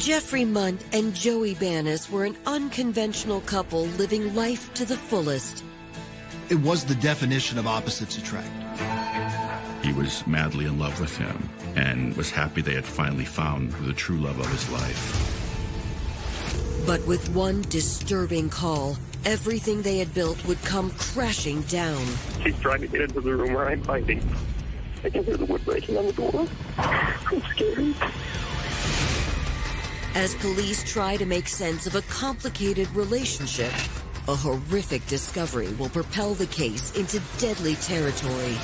Jeffrey Mundt and Joey Banis were an unconventional couple living life to the fullest. It was the definition of opposites attract. He was madly in love with him and was happy they had finally found the true love of his life. But with one disturbing call, everything they had built would come crashing down. She's trying to get into the room where I'm hiding. I can hear the wood breaking on the door. I'm scared. As police try to make sense of a complicated relationship, a horrific discovery will propel the case into deadly territory.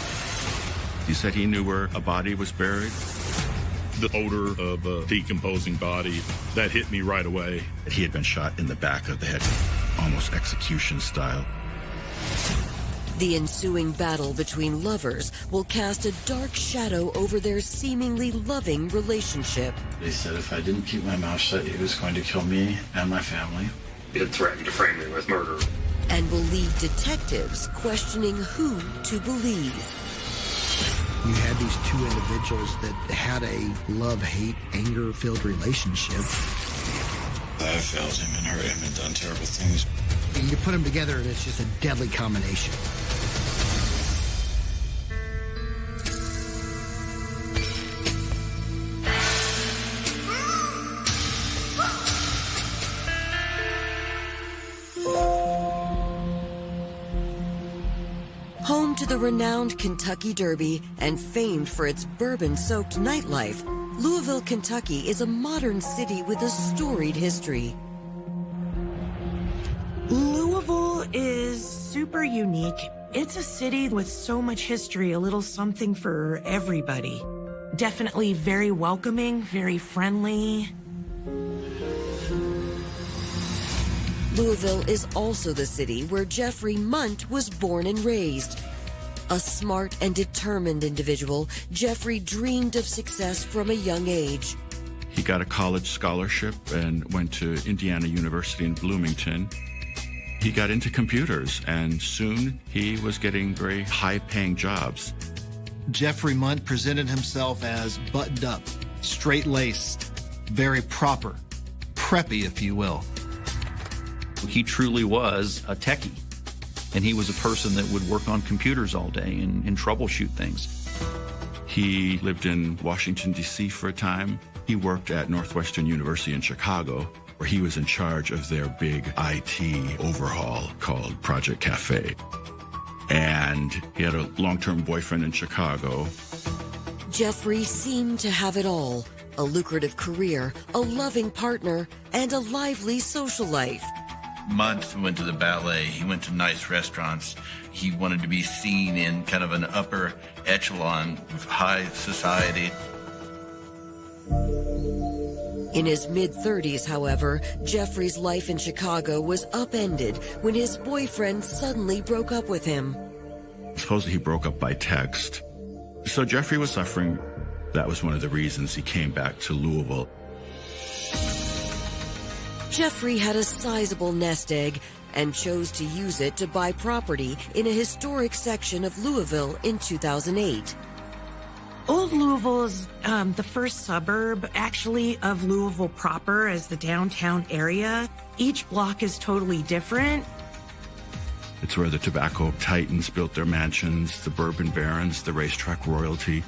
He said he knew where a body was buried. The odor of a decomposing body, that hit me right away. He had been shot in the back of the head, almost execution style. The ensuing battle between lovers will cast a dark shadow over their seemingly loving relationship. They said if I didn't keep my mouth shut, he was going to kill me and my family. He had threatened to frame me with murder. And will leave detectives questioning who to believe. You had these two individuals that had a love-hate, anger-filled relationship. I have failed him and hurt him and done terrible things. And you put them together and it's just a deadly combination. Home to the renowned Kentucky Derby and famed for its bourbon-soaked nightlife, Louisville, Kentucky is a modern city with a storied history. Louisville is super unique. It's a city with so much history, a little something for everybody. Definitely very welcoming, very friendly. Louisville is also the city where Jeffrey Mundt was born and raised. A smart and determined individual, Jeffrey dreamed of success from a young age. He got a college scholarship and went to Indiana University in Bloomington. He got into computers, and soon he was getting very high-paying jobs. Jeffrey Mundt presented himself as buttoned up, straight-laced, very proper, preppy, if you will. He truly was a techie, and he was a person that would work on computers all day and troubleshoot things. He lived in Washington, D.C. for a time. He worked at Northwestern University in Chicago, where he was in charge of their big IT overhaul called Project Cafe. And he had a long-term boyfriend in Chicago. Jeffrey seemed to have it all: a lucrative career, a loving partner, and a lively social life. Mundt went to the ballet, he went to nice restaurants. He wanted to be seen in kind of an upper echelon of high society. In his mid-30s, however, Jeffrey's life in Chicago was upended when his boyfriend suddenly broke up with him. Supposedly he broke up by text. So Jeffrey was suffering. That was one of the reasons he came back to Louisville. Jeffrey had a sizable nest egg and chose to use it to buy property in a historic section of Louisville in 2008. Old Louisville is the first suburb, actually, of Louisville proper as the downtown area. Each block is totally different. It's where the tobacco titans built their mansions, the bourbon barons, the racetrack royalty.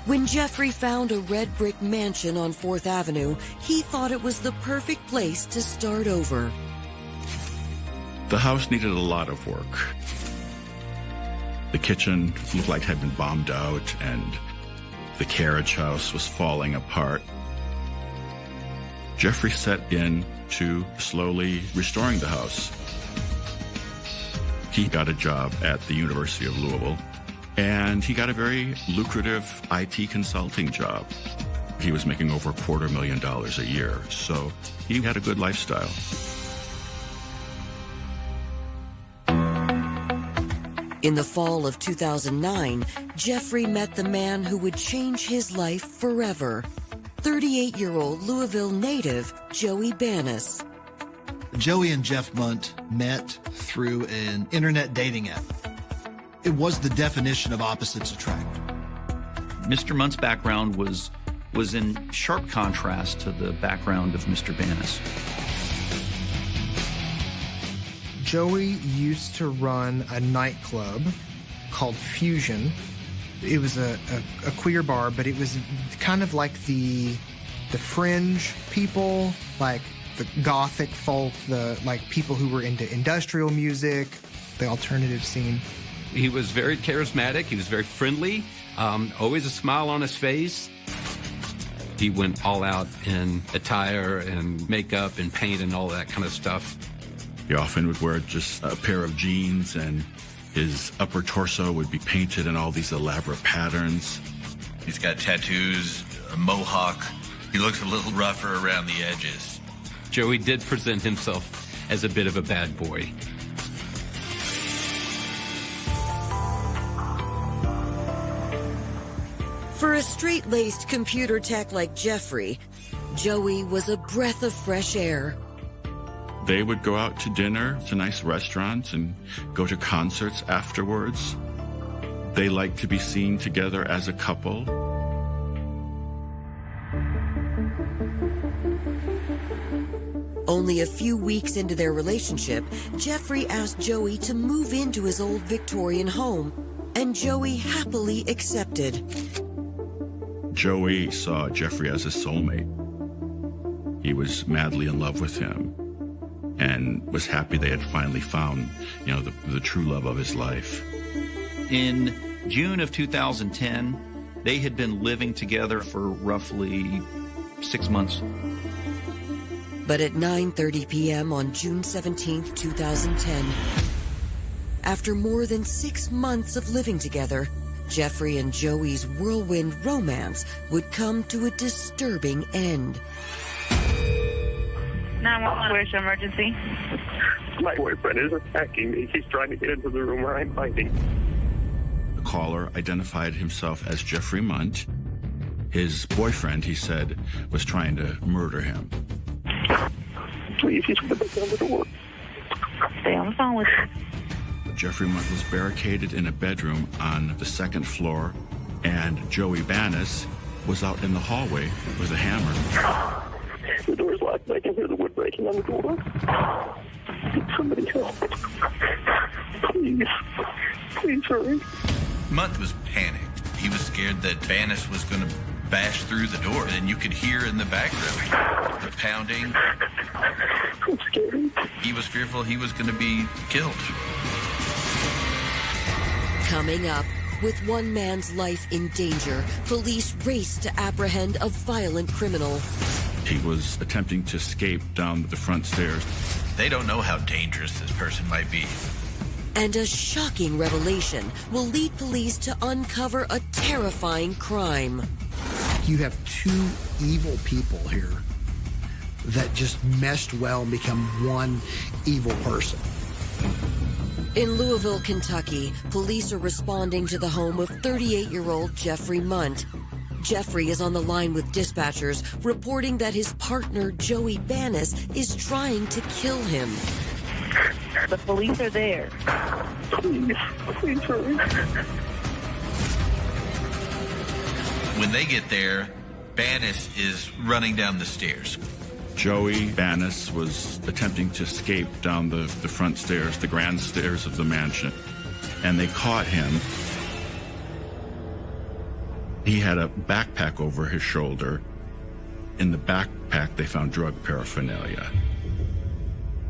When Jeffrey found a red brick mansion on 4th Avenue, he thought it was the perfect place to start over. The house needed a lot of work. The kitchen looked like it had been bombed out, and the carriage house was falling apart. Jeffrey set in to slowly restoring the house. He got a job at the University of Louisville, and he got a very lucrative IT consulting job. He was making over $250,000 a year, so he had a good lifestyle. In the fall of 2009, Jeffrey met the man who would change his life forever. 38-year-old Louisville native Joey Banis. Joey and Jeff Mundt met through an internet dating app. It was the definition of opposites attract. Mr. Mundt's background was was in sharp contrast to the background of Mr. Banis. Joey used to run a nightclub called Fusion. It was a queer bar, but it was kind of like the fringe people, like the gothic folk, the like people who were into industrial music, the alternative scene. He was very charismatic. He was very friendly, always a smile on his face. He went all out in attire and makeup and paint and all that kind of stuff. He often would wear just a pair of jeans, and his upper torso would be painted in all these elaborate patterns. He's got tattoos, a mohawk. He looks a little rougher around the edges. Joey did present himself as a bit of a bad boy. For a straight-laced computer tech like Jeffrey, Joey was a breath of fresh air. They would go out to dinner to nice restaurants and go to concerts afterwards. They liked to be seen together as a couple. Only a few weeks into their relationship, Jeffrey asked Joey to move into his old Victorian home, and Joey happily accepted. Joey saw Jeffrey as a soulmate. He was madly in love with him and was happy they had finally found, the true love of his life. In June of 2010, they had been living together for roughly 6 months. But at 9:30 p.m. on June 17, 2010, after more than 6 months of living together, Jeffrey and Joey's whirlwind romance would come to a disturbing end. 911, where's your emergency? My boyfriend is attacking me. He's trying to get into the room where I'm hiding. The caller identified himself as Jeffrey Mundt. His boyfriend, he said, was trying to murder him. Please, he's going to break down the door. Stay on the phone with me. Jeffrey Mundt was barricaded in a bedroom on the second floor, and Joey Banis was out in the hallway with a hammer. The door's locked. I can hear the wood breaking on the door. Somebody help. Please hurry. Mundt was panicked. He was scared that Banis was going to bash through the door, and you could hear in the background the pounding. I'm scared. He was fearful he was going to be killed. Coming up, with one man's life in danger, police race to apprehend a violent criminal. He was attempting to escape down the front stairs. They don't know how dangerous this person might be. And a shocking revelation will lead police to uncover a terrifying crime. You have two evil people here that just meshed well and become one evil person. In Louisville, Kentucky, police are responding to the home of 38-year-old Jeffrey Mundt. Jeffrey is on the line with dispatchers, reporting that his partner, Joey Banis, is trying to kill him. The police are there. Please hurry. When they get there, Banis is running down the stairs. Joey Banis was attempting to escape down the front stairs, the grand stairs of the mansion, and they caught him. He had a backpack over his shoulder. In the backpack, they found drug paraphernalia.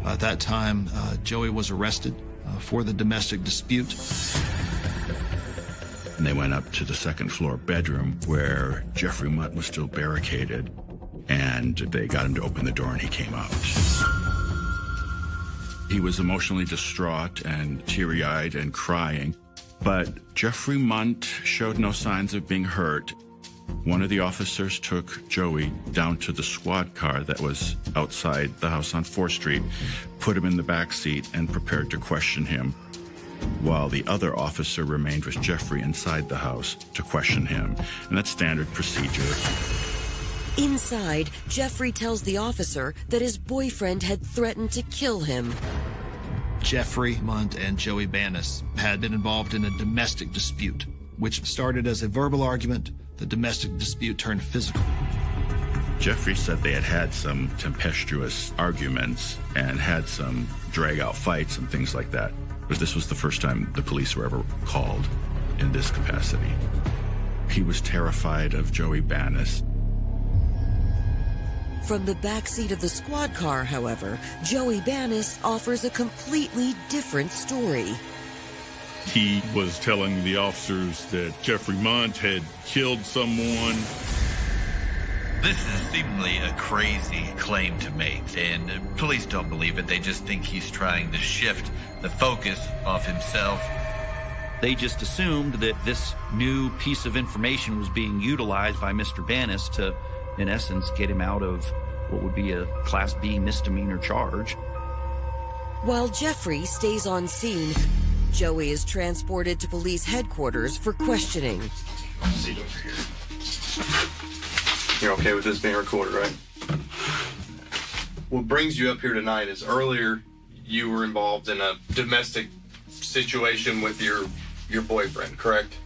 At that time, Joey was arrested for the domestic dispute. And they went up to the second floor bedroom where Jeffrey Mundt was still barricaded, and they got him to open the door, and he came out. He was emotionally distraught and teary-eyed and crying, but Jeffrey Mundt showed no signs of being hurt. One of the officers took Joey down to the squad car that was outside the house on 4th Street, put him in the back seat, and prepared to question him, while the other officer remained with Jeffrey inside the house to question him. And that's standard procedure. Inside, Jeffrey tells the officer that his boyfriend had threatened to kill him. Jeffrey Mundt and Joey Banis had been involved in a domestic dispute, which started as a verbal argument, the domestic dispute turned physical. Jeffrey said they had had some tempestuous arguments and had some drag-out fights and things like that. But this was the first time the police were ever called in this capacity. He was terrified of Joey Banis. From the backseat of the squad car, however, Joey Banis offers a completely different story. He was telling the officers that Jeffrey Mundt had killed someone. This is seemingly a crazy claim to make, and police don't believe it. They just think he's trying to shift the focus off himself. They just assumed that this new piece of information was being utilized by Mr. Banis to, in essence, get him out of what would be a Class B misdemeanor charge. While Jeffrey stays on scene, Joey is transported to police headquarters for questioning. Seat over here. You're okay with this being recorded, right? What brings you up here tonight is earlier you were involved in a domestic situation with your boyfriend, correct?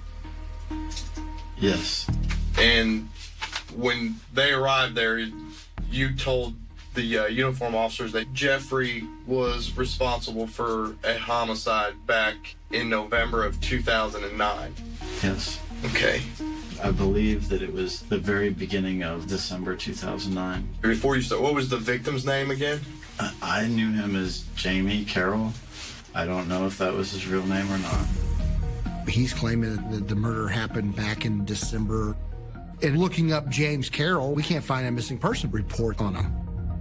Yes. And when they arrived there, you told the uniform officers that Jeffrey was responsible for a homicide back in November of 2009. Yes. Okay. I believe that it was the very beginning of December 2009. Before you start, what was the victim's name again? I knew him as Jamie Carroll. I don't know if that was his real name or not. He's claiming that the murder happened back in December. And looking up James Carroll, we can't find a missing person report on him.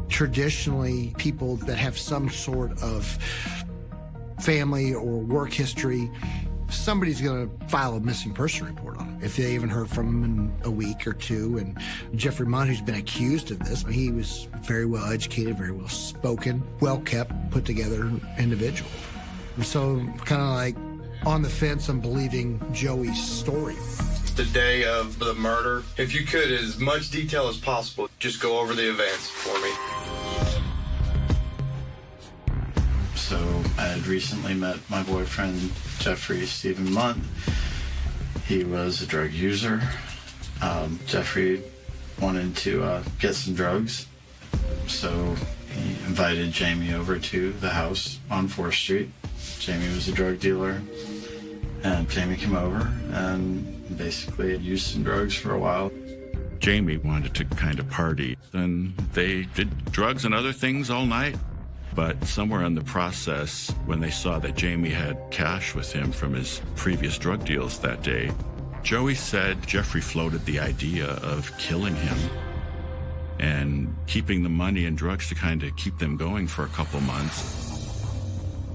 Traditionally, people that have some sort of family or work history, somebody's going to file a missing person report on him if they haven't heard from him in a week or two. And Jeffrey Mundt, who's been accused of this, he was very well educated, very well spoken, well kept, put together individual. And so kind of like on the fence, I'm believing Joey's story. The day of the murder, if you could, as much detail as possible, just go over the events for me. So I had recently met my boyfriend, Jeffrey Stephen Mundt. He was a drug user. Jeffrey wanted to get some drugs, so he invited Jamie over to the house on 4th Street. Jamie was a drug dealer, and Jamie came over and basically used some drugs for a while. Jamie wanted to kind of party, and they did drugs and other things all night. But somewhere in the process, when they saw that Jamie had cash with him from his previous drug deals that day, Joey said Jeffrey floated the idea of killing him and keeping the money and drugs to kind of keep them going for a couple months.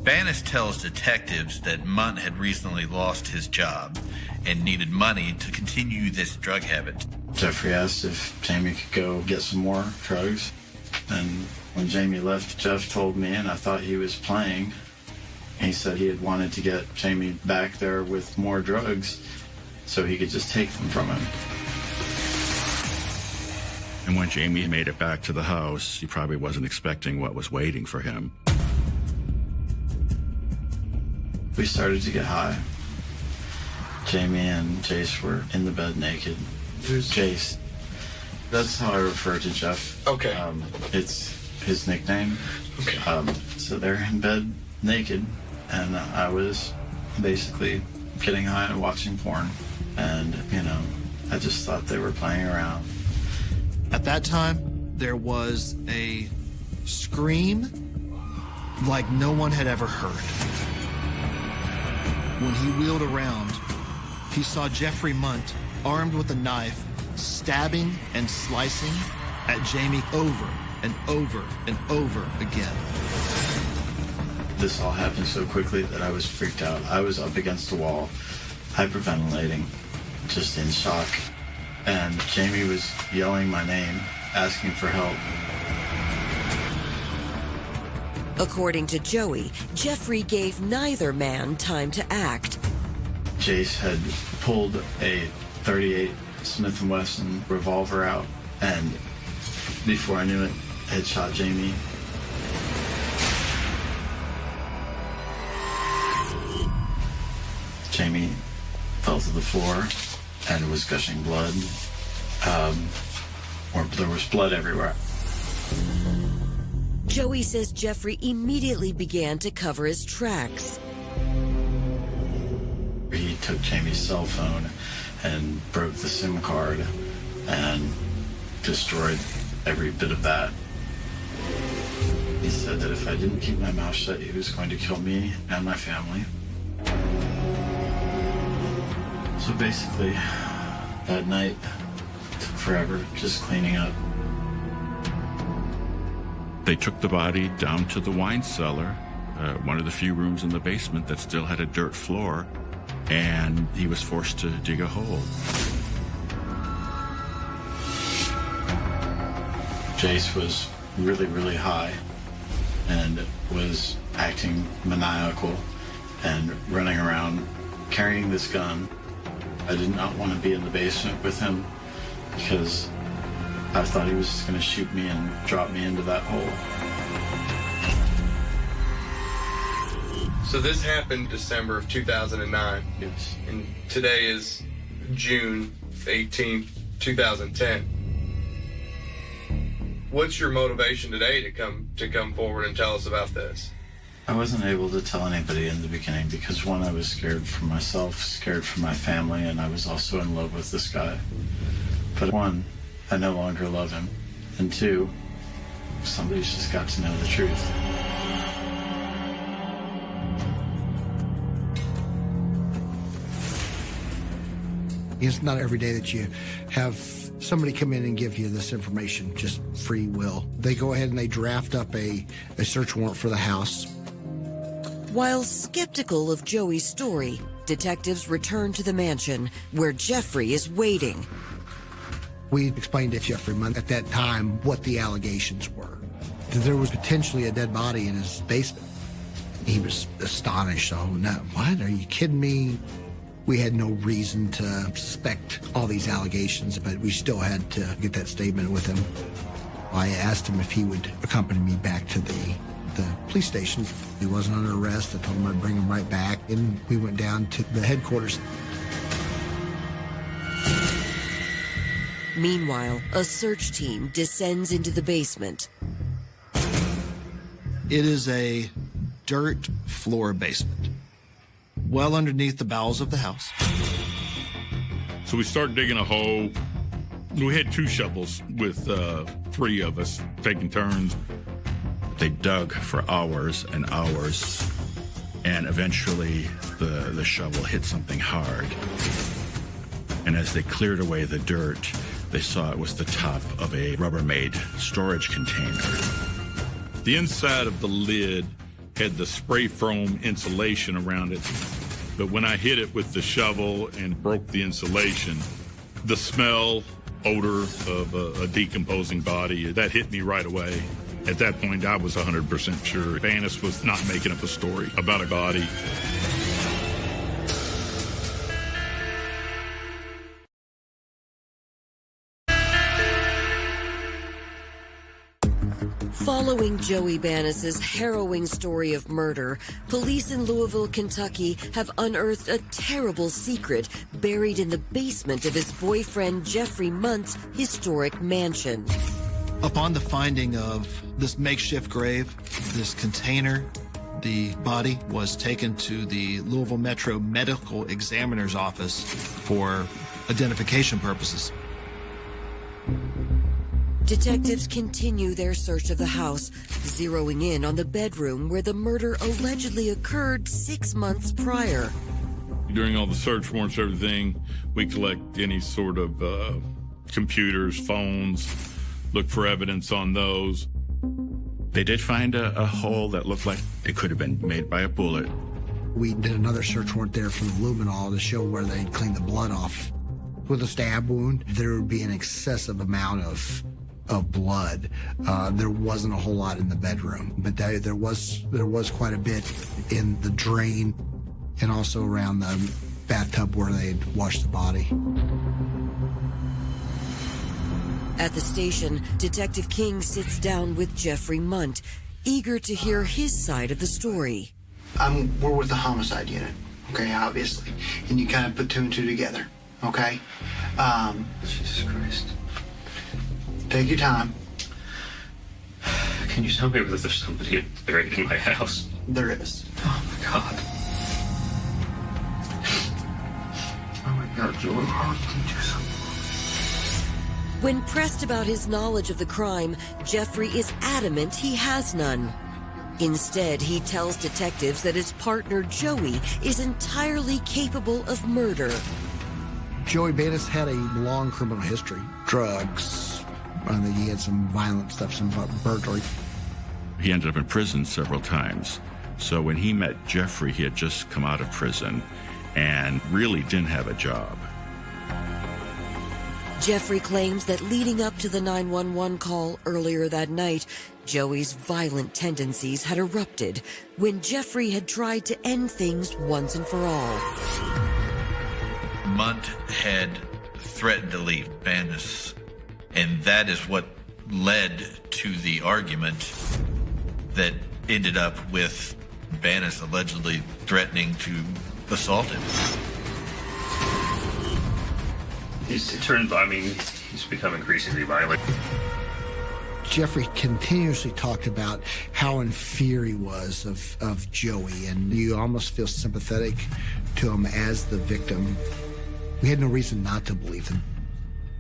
Banis tells detectives that Mundt had recently lost his job and needed money to continue this drug habit. Jeffrey asked if Jamie could go get some more drugs, and when Jamie left, Jeff told me, and I thought he was playing. He said he had wanted to get Jamie back there with more drugs so he could just take them from him. And when Jamie made it back to the house, he probably wasn't expecting what was waiting for him. We started to get high. Jamie and Jace were in the bed naked. Who's Jace? That's how I refer to Jeff. Okay. It's his nickname. Okay. So they're in bed naked, and I was basically getting high and watching porn. And, I just thought they were playing around. At that time, there was a scream like no one had ever heard. When he wheeled around, he saw Jeffrey Mundt, armed with a knife, stabbing and slicing at Jamie over and over and over again. This all happened so quickly that I was freaked out. I was up against the wall, hyperventilating, just in shock. And Jamie was yelling my name, asking for help. According to Joey, Jeffrey gave neither man time to act. Jace had pulled a .38 Smith & Wesson revolver out, and before I knew it, had shot Jamie. Jamie fell to the floor, and was gushing blood. Or there was blood everywhere. Joey says Jeffrey immediately began to cover his tracks. He took Jamie's cell phone and broke the SIM card and destroyed every bit of that. He said that if I didn't keep my mouth shut, he was going to kill me and my family. So basically, that night took forever, just cleaning up. They took the body down to the wine cellar, one of the few rooms in the basement that still had a dirt floor, and he was forced to dig a hole. Jace was really, really high and was acting maniacal and running around carrying this gun. I did not want to be in the basement with him because I thought he was just going to shoot me and drop me into that hole. So this happened December of 2009. Yes. And today is June 18th, 2010. What's your motivation today to come forward and tell us about this? I wasn't able to tell anybody in the beginning because, one, I was scared for myself, scared for my family, and I was also in love with this guy. But one, I no longer love him. And two, somebody's just got to know the truth. It's not every day that you have somebody come in and give you this information, just free will. They go ahead and they draft up a search warrant for the house. While skeptical of Joey's story, detectives return to the mansion where Jeffrey is waiting. We explained to Jeffrey Mundt at that time what the allegations were. That there was potentially a dead body in his basement. He was astonished. Oh, no, what? Are you kidding me? We had no reason to suspect all these allegations, but we still had to get that statement with him. I asked him if he would accompany me back to the police station. He wasn't under arrest. I told him I'd bring him right back, and we went down to the headquarters. Meanwhile, a search team descends into the basement. It is a dirt floor basement, well underneath the bowels of the house. So we start digging a hole. We had 2 shovels with 3 of us taking turns. They dug for hours and hours, and eventually the shovel hit something hard. And as they cleared away the dirt, they saw it was the top of a Rubbermaid storage container. The inside of the lid had the spray foam insulation around it, but when I hit it with the shovel and broke the insulation, the smell, odor of a decomposing body, that hit me right away. At that point, I was 100% sure Banis was not making up a story about a body. Following Joey Banis's harrowing story of murder, police in Louisville, Kentucky have unearthed a terrible secret buried in the basement of his boyfriend Jeffrey Mundt's historic mansion. Upon the finding of this makeshift grave, this container, the body was taken to the Louisville Metro Medical Examiner's office for identification purposes. Detectives continue their search of the house, zeroing in on the bedroom where the murder allegedly occurred 6 months prior. During all the search warrants, everything, we collect any sort of computers, phones, look for evidence on those. They did find a hole that looked like it could have been made by a bullet. We did another search warrant there for the luminol to show where they cleaned the blood off. With a stab wound, there would be an excessive amount of blood. There wasn't a whole lot in the bedroom, but there was quite a bit in the drain and also around the bathtub where they'd washed the body. At the station, Detective King sits down with Jeffrey Mundt, eager to hear his side of the story. We're with the homicide unit, okay, obviously, and you kind of put 2 and 2 together. okay? Jesus Christ. Take your time. Can you tell me whether there's somebody buried in my house? There is. Oh my God. Oh my God, Joey, how did you do something? When pressed about his knowledge of the crime, Jeffrey is adamant he has none. Instead, he tells detectives that his partner, Joey, is entirely capable of murder. Joey Banis had a long criminal history. Drugs. I think he had some violent stuff, some burglary. He ended up in prison several times. So when he met Jeffrey, he had just come out of prison and really didn't have a job. Jeffrey claims that leading up to the 911 call earlier that night, Joey's violent tendencies had erupted when Jeffrey had tried to end things once and for all. Mundt had threatened to leave Banis, and that is what led to the argument that ended up with Banis allegedly threatening to assault him. He's become increasingly violent. Jeffrey continuously talked about how in fear he was of Joey, and you almost feel sympathetic to him as the victim. We had no reason not to believe him.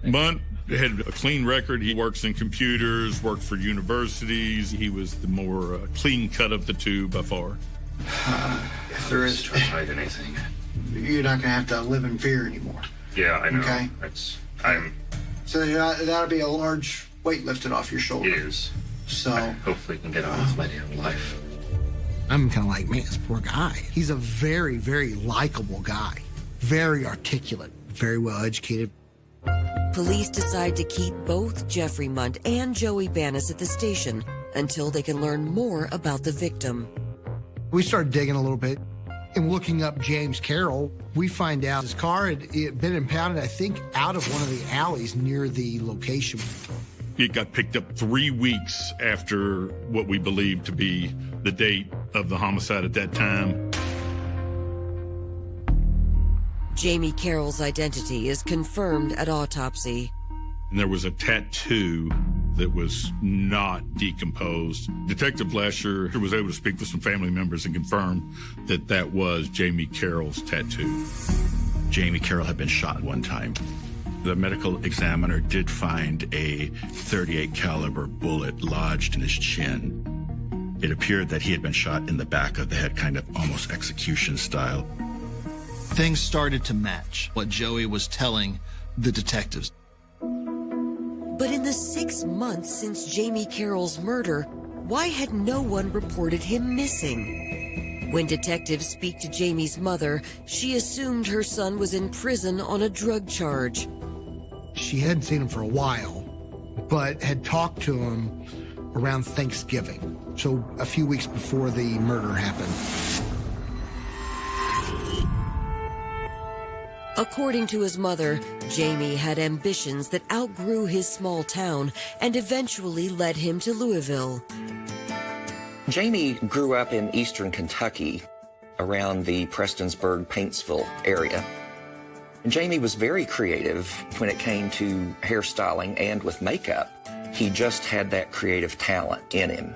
Mundt had a clean record. He works in computers, worked for universities. He was the more clean cut of the two by far. If there is to hide anything, you're not going to have to live in fear anymore. Yeah, I know. Okay. So that'll be a large weight lifted off your shoulder. It is. So I hopefully can get on with my damn life. I'm kind of like, man, this poor guy. He's a very, very likable guy. Very articulate, very well educated. Police decide to keep both Jeffrey Mundt and Joey Banis at the station until they can learn more about the victim. We started digging a little bit. And looking up James Carroll, we find out his car had been impounded, I think, out of one of the alleys near the location. It got picked up 3 weeks after what we believe to be the date of the homicide at that time. Jamie Carroll's identity is confirmed at autopsy. And there was a tattoo that was not decomposed. Detective Lasher was able to speak with some family members and confirm that that was Jamie Carroll's tattoo. Jamie Carroll had been shot one time. The medical examiner did find a .38 caliber bullet lodged in his chin. It appeared that he had been shot in the back of the head, kind of almost execution style. Things started to match what Joey was telling the detectives. But in the 6 months since Jamie Carroll's murder, why had no one reported him missing? When detectives speak to Jamie's mother, she assumed her son was in prison on a drug charge. She hadn't seen him for a while, but had talked to him around Thanksgiving, so a few weeks before the murder happened. According to his mother, Jamie had ambitions that outgrew his small town and eventually led him to Louisville. Jamie grew up in eastern Kentucky around the Prestonsburg, Paintsville area. Jamie was very creative when it came to hairstyling and with makeup. He just had that creative talent in him.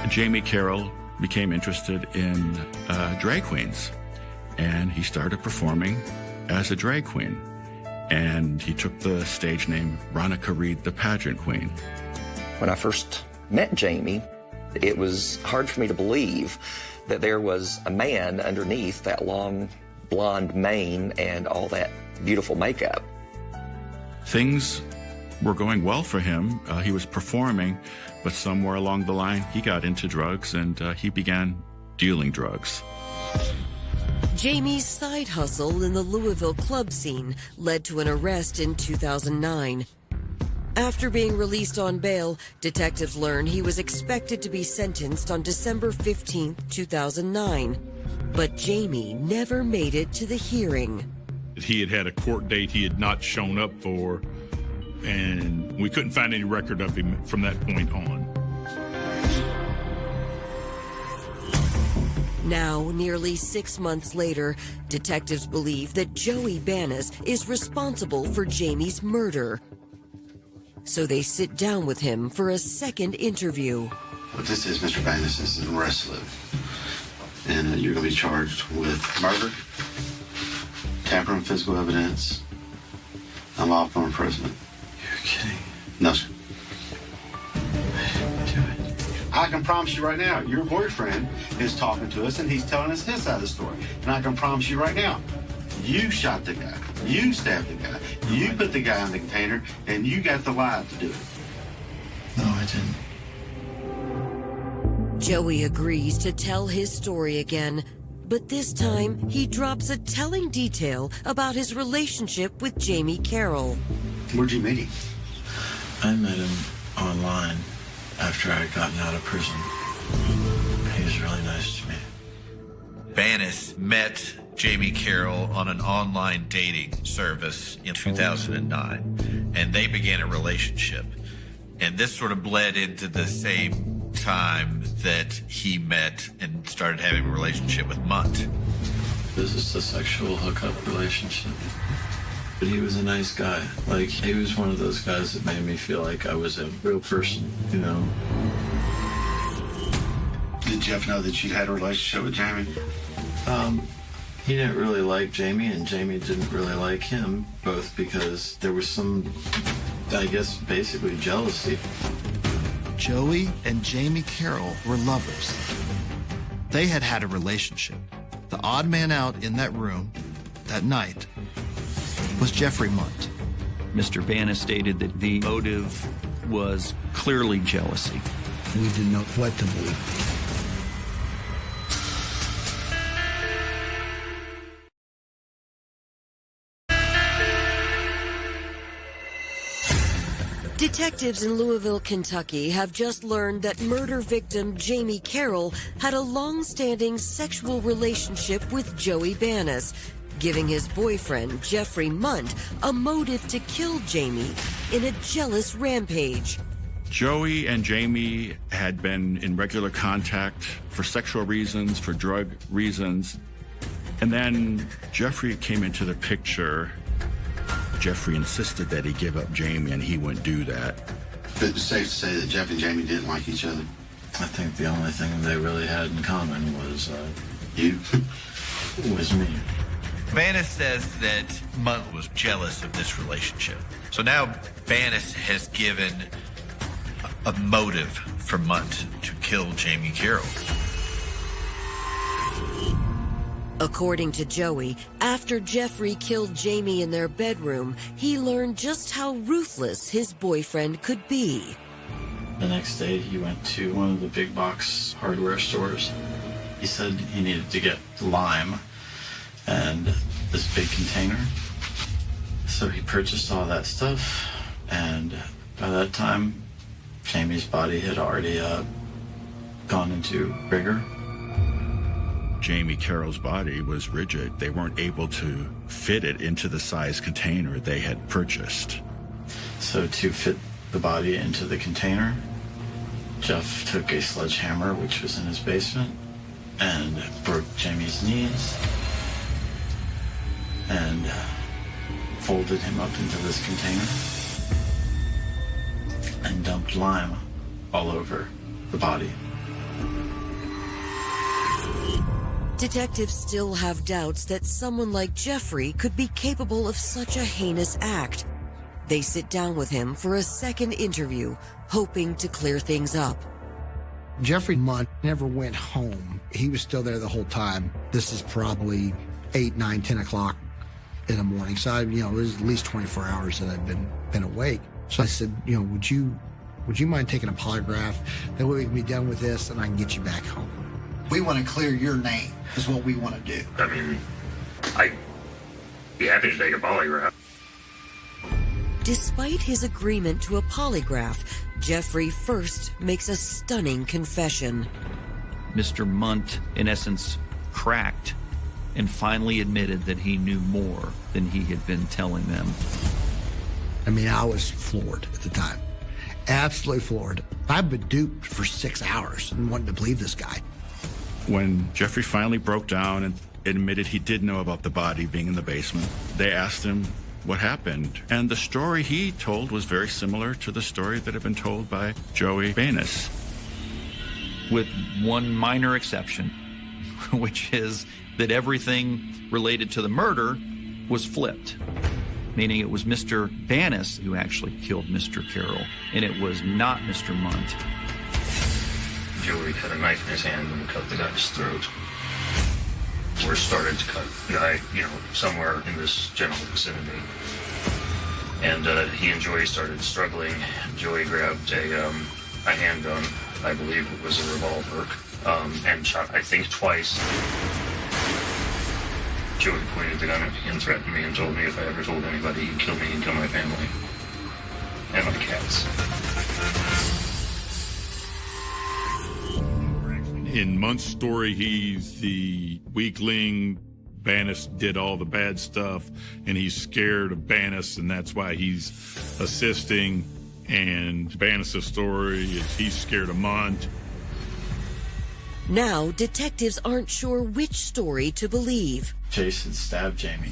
Jamie Carroll became interested in drag queens, and he started performing as a drag queen. And he took the stage name Ronica Reed, the Pageant Queen. When I first met Jamie, it was hard for me to believe that there was a man underneath that long blonde mane and all that beautiful makeup. Things were going well for him. He was performing, but somewhere along the line, he got into drugs and he began dealing drugs. Jamie's side hustle in the Louisville club scene led to an arrest in 2009. After being released on bail, detectives learned he was expected to be sentenced on December 15, 2009. But Jamie never made it to the hearing. He had a court date he had not shown up for, and we couldn't find any record of him from that point on. Now, nearly 6 months later, detectives believe that Joey Banis is responsible for Jamie's murder. So they sit down with him for a second interview. What this is, Mr. Banis, this is an arrest slip. And you're going to be charged with murder, tampering with physical evidence, unlawful imprisonment. You're kidding. No, sir. I can promise you right now, your boyfriend is talking to us and he's telling us his side of the story. And I can promise you right now, you shot the guy, you stabbed the guy, you put the guy in the container, and you got the lie to do it. No, I didn't. Joey agrees to tell his story again, but this time he drops a telling detail about his relationship with Jamie Carroll. Where'd you meet him? I met him online after I had gotten out of prison. He was really nice to me. Banis met Jamie Carroll on an online dating service in 2009, and they began a relationship. And this sort of bled into the same time that he met and started having a relationship with Mundt. This is a sexual hookup relationship. But he was a nice guy. Like, he was one of those guys that made me feel like I was a real person, you know? Did Jeff know that you had a relationship with Jamie? He didn't really like Jamie, and Jamie didn't really like him, both because there was some, I guess, basically jealousy. Joey and Jamie Carroll were lovers. They had had a relationship. The odd man out in that room that night was Jeffrey Mundt. Mr. Banis stated that the motive was clearly jealousy. We didn't know what to believe. Detectives in Louisville, Kentucky have just learned that murder victim Jamie Carroll had a long-standing sexual relationship with Joey Banis, giving his boyfriend, Jeffrey Mundt, a motive to kill Jamie in a jealous rampage. Joey and Jamie had been in regular contact for sexual reasons, for drug reasons. And then Jeffrey came into the picture. Jeffrey insisted that he give up Jamie, and he wouldn't do that. But it's safe to say that Jeff and Jamie didn't like each other? I think the only thing they really had in common was, you? Was me. Banis says that Mundt was jealous of this relationship. So now Banis has given a motive for Mundt to kill Jamie Carroll. According to Joey, after Jeffrey killed Jamie in their bedroom, he learned just how ruthless his boyfriend could be. The next day, he went to one of the big box hardware stores. He said he needed to get lime and this big container. So he purchased all that stuff, and by that time, Jamie's body had already gone into rigor. Jamie Carroll's body was rigid. They weren't able to fit it into the size container they had purchased. So to fit the body into the container, Jeff took a sledgehammer, which was in his basement, and broke Jamie's knees and folded him up into this container and dumped lime all over the body. Detectives still have doubts that someone like Jeffrey could be capable of such a heinous act. They sit down with him for a second interview, hoping to clear things up. Jeffrey Mundt never went home. He was still there the whole time. This is probably 8, 9, 10 o'clock in the morning. So, it was at least 24 hours that I'd been awake. So I said, would you mind taking a polygraph? That way we can be done with this and I can get you back home. We want to clear your name, is what we want to do. I mean, I'd be happy to take a polygraph. Despite his agreement to a polygraph, Jeffrey first makes a stunning confession. Mr. Mundt, in essence, cracked and finally admitted that he knew more than he had been telling them. I mean, I was floored at the time. Absolutely floored. I've been duped for 6 hours and wanted to believe this guy. When Jeffrey finally broke down and admitted he did know about the body being in the basement, they asked him what happened. And the story he told was very similar to the story that had been told by Joey Banis. With one minor exception, which is that everything related to the murder was flipped, meaning it was Mr. Banis who actually killed Mr. Carroll, and it was not Mr. Mundt. Joey had a knife in his hand and cut the guy's throat. Or started to cut the guy, somewhere in this general vicinity. And he and Joey started struggling. Joey grabbed a handgun, I believe it was a revolver, and shot, I think, twice. Joey pointed the gun at me and threatened me and told me if I ever told anybody, he'd kill me and kill my family. And my cats. In Mundt's story, he's the weakling. Banis did all the bad stuff, and he's scared of Banis, and that's why he's assisting. And Banis' story is he's scared of Mundt. Now, detectives aren't sure which story to believe. Jason stabbed Jamie.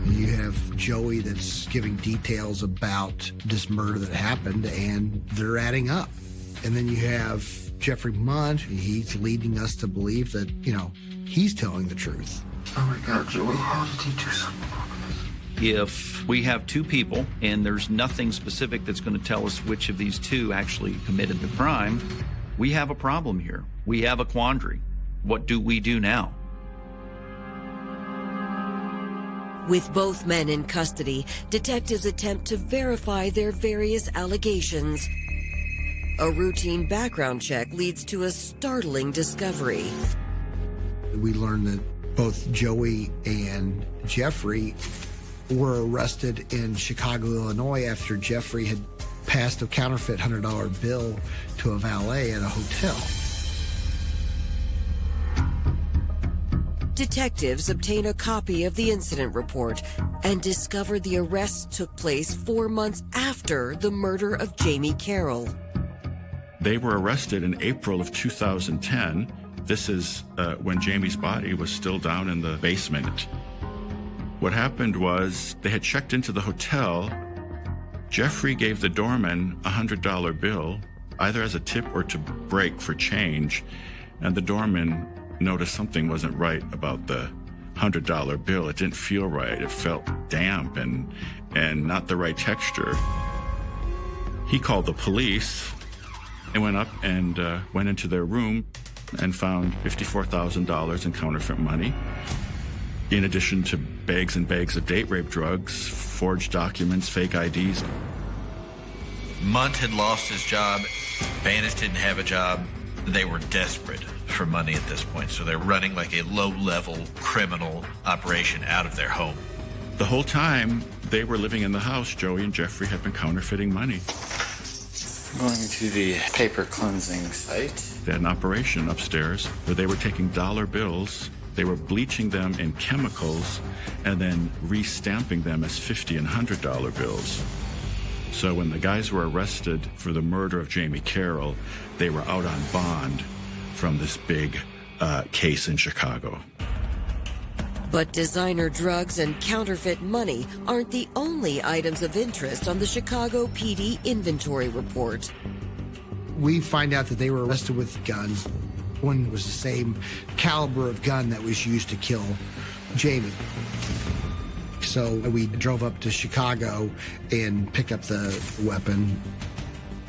You have Joey that's giving details about this murder that happened, and they're adding up. And then you have Jeffrey Mundt. He's leading us to believe that, he's telling the truth. Oh my God, Joey, how did he do something? If we have two people and there's nothing specific that's going to tell us which of these two actually committed the crime, we have a problem here. We have a quandary. What do we do now? With both men in custody, detectives attempt to verify their various allegations. A routine background check leads to a startling discovery. We learned that both Joey and Jeffrey were arrested in Chicago, Illinois after Jeffrey had passed a counterfeit $100 bill to a valet at a hotel. Detectives obtain a copy of the incident report and discover the arrest took place 4 months after the murder of Jamie Carroll. They were arrested in April of 2010. This is when Jamie's body was still down in the basement. What happened was they had checked into the hotel. Jeffrey gave the doorman a $100 bill, either as a tip or to break for change, and the doorman noticed something wasn't right about the $100 bill. It didn't feel right. It felt damp and not the right texture. He called the police. They went up and went into their room and found $54,000 in counterfeit money, in addition to bags and bags of date rape drugs, forged documents, fake IDs. Mundt had lost his job. Banis didn't have a job. They were desperate for money at this point, so they're running like a low-level criminal operation out of their home. The whole time they were living in the house, Joey and Jeffrey had been counterfeiting money. Going to the paper cleansing site. They had an operation upstairs where they were taking dollar bills, they were bleaching them in chemicals, and then re-stamping them as $50 and $100 bills. So when the guys were arrested for the murder of Jamie Carroll, they were out on bond from this big case in Chicago. But designer drugs and counterfeit money aren't the only items of interest on the Chicago PD inventory report. We find out that they were arrested with guns. One was the same caliber of gun that was used to kill Jamie. So we drove up to Chicago and picked up the weapon.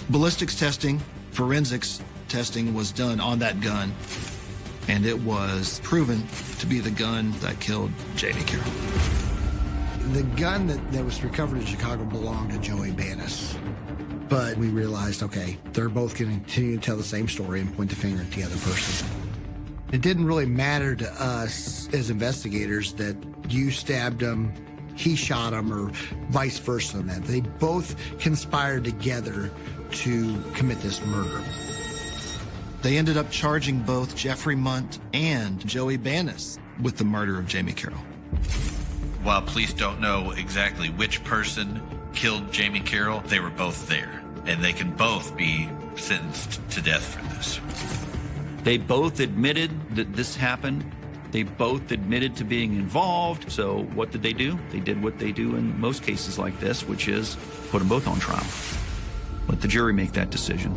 Ballistics testing, forensics testing was done on that gun, and it was proven to be the gun that killed Jamie Carroll. The gun that was recovered in Chicago belonged to Joey Banis. But we realized, okay, they're both going to continue to tell the same story and point the finger at the other person. It didn't really matter to us as investigators that you stabbed him, he shot him, or vice versa. That they both conspired together to commit this murder. They ended up charging both Jeffrey Mundt and Joey Banis with the murder of Jamie Carroll. While police don't know exactly which person killed Jamie Carroll, they were both there, and they can both be sentenced to death for this. They both admitted that this happened. They both admitted to being involved. So what did they do? They did what they do in most cases like this, which is put them both on trial. Let the jury make that decision.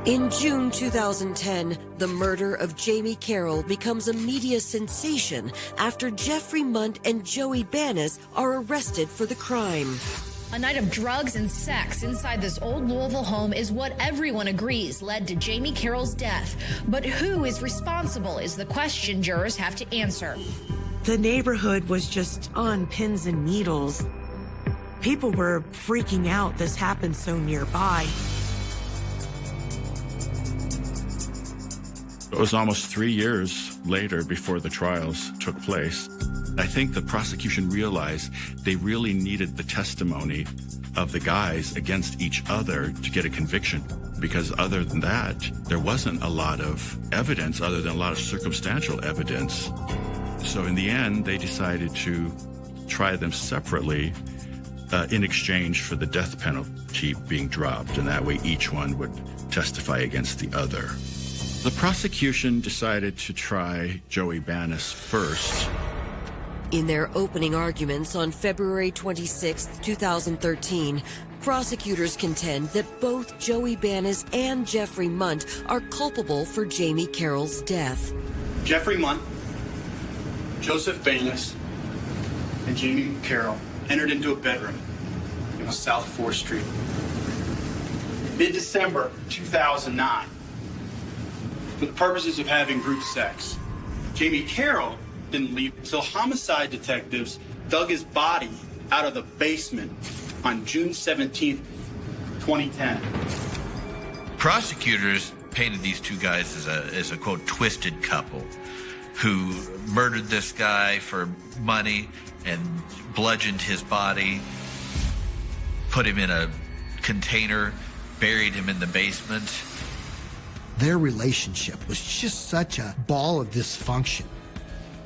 In June 2010, the murder of Jamie Carroll becomes a media sensation after Jeffrey Mundt and Joey Banis are arrested for the crime. A night of drugs and sex inside this old Louisville home is what everyone agrees led to Jamie Carroll's death. But who is responsible is the question jurors have to answer. The neighborhood was just on pins and needles. People were freaking out. This happened so nearby. It was almost 3 years later before the trials took place. I think the prosecution realized they really needed the testimony of the guys against each other to get a conviction, because other than that, there wasn't a lot of evidence other than a lot of circumstantial evidence. So in the end, they decided to try them separately in exchange for the death penalty being dropped, and that way each one would testify against the other. The prosecution decided to try Joey Banis first. In their opening arguments on February 26, 2013, prosecutors contend that both Joey Banis and Jeffrey Mundt are culpable for Jamie Carroll's death. Jeffrey Mundt, Joseph Banis, and Jamie Carroll entered into a bedroom on South 4th Street. Mid-December 2009. For the purposes of having group sex. Jamie Carroll didn't leave until homicide detectives dug his body out of the basement on June 17th, 2010. Prosecutors painted these two guys as a quote, twisted couple who murdered this guy for money and bludgeoned his body, put him in a container, buried him in the basement. Their relationship was just such a ball of dysfunction.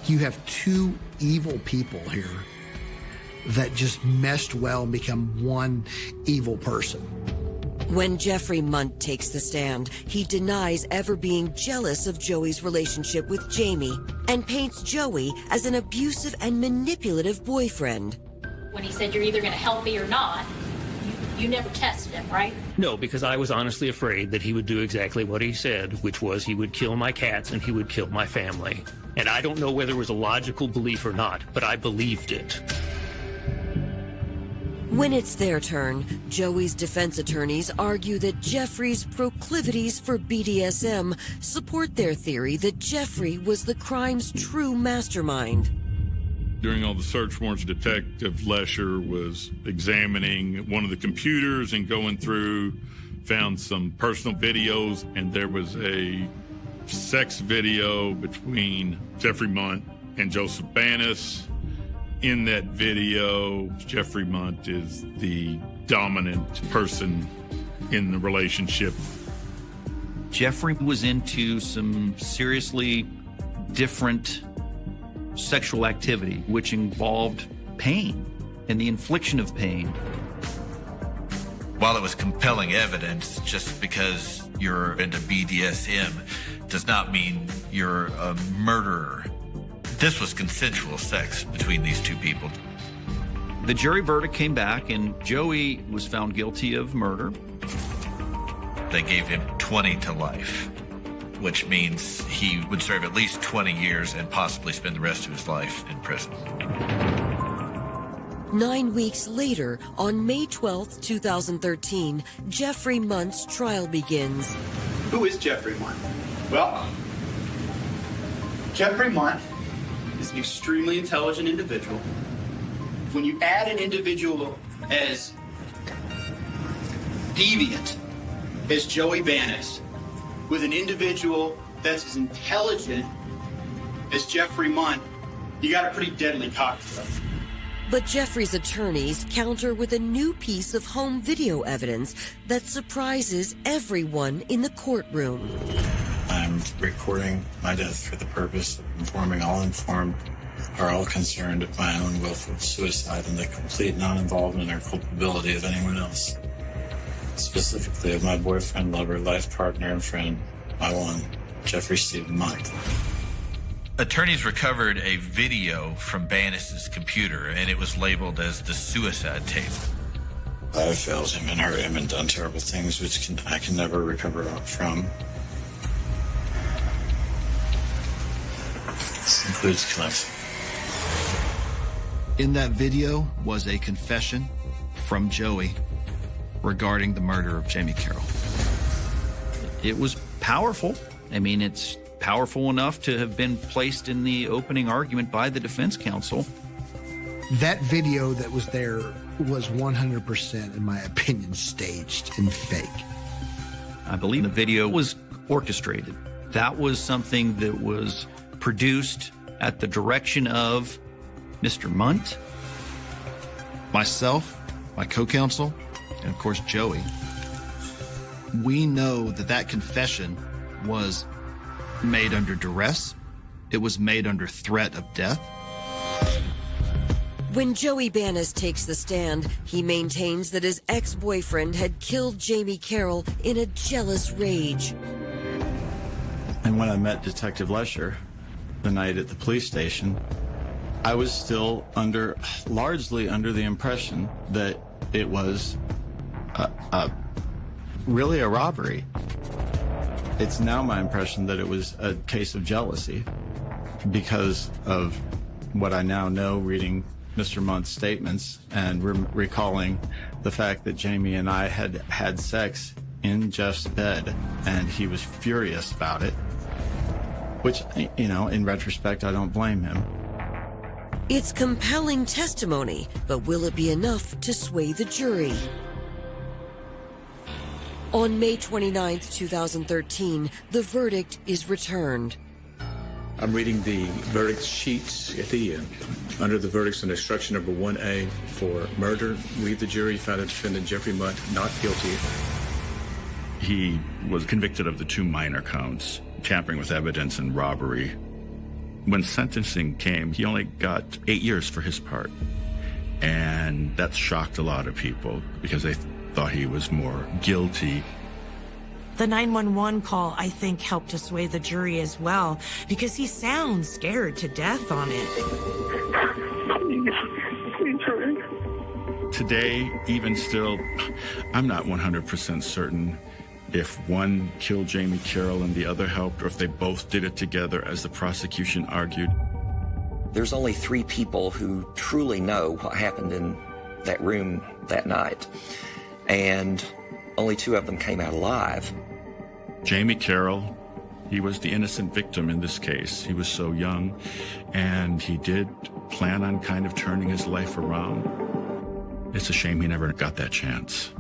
You have two evil people here that just meshed well and become one evil person. When Jeffrey Mundt takes the stand, he denies ever being jealous of Joey's relationship with Jamie and paints Joey as an abusive and manipulative boyfriend. When he said you're either going to help me or not, you never tested him, right? No, because I was honestly afraid that he would do exactly what he said, which was he would kill my cats and he would kill my family. And I don't know whether it was a logical belief or not, but I believed it. When it's their turn, Joey's defense attorneys argue that Jeffrey's proclivities for BDSM support their theory that Jeffrey was the crime's true mastermind. During all the search warrants, Detective Lesher was examining one of the computers and going through, found some personal videos, and there was a sex video between Jeffrey Mundt and Joseph Banis. In that video, Jeffrey Mundt is the dominant person in the relationship. Jeffrey was into some seriously different sexual activity, which involved pain and the infliction of pain. While it was compelling evidence, just because you're into BDSM does not mean you're a murderer. This was consensual sex between these two people. The jury verdict came back and Joey was found guilty of murder. They gave him 20 to life, which means he would serve at least 20 years and possibly spend the rest of his life in prison. 9 weeks later, on May 12th, 2013, Jeffrey Mundt's trial begins. Who is Jeffrey Mundt? Well, Jeffrey Mundt is an extremely intelligent individual. When you add an individual as deviant as Joey Banis with an individual that's as intelligent as Jeffrey Mundt, you got a pretty deadly cocktail. But Jeffrey's attorneys counter with a new piece of home video evidence that surprises everyone in the courtroom. I'm recording my death for the purpose of informing all informed are all concerned with my own willful suicide and the complete non-involvement or culpability of anyone else. Specifically of my boyfriend, lover, life partner, and friend, my one, Jeffrey Stephen Mundt. Attorneys recovered a video from Banis's computer, and it was labeled as the suicide tape. I have failed him and hurt him and done terrible things which I can never recover from. This includes killing. In that video was a confession from Joey regarding the murder of Jamie Carroll. It was powerful. I mean, it's powerful enough to have been placed in the opening argument by the defense counsel. That video that was there was 100%, in my opinion, staged and fake. I believe the video was orchestrated. That was something that was produced at the direction of Mr. Mundt, myself, my co-counsel, and of course Joey. We know that that confession was made under duress. It was made under threat of death. When Joey Banis takes the stand, he maintains that his ex-boyfriend had killed Jamie Carroll in a jealous rage. And when I met Detective Lesher the night at the police station, I was still largely under the impression that it was really a robbery. It's now my impression that it was a case of jealousy because of what I now know reading Mr. Mundt's statements and recalling the fact that Jamie and I had had sex in Jeff's bed, and he was furious about it, which, you know, in retrospect, I don't blame him. It's compelling testimony, but will it be enough to sway the jury? On May 29, 2013, the verdict is returned. I'm reading the verdict sheets at the end. Under the verdicts on instruction number 1A for murder, we, the jury, found the defendant Jeffrey Mundt not guilty. He was convicted of the 2 minor counts, tampering with evidence and robbery. When sentencing came, he only got 8 years for his part. And that shocked a lot of people because they thought he was more guilty. The 911 call, I think, helped to sway the jury as well, because he sounds scared to death on it. Today, even still, I'm not 100% certain if one killed Jamie Carroll and the other helped, or if they both did it together, as the prosecution argued. There's only 3 people who truly know what happened in that room that night, and only 2 of them came out alive. Jamie Carroll, he was the innocent victim in this case. He was so young, and he did plan on kind of turning his life around. It's a shame he never got that chance.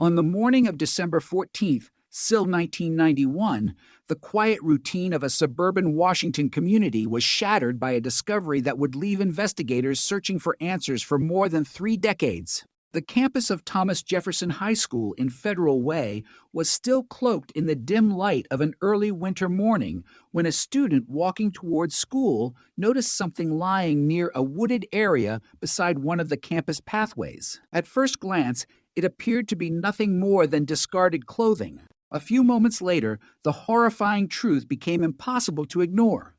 On the morning of December 14th, still 1991, the quiet routine of a suburban Washington community was shattered by a discovery that would leave investigators searching for answers for more than 3 decades. The campus of Thomas Jefferson High School in Federal Way was still cloaked in the dim light of an early winter morning when a student walking towards school noticed something lying near a wooded area beside one of the campus pathways. At first glance, it appeared to be nothing more than discarded clothing. A few moments later, the horrifying truth became impossible to ignore.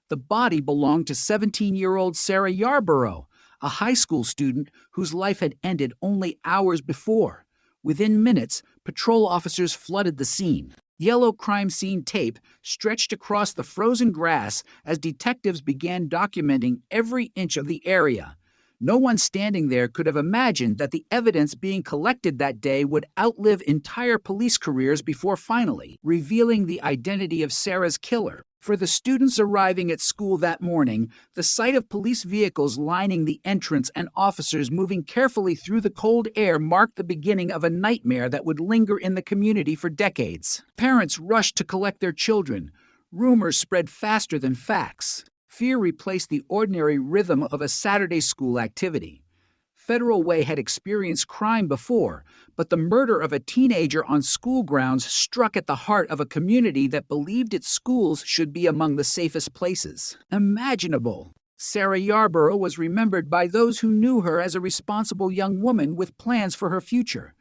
The body belonged to 17-year-old Sarah Yarborough, a high school student whose life had ended only hours before. Within minutes, patrol officers flooded the scene. Yellow crime scene tape stretched across the frozen grass as detectives began documenting every inch of the area. No one standing there could have imagined that the evidence being collected that day would outlive entire police careers before finally revealing the identity of Sarah's killer. For the students arriving at school that morning, the sight of police vehicles lining the entrance and officers moving carefully through the cold air marked the beginning of a nightmare that would linger in the community for decades. Parents rushed to collect their children. Rumors spread faster than facts. Fear replaced the ordinary rhythm of a Saturday school activity. Federal Way had experienced crime before, but the murder of a teenager on school grounds struck at the heart of a community that believed its schools should be among the safest places imaginable. Sarah Yarborough was remembered by those who knew her as a responsible young woman with plans for her future.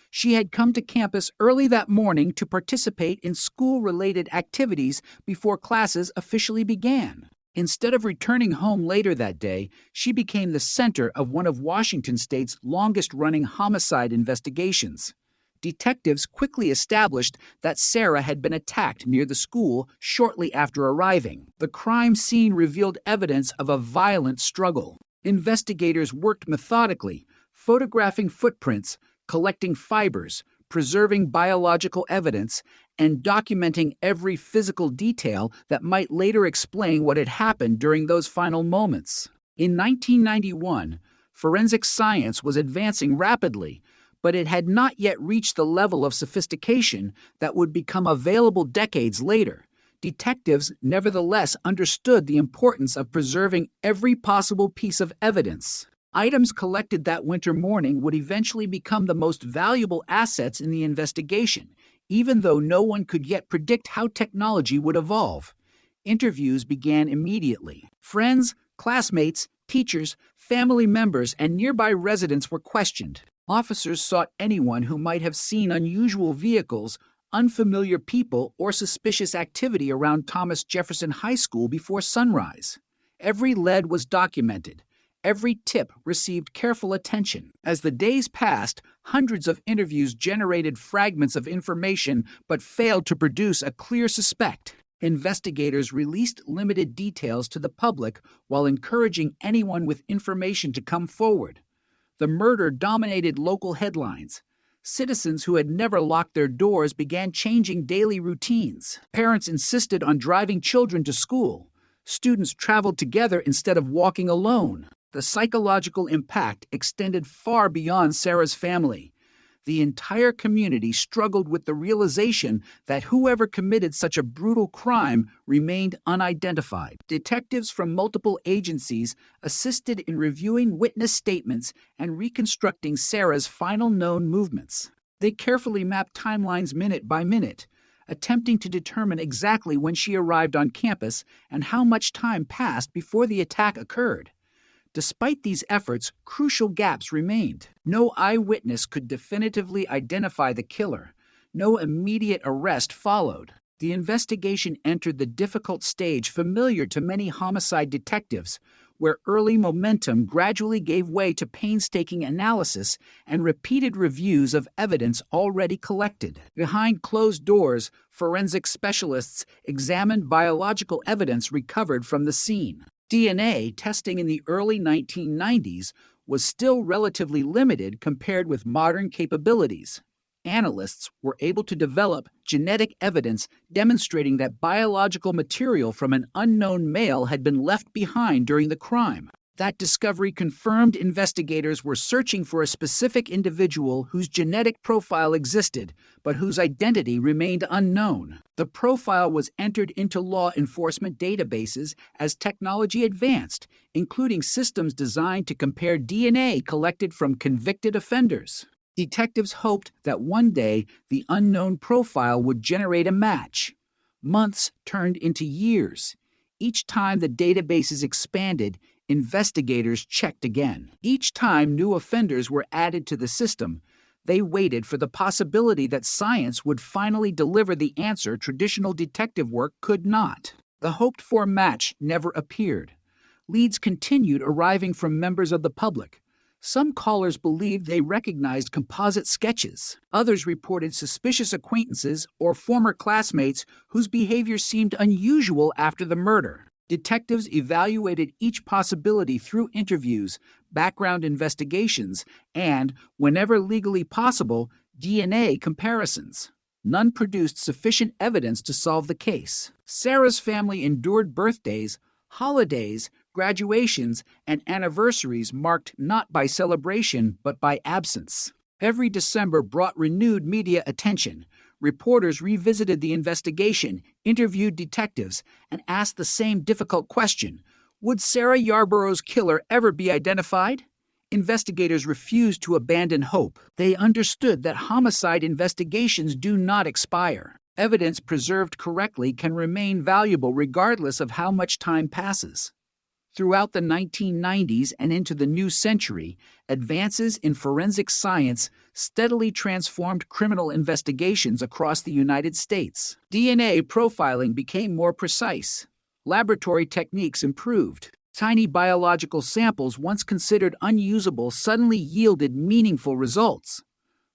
She had come to campus early that morning to participate in school-related activities before classes officially began. Instead of returning home later that day, she became the center of one of Washington State's longest-running homicide investigations. Detectives quickly established that Sarah had been attacked near the school shortly after arriving. The crime scene revealed evidence of a violent struggle. Investigators worked methodically, photographing footprints, collecting fibers, preserving biological evidence, and documenting every physical detail that might later explain what had happened during those final moments. In 1991, forensic science was advancing rapidly, but it had not yet reached the level of sophistication that would become available decades later. Detectives nevertheless understood the importance of preserving every possible piece of evidence. Items collected that winter morning would eventually become the most valuable assets in the investigation, even though no one could yet predict how technology would evolve. Interviews began immediately. Friends, classmates, teachers, family members, and nearby residents were questioned. Officers sought anyone who might have seen unusual vehicles, unfamiliar people, or suspicious activity around Thomas Jefferson High School before sunrise. Every lead was documented. Every tip received careful attention. As the days passed, hundreds of interviews generated fragments of information but failed to produce a clear suspect. Investigators released limited details to the public while encouraging anyone with information to come forward. The murder dominated local headlines. Citizens who had never locked their doors began changing daily routines. Parents insisted on driving children to school. Students traveled together instead of walking alone. The psychological impact extended far beyond Sarah's family. The entire community struggled with the realization that whoever committed such a brutal crime remained unidentified. Detectives from multiple agencies assisted in reviewing witness statements and reconstructing Sarah's final known movements. They carefully mapped timelines minute by minute, attempting to determine exactly when she arrived on campus and how much time passed before the attack occurred. Despite these efforts, crucial gaps remained. No eyewitness could definitively identify the killer. No immediate arrest followed. The investigation entered the difficult stage familiar to many homicide detectives, where early momentum gradually gave way to painstaking analysis and repeated reviews of evidence already collected. Behind closed doors, forensic specialists examined biological evidence recovered from the scene. DNA testing in the early 1990s was still relatively limited compared with modern capabilities. Analysts were able to develop genetic evidence demonstrating that biological material from an unknown male had been left behind during the crime. That discovery confirmed investigators were searching for a specific individual whose genetic profile existed, but whose identity remained unknown. The profile was entered into law enforcement databases as technology advanced, including systems designed to compare DNA collected from convicted offenders. Detectives hoped that one day the unknown profile would generate a match. Months turned into years. Each time the databases expanded, investigators checked again. Each time new offenders were added to the system, they waited for the possibility that science would finally deliver the answer traditional detective work could not. The hoped-for match never appeared. Leads continued arriving from members of the public. Some callers believed they recognized composite sketches. Others reported suspicious acquaintances or former classmates whose behavior seemed unusual after the murder. Detectives evaluated each possibility through interviews, background investigations, and, whenever legally possible, DNA comparisons. None produced sufficient evidence to solve the case. Sarah's family endured birthdays, holidays, graduations, and anniversaries marked not by celebration but by absence. Every December brought renewed media attention. Reporters revisited the investigation, interviewed detectives, and asked the same difficult question: would Sarah Yarborough's killer ever be identified? investigators refused to abandon hope. They understood that homicide investigations do not expire. Evidence preserved correctly can remain valuable regardless of how much time passes. Throughout the 1990s and into the new century, advances in forensic science steadily transformed criminal investigations across the United States. DNA profiling became more precise. Laboratory techniques improved. Tiny biological samples once considered unusable suddenly yielded meaningful results.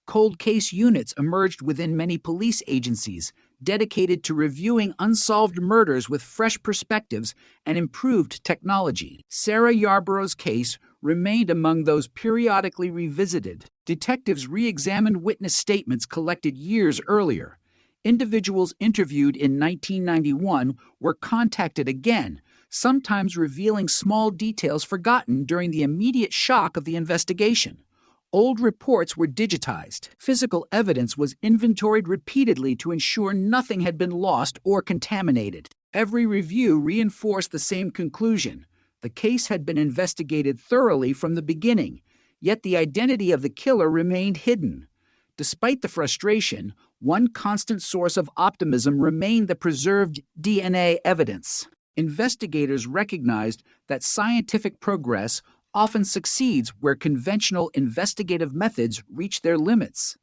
Cold case units emerged within many police agencies, dedicated to reviewing unsolved murders with fresh perspectives and improved technology. Sarah Yarborough's case remained among those periodically revisited. Detectives re-examined witness statements collected years earlier. Individuals interviewed in 1991 were contacted again, sometimes revealing small details forgotten during the immediate shock of the investigation. Old reports were digitized. Physical evidence was inventoried repeatedly to ensure nothing had been lost or contaminated. Every review reinforced the same conclusion. The case had been investigated thoroughly from the beginning, yet the identity of the killer remained hidden. Despite the frustration, one constant source of optimism remained the preserved DNA evidence. Investigators recognized that scientific progress often succeeds where conventional investigative methods reach their limits.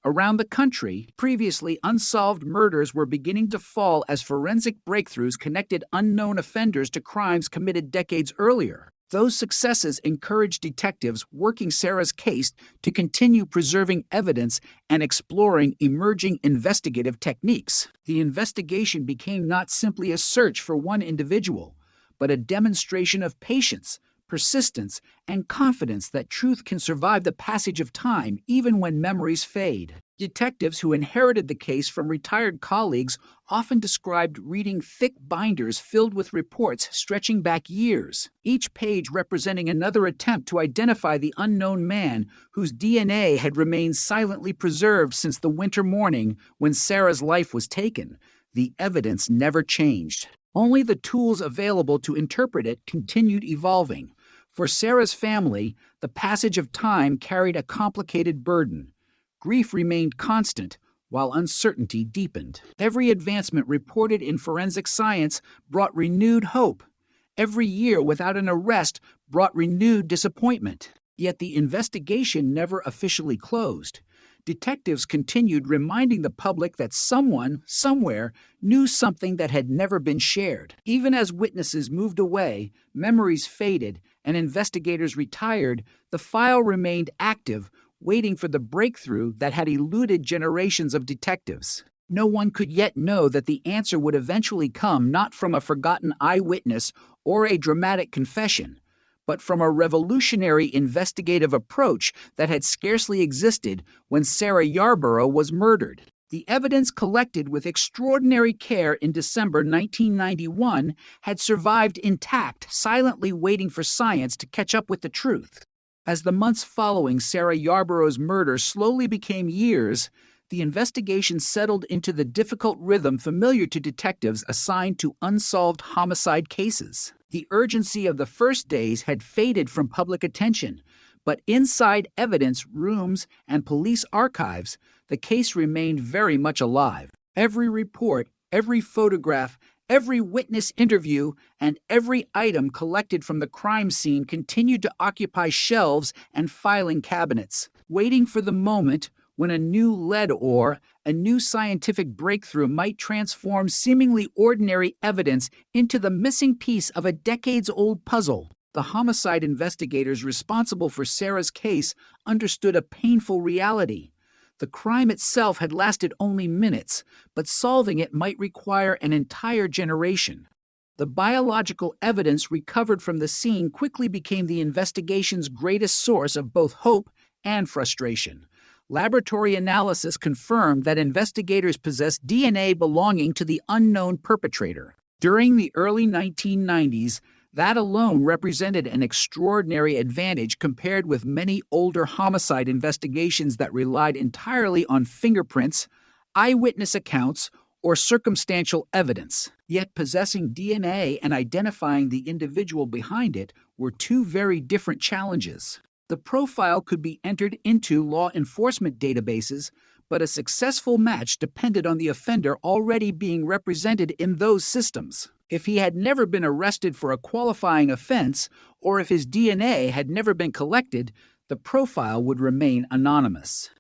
Around the country, previously unsolved murders were beginning to fall as forensic breakthroughs connected unknown offenders to crimes committed decades earlier. Those successes encouraged detectives working Sarah's case to continue preserving evidence and exploring emerging investigative techniques. The investigation became not simply a search for one individual, but a demonstration of patience, persistence, and confidence that truth can survive the passage of time even when memories fade. Detectives who inherited the case from retired colleagues often described reading thick binders filled with reports stretching back years, each page representing another attempt to identify the unknown man whose DNA had remained silently preserved since the winter morning when Sarah's life was taken. The evidence never changed. Only the tools available to interpret it continued evolving. For Sarah's family, the passage of time carried a complicated burden. Grief remained constant, while uncertainty deepened. Every advancement reported in forensic science brought renewed hope. Every year without an arrest brought renewed disappointment. Yet the investigation never officially closed. Detectives continued reminding the public that someone, somewhere, knew something that had never been shared. Even as witnesses moved away, memories faded, and investigators retired, the file remained active, waiting for the breakthrough that had eluded generations of detectives. No one could yet know that the answer would eventually come not from a forgotten eyewitness or a dramatic confession, but from a revolutionary investigative approach that had scarcely existed when Sarah Yarborough was murdered. The evidence collected with extraordinary care in December 1991 had survived intact, silently waiting for science to catch up with the truth. As the months following Sarah Yarborough's murder slowly became years, the investigation settled into the difficult rhythm familiar to detectives assigned to unsolved homicide cases. The urgency of the first days had faded from public attention, but inside evidence rooms and police archives, the case remained very much alive. Every report, every photograph, every witness interview, and every item collected from the crime scene continued to occupy shelves and filing cabinets, waiting for the moment when a new lead ore, a new scientific breakthrough might transform seemingly ordinary evidence into the missing piece of a decades-old puzzle. The homicide investigators responsible for Sarah's case understood a painful reality. The crime itself had lasted only minutes, but solving it might require an entire generation. The biological evidence recovered from the scene quickly became the investigation's greatest source of both hope and frustration. Laboratory analysis confirmed that investigators possessed DNA belonging to the unknown perpetrator. During the early 1990s, that alone represented an extraordinary advantage compared with many older homicide investigations that relied entirely on fingerprints, eyewitness accounts, or circumstantial evidence. Yet possessing DNA and identifying the individual behind it were two very different challenges. The profile could be entered into law enforcement databases, but a successful match depended on the offender already being represented in those systems. If he had never been arrested for a qualifying offense, or if his DNA had never been collected, the profile would remain anonymous.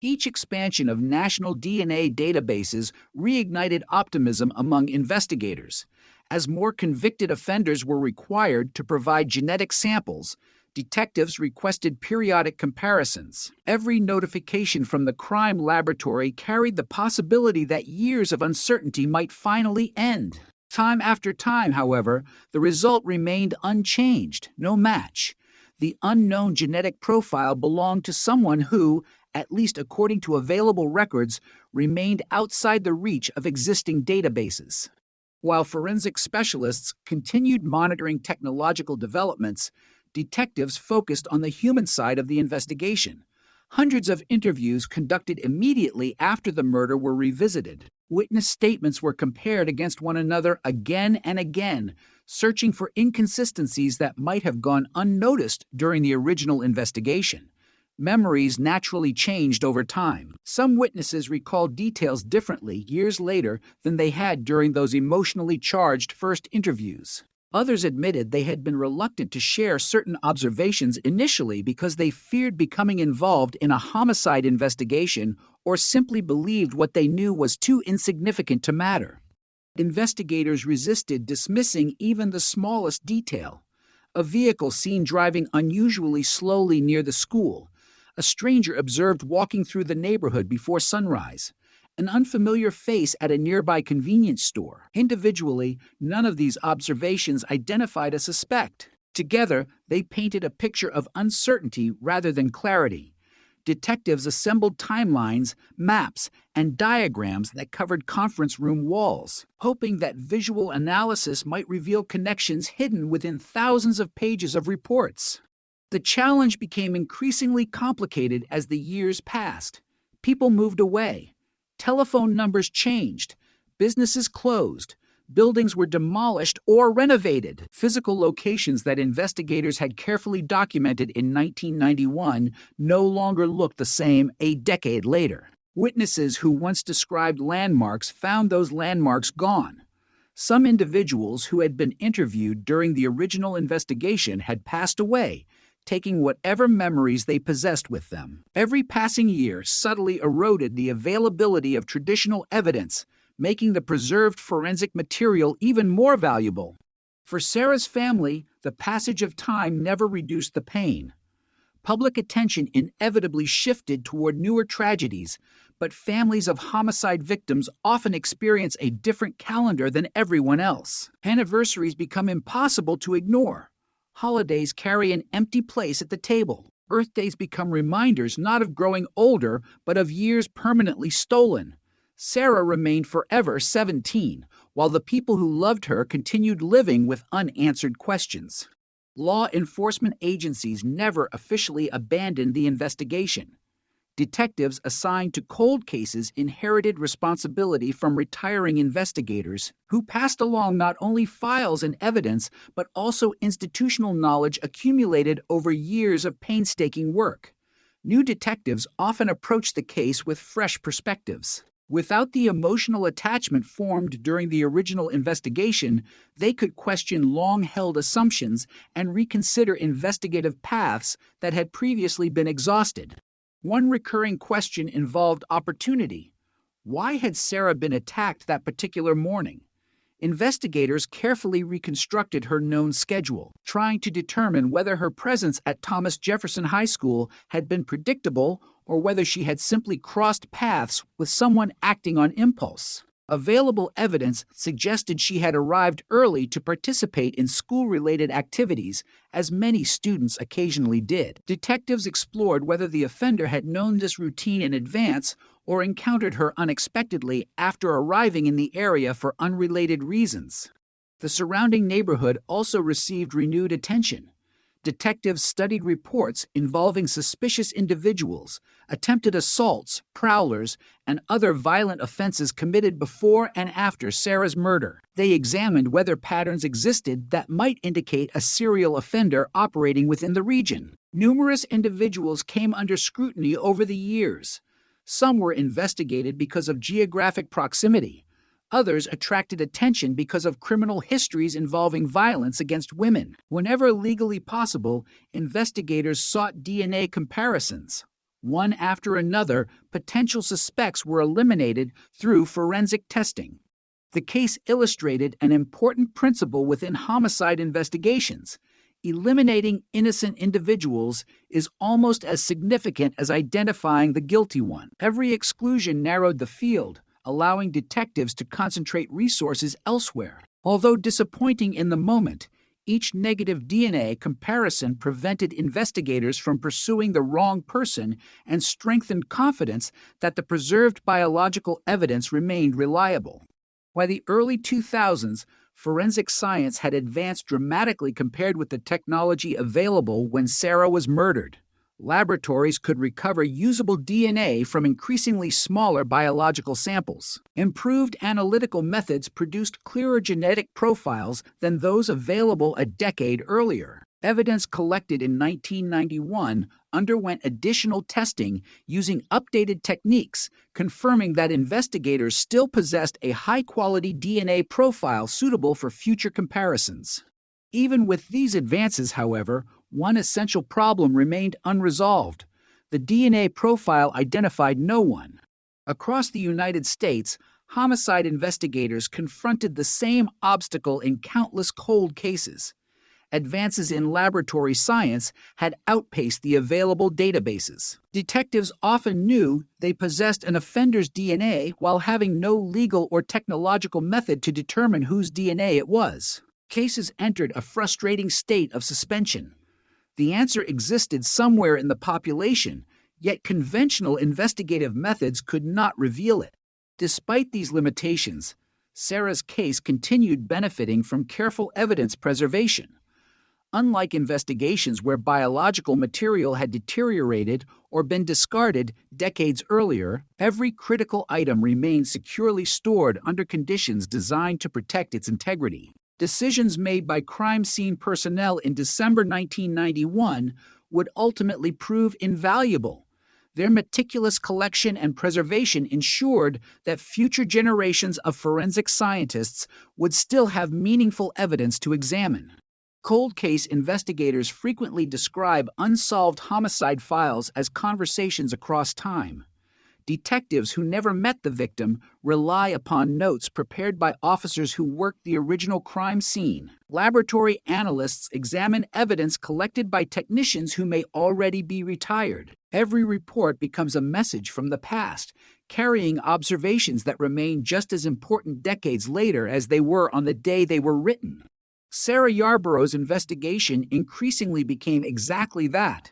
Each expansion of national DNA databases reignited optimism among investigators. As more convicted offenders were required to provide genetic samples, detectives requested periodic comparisons. Every notification from the crime laboratory carried the possibility that years of uncertainty might finally end. Time after time, however, the result remained unchanged, no match. The unknown genetic profile belonged to someone who, at least according to available records, remained outside the reach of existing databases. While forensic specialists continued monitoring technological developments, detectives focused on the human side of the investigation. Hundreds of interviews conducted immediately after the murder were revisited. Witness statements were compared against one another again and again, searching for inconsistencies that might have gone unnoticed during the original investigation. Memories naturally changed over time. Some witnesses recalled details differently years later than they had during those emotionally charged first interviews. Others admitted they had been reluctant to share certain observations initially because they feared becoming involved in a homicide investigation or simply believed what they knew was too insignificant to matter. Investigators resisted dismissing even the smallest detail. A vehicle seen driving unusually slowly near the school. A stranger observed walking through the neighborhood before sunrise. An unfamiliar face at a nearby convenience store. Individually, none of these observations identified a suspect. Together, they painted a picture of uncertainty rather than clarity. Detectives assembled timelines, maps, and diagrams that covered conference room walls, hoping that visual analysis might reveal connections hidden within thousands of pages of reports. The challenge became increasingly complicated as the years passed. People moved away. Telephone numbers changed, businesses closed, buildings were demolished or renovated. Physical locations that investigators had carefully documented in 1991 no longer looked the same a decade later. Witnesses who once described landmarks found those landmarks gone. Some individuals who had been interviewed during the original investigation had passed away, taking whatever memories they possessed with them. Every passing year subtly eroded the availability of traditional evidence, making the preserved forensic material even more valuable. For Sarah's family, the passage of time never reduced the pain. Public attention inevitably shifted toward newer tragedies, but families of homicide victims often experience a different calendar than everyone else. Anniversaries become impossible to ignore. Holidays carry an empty place at the table. Birthdays become reminders not of growing older, but of years permanently stolen. Sarah remained forever 17, while the people who loved her continued living with unanswered questions. Law enforcement agencies never officially abandoned the investigation. Detectives assigned to cold cases inherited responsibility from retiring investigators who passed along not only files and evidence, but also institutional knowledge accumulated over years of painstaking work. New detectives often approached the case with fresh perspectives. Without the emotional attachment formed during the original investigation, they could question long-held assumptions and reconsider investigative paths that had previously been exhausted. One recurring question involved opportunity. Why had Sarah been attacked that particular morning? Investigators carefully reconstructed her known schedule, trying to determine whether her presence at Thomas Jefferson High School had been predictable or whether she had simply crossed paths with someone acting on impulse. Available evidence suggested she had arrived early to participate in school-related activities, as many students occasionally did. Detectives explored whether the offender had known this routine in advance or encountered her unexpectedly after arriving in the area for unrelated reasons. The surrounding neighborhood also received renewed attention. detectives studied reports involving suspicious individuals, attempted assaults, prowlers, and other violent offenses committed before and after Sarah's murder. They examined whether patterns existed that might indicate a serial offender operating within the region. Numerous individuals came under scrutiny over the years. Some were investigated because of geographic proximity. Others attracted attention because of criminal histories involving violence against women. Whenever legally possible, investigators sought DNA comparisons. One after another, potential suspects were eliminated through forensic testing. The case illustrated an important principle within homicide investigations. Eliminating innocent individuals is almost as significant as identifying the guilty one. Every exclusion narrowed the field, allowing detectives to concentrate resources elsewhere. Although disappointing in the moment, each negative DNA comparison prevented investigators from pursuing the wrong person and strengthened confidence that the preserved biological evidence remained reliable. By the early 2000s, forensic science had advanced dramatically compared with the technology available when Sarah was murdered. Laboratories could recover usable DNA from increasingly smaller biological samples. Improved analytical methods produced clearer genetic profiles than those available a decade earlier. Evidence collected in 1991 underwent additional testing using updated techniques, confirming that investigators still possessed a high-quality DNA profile suitable for future comparisons. Even with these advances, however, one essential problem remained unresolved. The DNA profile identified no one. Across the United States, homicide investigators confronted the same obstacle in countless cold cases. Advances in laboratory science had outpaced the available databases. Detectives often knew they possessed an offender's DNA while having no legal or technological method to determine whose DNA it was. Cases entered a frustrating state of suspension. The answer existed somewhere in the population, yet conventional investigative methods could not reveal it. Despite these limitations, Sarah's case continued benefiting from careful evidence preservation. Unlike investigations where biological material had deteriorated or been discarded decades earlier, every critical item remained securely stored under conditions designed to protect its integrity. Decisions made by crime scene personnel in December 1991 would ultimately prove invaluable. Their meticulous collection and preservation ensured that future generations of forensic scientists would still have meaningful evidence to examine. Cold case investigators frequently describe unsolved homicide files as conversations across time. Detectives who never met the victim rely upon notes prepared by officers who worked the original crime scene. Laboratory analysts examine evidence collected by technicians who may already be retired. Every report becomes a message from the past, carrying observations that remain just as important decades later as they were on the day they were written. Sarah Yarborough's investigation increasingly became exactly that.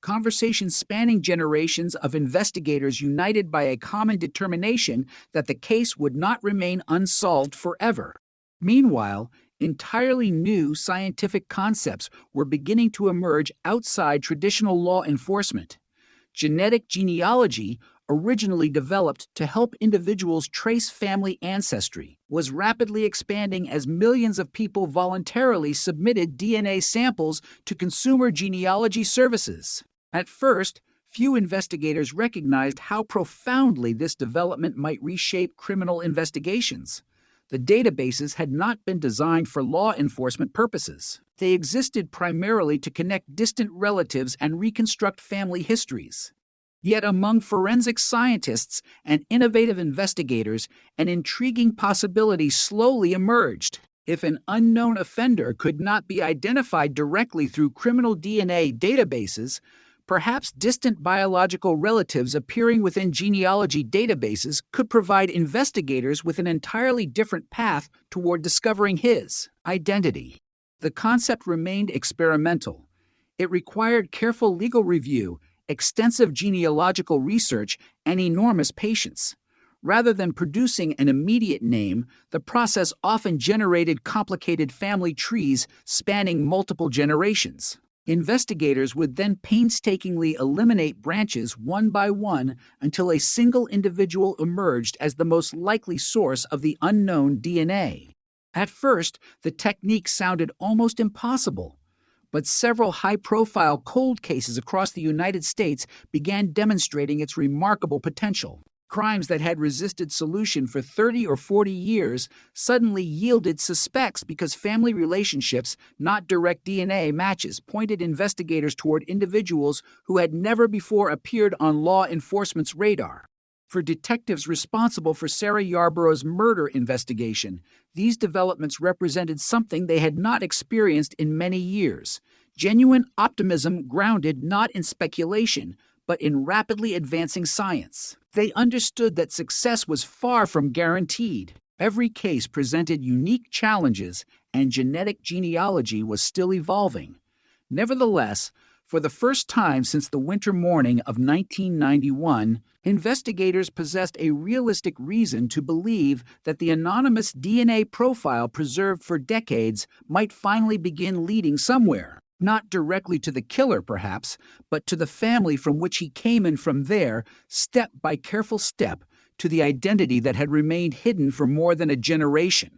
Conversations spanning generations of investigators united by a common determination that the case would not remain unsolved forever. Meanwhile, entirely new scientific concepts were beginning to emerge outside traditional law enforcement. Genetic genealogy, originally developed to help individuals trace family ancestry, was rapidly expanding as millions of people voluntarily submitted DNA samples to consumer genealogy services. At first, few investigators recognized how profoundly this development might reshape criminal investigations. The databases had not been designed for law enforcement purposes. They existed primarily to connect distant relatives and reconstruct family histories. Yet among forensic scientists and innovative investigators, an intriguing possibility slowly emerged. If an unknown offender could not be identified directly through criminal DNA databases, perhaps distant biological relatives appearing within genealogy databases could provide investigators with an entirely different path toward discovering his identity. The concept remained experimental. It required careful legal review, extensive genealogical research, and enormous patience. Rather than producing an immediate name, the process often generated complicated family trees spanning multiple generations. Investigators would then painstakingly eliminate branches one by one until a single individual emerged as the most likely source of the unknown DNA. At first, the technique sounded almost impossible, but several high-profile cold cases across the United States began demonstrating its remarkable potential. Crimes that had resisted solution for 30 or 40 years suddenly yielded suspects because family relationships, not direct DNA matches, pointed investigators toward individuals who had never before appeared on law enforcement's radar. For detectives responsible for Sarah Yarborough's murder investigation, these developments represented something they had not experienced in many years: genuine optimism grounded not in speculation, but in rapidly advancing science. They understood that success was far from guaranteed. Every case presented unique challenges, and genetic genealogy was still evolving. Nevertheless, for the first time since the winter morning of 1991, investigators possessed a realistic reason to believe that the anonymous DNA profile preserved for decades might finally begin leading somewhere. Not directly to the killer, perhaps, but to the family from which he came, and from there, step by careful step, to the identity that had remained hidden for more than a generation.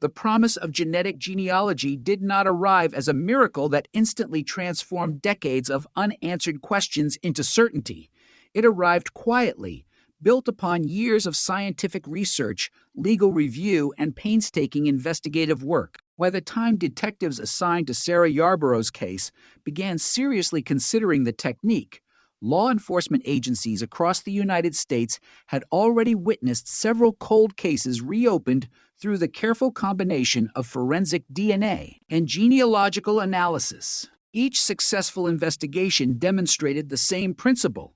The promise of genetic genealogy did not arrive as a miracle that instantly transformed decades of unanswered questions into certainty. It arrived quietly, built upon years of scientific research, legal review, and painstaking investigative work. By the time detectives assigned to Sarah Yarborough's case began seriously considering the technique, law enforcement agencies across the United States had already witnessed several cold cases reopened through the careful combination of forensic DNA and genealogical analysis. Each successful investigation demonstrated the same principle.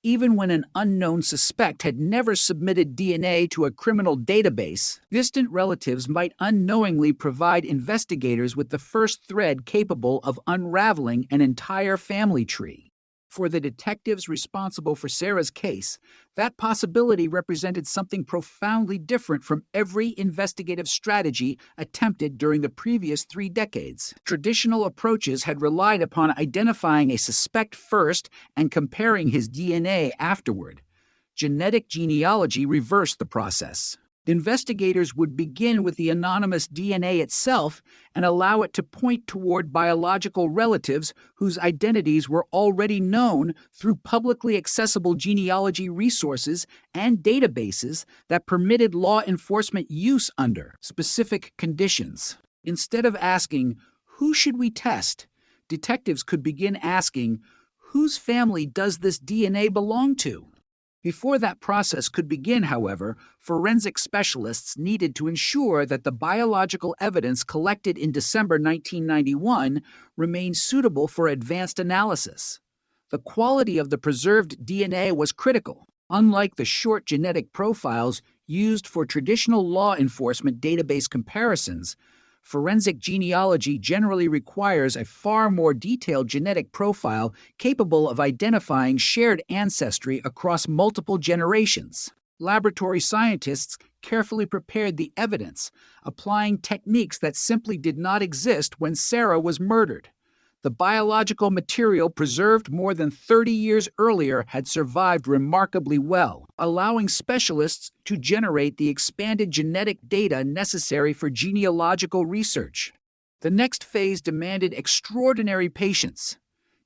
Even when an unknown suspect had never submitted DNA to a criminal database, distant relatives might unknowingly provide investigators with the first thread capable of unraveling an entire family tree. For the detectives responsible for Sarah's case, that possibility represented something profoundly different from every investigative strategy attempted during the previous 3 decades. Traditional approaches had relied upon identifying a suspect first and comparing his DNA afterward. Genetic genealogy reversed the process. Investigators would begin with the anonymous DNA itself and allow it to point toward biological relatives whose identities were already known through publicly accessible genealogy resources and databases that permitted law enforcement use under specific conditions. Instead of asking, "Who should we test?" detectives could begin asking, "Whose family does this DNA belong to?" Before that process could begin, however, forensic specialists needed to ensure that the biological evidence collected in December 1991 remained suitable for advanced analysis. The quality of the preserved DNA was critical. Unlike the short genetic profiles used for traditional law enforcement database comparisons, forensic genealogy generally requires a far more detailed genetic profile capable of identifying shared ancestry across multiple generations. Laboratory scientists carefully prepared the evidence, applying techniques that simply did not exist when Sarah was murdered. The biological material preserved more than 30 years earlier had survived remarkably well, allowing specialists to generate the expanded genetic data necessary for genealogical research. The next phase demanded extraordinary patience.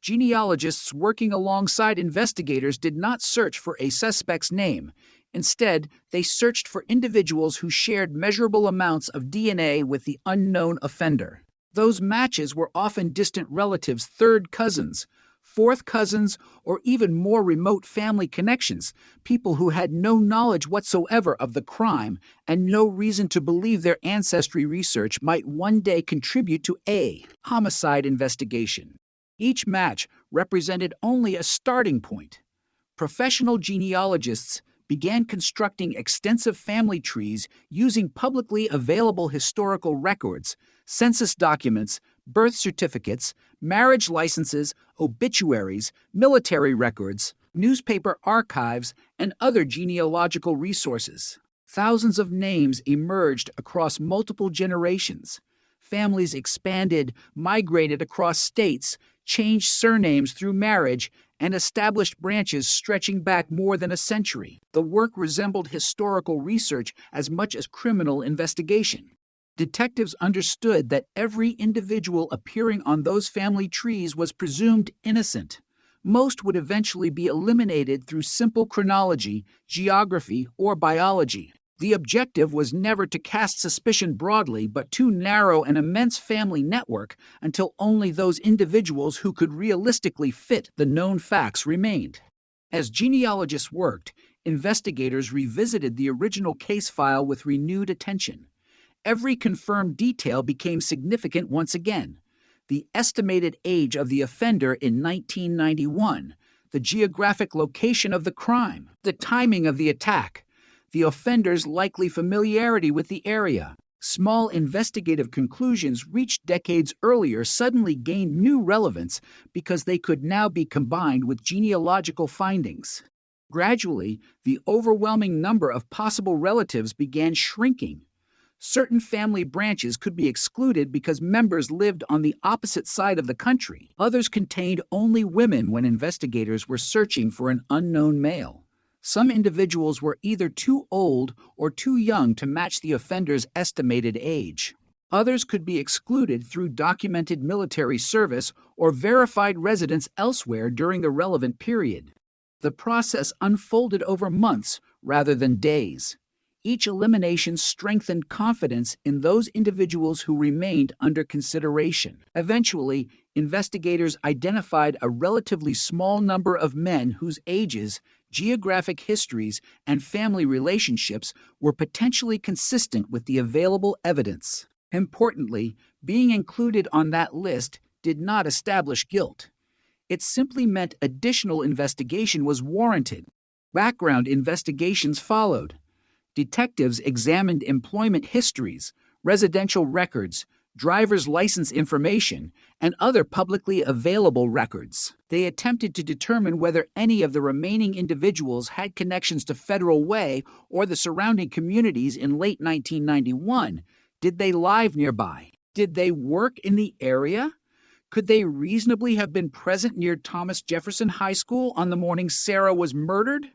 Genealogists working alongside investigators did not search for a suspect's name. Instead, they searched for individuals who shared measurable amounts of DNA with the unknown offender. Those matches were often distant relatives, third cousins, fourth cousins, or even more remote family connections, people who had no knowledge whatsoever of the crime and no reason to believe their ancestry research might one day contribute to a homicide investigation. Each match represented only a starting point. Professional genealogists began constructing extensive family trees using publicly available historical records, census documents, birth certificates, marriage licenses, obituaries, military records, newspaper archives, and other genealogical resources. Thousands of names emerged across multiple generations. Families expanded, migrated across states, changed surnames through marriage, and established branches stretching back more than a century. The work resembled historical research as much as criminal investigation. Detectives understood that every individual appearing on those family trees was presumed innocent. Most would eventually be eliminated through simple chronology, geography, or biology. The objective was never to cast suspicion broadly, but to narrow an immense family network until only those individuals who could realistically fit the known facts remained. As genealogists worked, investigators revisited the original case file with renewed attention. Every confirmed detail became significant once again. The estimated age of the offender in 1991, the geographic location of the crime, the timing of the attack, the offender's likely familiarity with the area. Small investigative conclusions reached decades earlier suddenly gained new relevance because they could now be combined with genealogical findings. Gradually, the overwhelming number of possible relatives began shrinking. Certain family branches could be excluded because members lived on the opposite side of the country. Others contained only women when investigators were searching for an unknown male. Some individuals were either too old or too young to match the offender's estimated age. Others could be excluded through documented military service or verified residence elsewhere during the relevant period. The process unfolded over months rather than days. Each elimination strengthened confidence in those individuals who remained under consideration. Eventually, investigators identified a relatively small number of men whose ages, geographic histories, and family relationships were potentially consistent with the available evidence. Importantly, being included on that list did not establish guilt. It simply meant additional investigation was warranted. Background investigations followed. Detectives examined employment histories, residential records, driver's license information, and other publicly available records. They attempted to determine whether any of the remaining individuals had connections to Federal Way or the surrounding communities in late 1991. Did they live nearby? Did they work in the area? Could they reasonably have been present near Thomas Jefferson High School on the morning Sarah was murdered?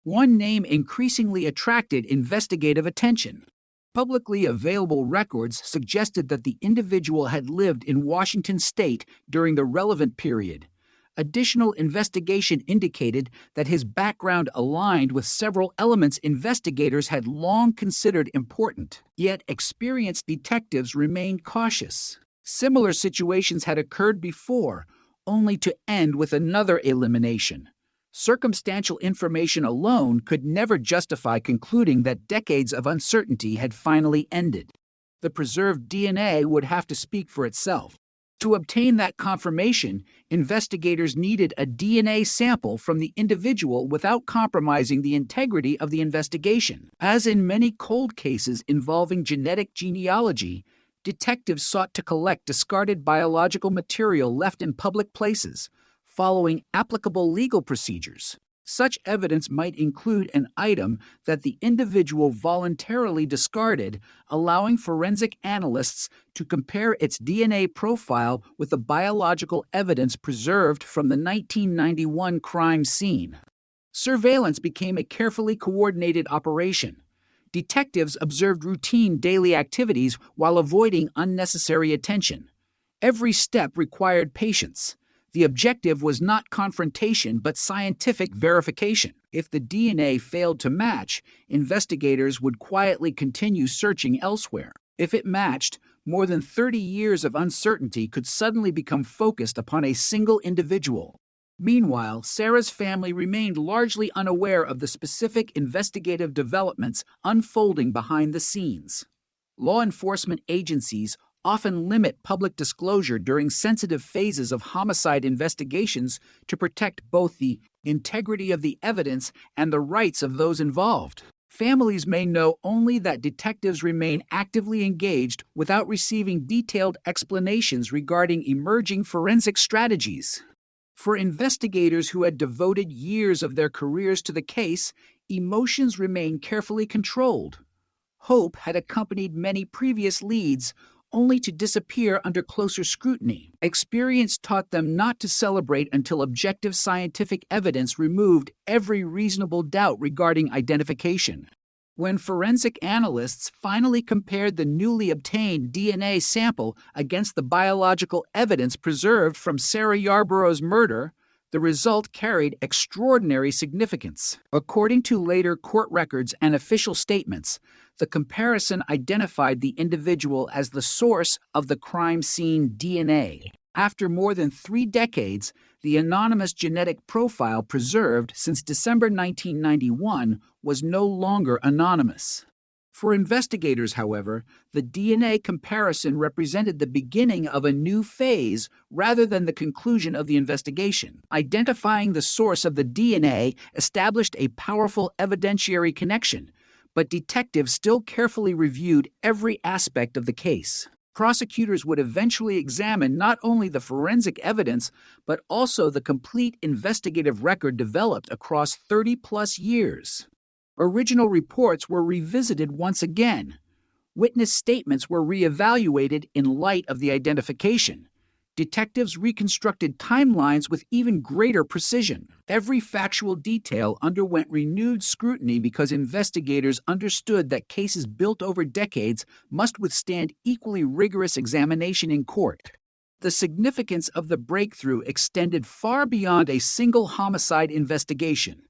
One name increasingly attracted investigative attention. Publicly available records suggested that the individual had lived in Washington state during the relevant period. Additional investigation indicated that his background aligned with several elements investigators had long considered important. Yet experienced detectives remained cautious. Similar situations had occurred before, only to end with another elimination. Circumstantial information alone could never justify concluding that decades of uncertainty had finally ended. The preserved DNA would have to speak for itself. To obtain that confirmation, investigators needed a DNA sample from the individual without compromising the integrity of the investigation. As in many cold cases involving genetic genealogy, detectives sought to collect discarded biological material left in public places, following applicable legal procedures. Such evidence might include an item that the individual voluntarily discarded, allowing forensic analysts to compare its DNA profile with the biological evidence preserved from the 1991 crime scene. Surveillance became a carefully coordinated operation. Detectives observed routine daily activities while avoiding unnecessary attention. Every step required patience. The objective was not confrontation but scientific verification. If the DNA failed to match, investigators would quietly continue searching elsewhere. If it matched, more than 30 years of uncertainty could suddenly become focused upon a single individual. Meanwhile, Sarah's family remained largely unaware of the specific investigative developments unfolding behind the scenes. Law enforcement agencies often limit public disclosure during sensitive phases of homicide investigations to protect both the integrity of the evidence and the rights of those involved. Families may know only that detectives remain actively engaged without receiving detailed explanations regarding emerging forensic strategies. For investigators who had devoted years of their careers to the case, emotions remained carefully controlled. Hope had accompanied many previous leads, only to disappear under closer scrutiny. Experience taught them not to celebrate until objective scientific evidence removed every reasonable doubt regarding identification. When forensic analysts finally compared the newly obtained DNA sample against the biological evidence preserved from Sarah Yarborough's murder, the result carried extraordinary significance. According to later court records and official statements, the comparison identified the individual as the source of the crime scene DNA. After more than 3 decades, the anonymous genetic profile preserved since December 1991 was no longer anonymous. For investigators, however, the DNA comparison represented the beginning of a new phase rather than the conclusion of the investigation. Identifying the source of the DNA established a powerful evidentiary connection, but detectives still carefully reviewed every aspect of the case. Prosecutors would eventually examine not only the forensic evidence, but also the complete investigative record developed across 30-plus years. Original reports were revisited once again. Witness statements were reevaluated in light of the identification. Detectives reconstructed timelines with even greater precision. Every factual detail underwent renewed scrutiny because investigators understood that cases built over decades must withstand equally rigorous examination in court. The significance of the breakthrough extended far beyond a single homicide investigation.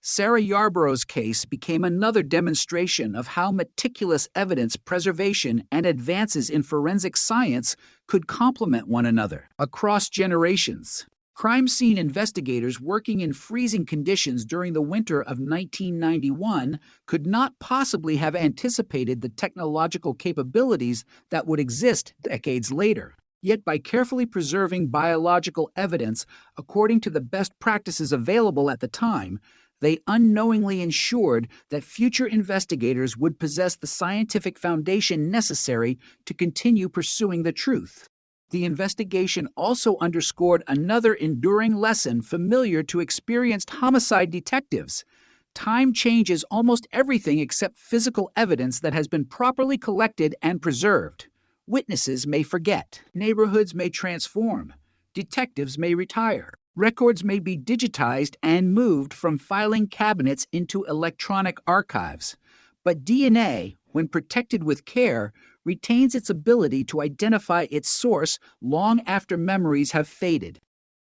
Sarah Yarborough's case became another demonstration of how meticulous evidence preservation and advances in forensic science could complement one another across generations. Crime scene investigators working in freezing conditions during the winter of 1991 could not possibly have anticipated the technological capabilities that would exist decades later. Yet by carefully preserving biological evidence according to the best practices available at the time, they unknowingly ensured that future investigators would possess the scientific foundation necessary to continue pursuing the truth. The investigation also underscored another enduring lesson familiar to experienced homicide detectives. Time changes almost everything except physical evidence that has been properly collected and preserved. Witnesses may forget, neighborhoods may transform, detectives may retire. Records may be digitized and moved from filing cabinets into electronic archives. But DNA, when protected with care, retains its ability to identify its source long after memories have faded.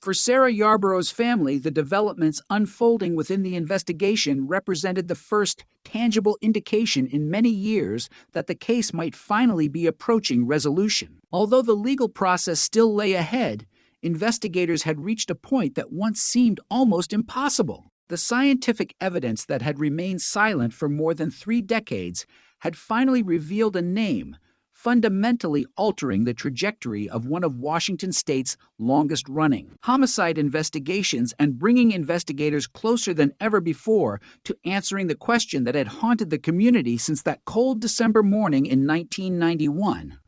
For Sarah Yarborough's family, the developments unfolding within the investigation represented the first tangible indication in many years that the case might finally be approaching resolution. Although the legal process still lay ahead, investigators had reached a point that once seemed almost impossible. The scientific evidence that had remained silent for more than 3 decades had finally revealed a name, fundamentally altering the trajectory of one of Washington State's longest-running homicide investigations and bringing investigators closer than ever before to answering the question that had haunted the community since that cold December morning in 1991.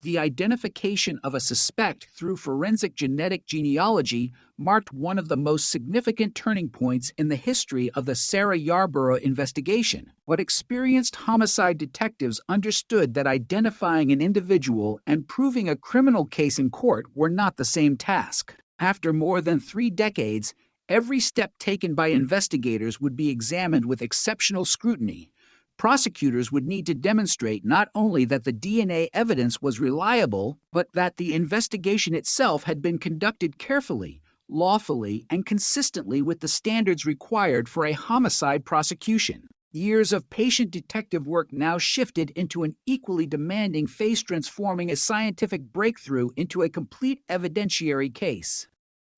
The identification of a suspect through forensic genetic genealogy marked one of the most significant turning points in the history of the Sarah Yarborough investigation. But experienced homicide detectives understood that identifying an individual and proving a criminal case in court were not the same task. After more than 3 decades, every step taken by investigators would be examined with exceptional scrutiny. Prosecutors would need to demonstrate not only that the DNA evidence was reliable, but that the investigation itself had been conducted carefully, lawfully, and consistently with the standards required for a homicide prosecution. Years of patient detective work now shifted into an equally demanding phase, transforming a scientific breakthrough into a complete evidentiary case.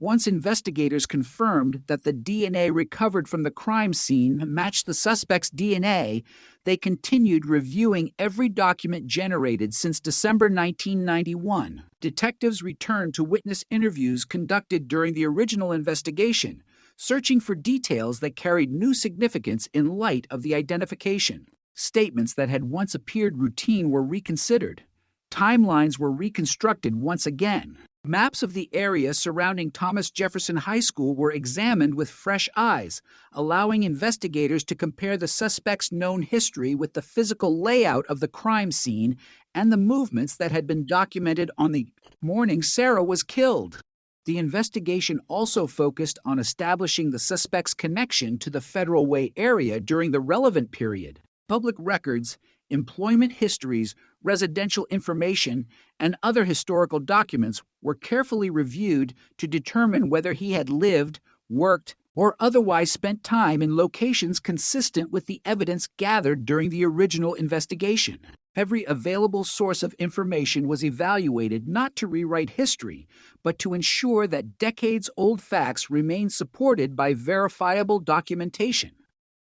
Once investigators confirmed that the DNA recovered from the crime scene matched the suspect's DNA, they continued reviewing every document generated since December 1991. Detectives returned to witness interviews conducted during the original investigation, searching for details that carried new significance in light of the identification. Statements that had once appeared routine were reconsidered. Timelines were reconstructed once again. Maps of the area surrounding Thomas Jefferson High School were examined with fresh eyes, allowing investigators to compare the suspect's known history with the physical layout of the crime scene and the movements that had been documented on the morning Sarah was killed. The investigation also focused on establishing the suspect's connection to the Federal Way area during the relevant period. Public records, employment histories, residential information, and other historical documents were carefully reviewed to determine whether he had lived, worked, or otherwise spent time in locations consistent with the evidence gathered during the original investigation. Every available source of information was evaluated not to rewrite history, but to ensure that decades-old facts remain supported by verifiable documentation.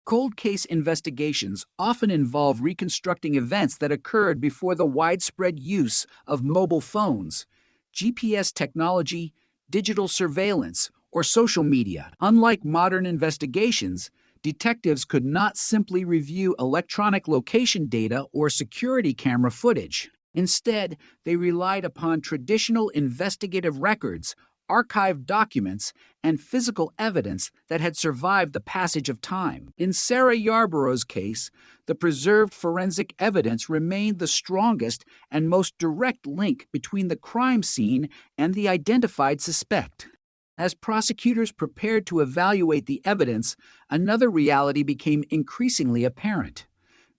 Cold case investigations often involve reconstructing events that occurred before the widespread use of mobile phones, GPS technology, digital surveillance, or social media. Unlike modern investigations, detectives could not simply review electronic location data or security camera footage. Instead, they relied upon traditional investigative records, archived documents, and physical evidence that had survived the passage of time. In Sarah Yarborough's case, the preserved forensic evidence remained the strongest and most direct link between the crime scene and the identified suspect. As prosecutors prepared to evaluate the evidence, another reality became increasingly apparent.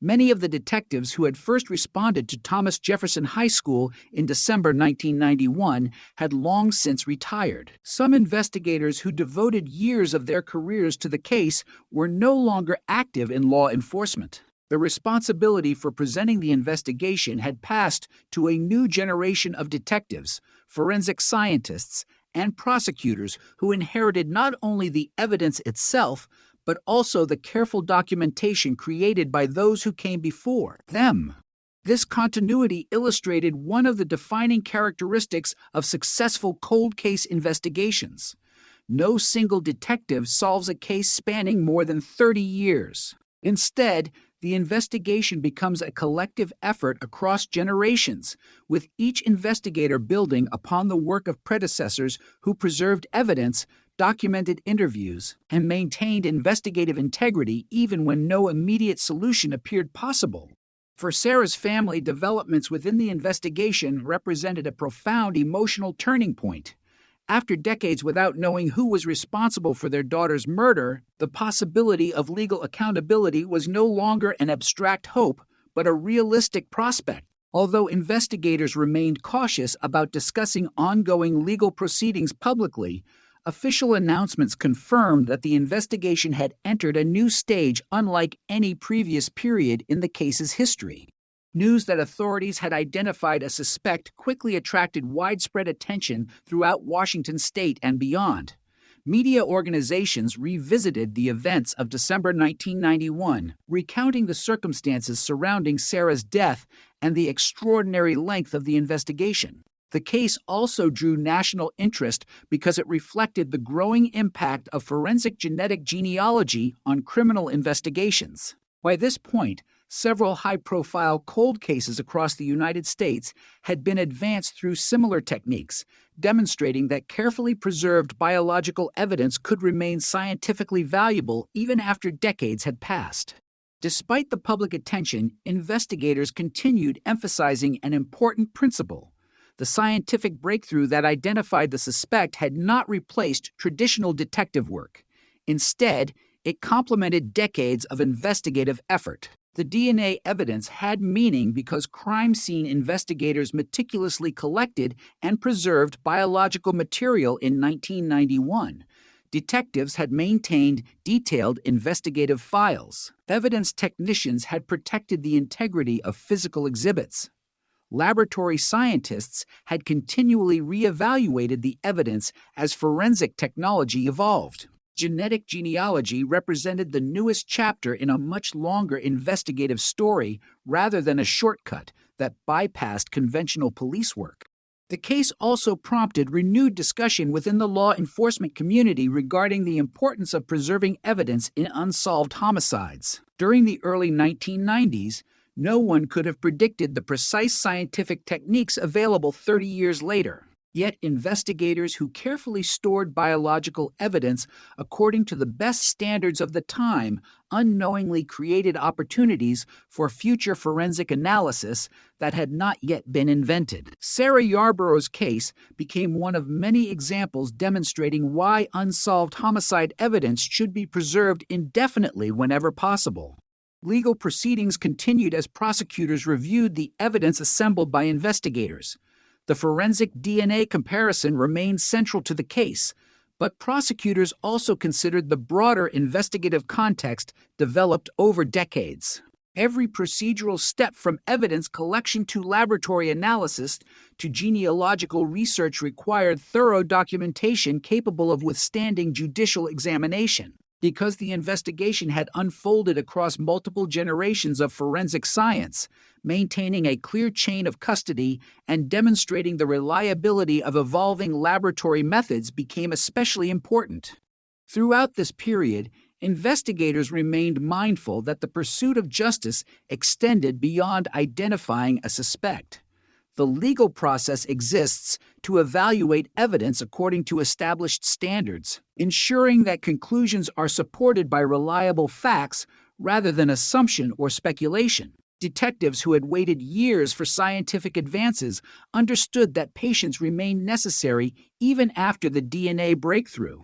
Many of the detectives who had first responded to Thomas Jefferson High School in December 1991 had long since retired. Some investigators who devoted years of their careers to the case were no longer active in law enforcement. The responsibility for presenting the investigation had passed to a new generation of detectives, forensic scientists, and prosecutors who inherited not only the evidence itself, but also the careful documentation created by those who came before them. This continuity illustrated one of the defining characteristics of successful cold case investigations. No single detective solves a case spanning more than 30 years. Instead, the investigation becomes a collective effort across generations, with each investigator building upon the work of predecessors who preserved evidence, documented interviews, and maintained investigative integrity even when no immediate solution appeared possible. For Sarah's family, developments within the investigation represented a profound emotional turning point. After decades without knowing who was responsible for their daughter's murder, the possibility of legal accountability was no longer an abstract hope, but a realistic prospect. Although investigators remained cautious about discussing ongoing legal proceedings publicly, official announcements confirmed that the investigation had entered a new stage unlike any previous period in the case's history. News that authorities had identified a suspect quickly attracted widespread attention throughout Washington state and beyond. Media organizations revisited the events of December 1991, recounting the circumstances surrounding Sarah's death and the extraordinary length of the investigation. The case also drew national interest because it reflected the growing impact of forensic genetic genealogy on criminal investigations. By this point, several high-profile cold cases across the United States had been advanced through similar techniques, demonstrating that carefully preserved biological evidence could remain scientifically valuable even after decades had passed. Despite the public attention, investigators continued emphasizing an important principle. The scientific breakthrough that identified the suspect had not replaced traditional detective work. Instead, it complemented decades of investigative effort. The DNA evidence had meaning because crime scene investigators meticulously collected and preserved biological material in 1991. Detectives had maintained detailed investigative files. Evidence technicians had protected the integrity of physical exhibits. Laboratory scientists had continually reevaluated the evidence as forensic technology evolved. Genetic genealogy represented the newest chapter in a much longer investigative story rather than a shortcut that bypassed conventional police work. The case also prompted renewed discussion within the law enforcement community regarding the importance of preserving evidence in unsolved homicides. During the early 1990s, no one could have predicted the precise scientific techniques available 30 years later. Yet investigators who carefully stored biological evidence according to the best standards of the time unknowingly created opportunities for future forensic analysis that had not yet been invented. Sarah Yarborough's case became one of many examples demonstrating why unsolved homicide evidence should be preserved indefinitely whenever possible. Legal proceedings continued as prosecutors reviewed the evidence assembled by investigators. The forensic DNA comparison remained central to the case, but prosecutors also considered the broader investigative context developed over decades. Every procedural step from evidence collection to laboratory analysis to genealogical research required thorough documentation capable of withstanding judicial examination. Because the investigation had unfolded across multiple generations of forensic science, maintaining a clear chain of custody and demonstrating the reliability of evolving laboratory methods became especially important. Throughout this period, investigators remained mindful that the pursuit of justice extended beyond identifying a suspect. The legal process exists to evaluate evidence according to established standards, ensuring that conclusions are supported by reliable facts rather than assumption or speculation. Detectives who had waited years for scientific advances understood that patience remained necessary even after the DNA breakthrough.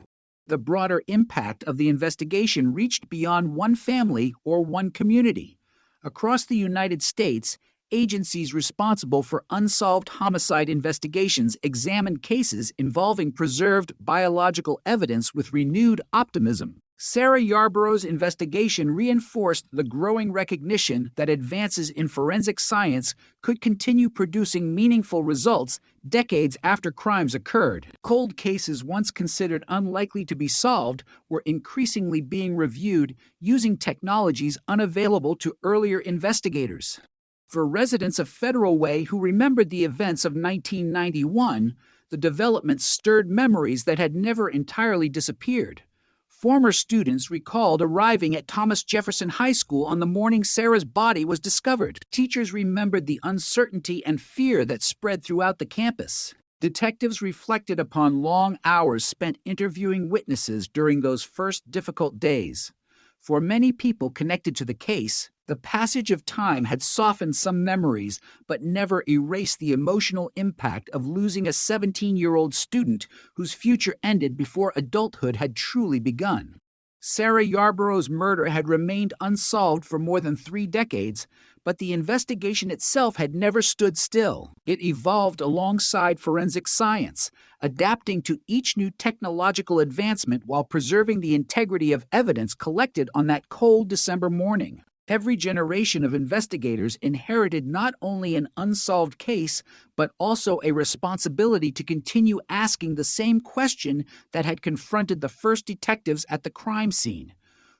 The broader impact of the investigation reached beyond one family or one community. Across the United States, agencies responsible for unsolved homicide investigations examined cases involving preserved biological evidence with renewed optimism. Sarah Yarborough's investigation reinforced the growing recognition that advances in forensic science could continue producing meaningful results decades after crimes occurred. Cold cases once considered unlikely to be solved were increasingly being reviewed using technologies unavailable to earlier investigators. For residents of Federal Way who remembered the events of 1991, the development stirred memories that had never entirely disappeared. Former students recalled arriving at Thomas Jefferson High School on the morning Sarah's body was discovered. Teachers remembered the uncertainty and fear that spread throughout the campus. Detectives reflected upon long hours spent interviewing witnesses during those first difficult days. For many people connected to the case, the passage of time had softened some memories, but never erased the emotional impact of losing a 17-year-old student whose future ended before adulthood had truly begun. Sarah Yarborough's murder had remained unsolved for more than 3 decades, but the investigation itself had never stood still. It evolved alongside forensic science, adapting to each new technological advancement while preserving the integrity of evidence collected on that cold December morning. Every generation of investigators inherited not only an unsolved case, but also a responsibility to continue asking the same question that had confronted the first detectives at the crime scene.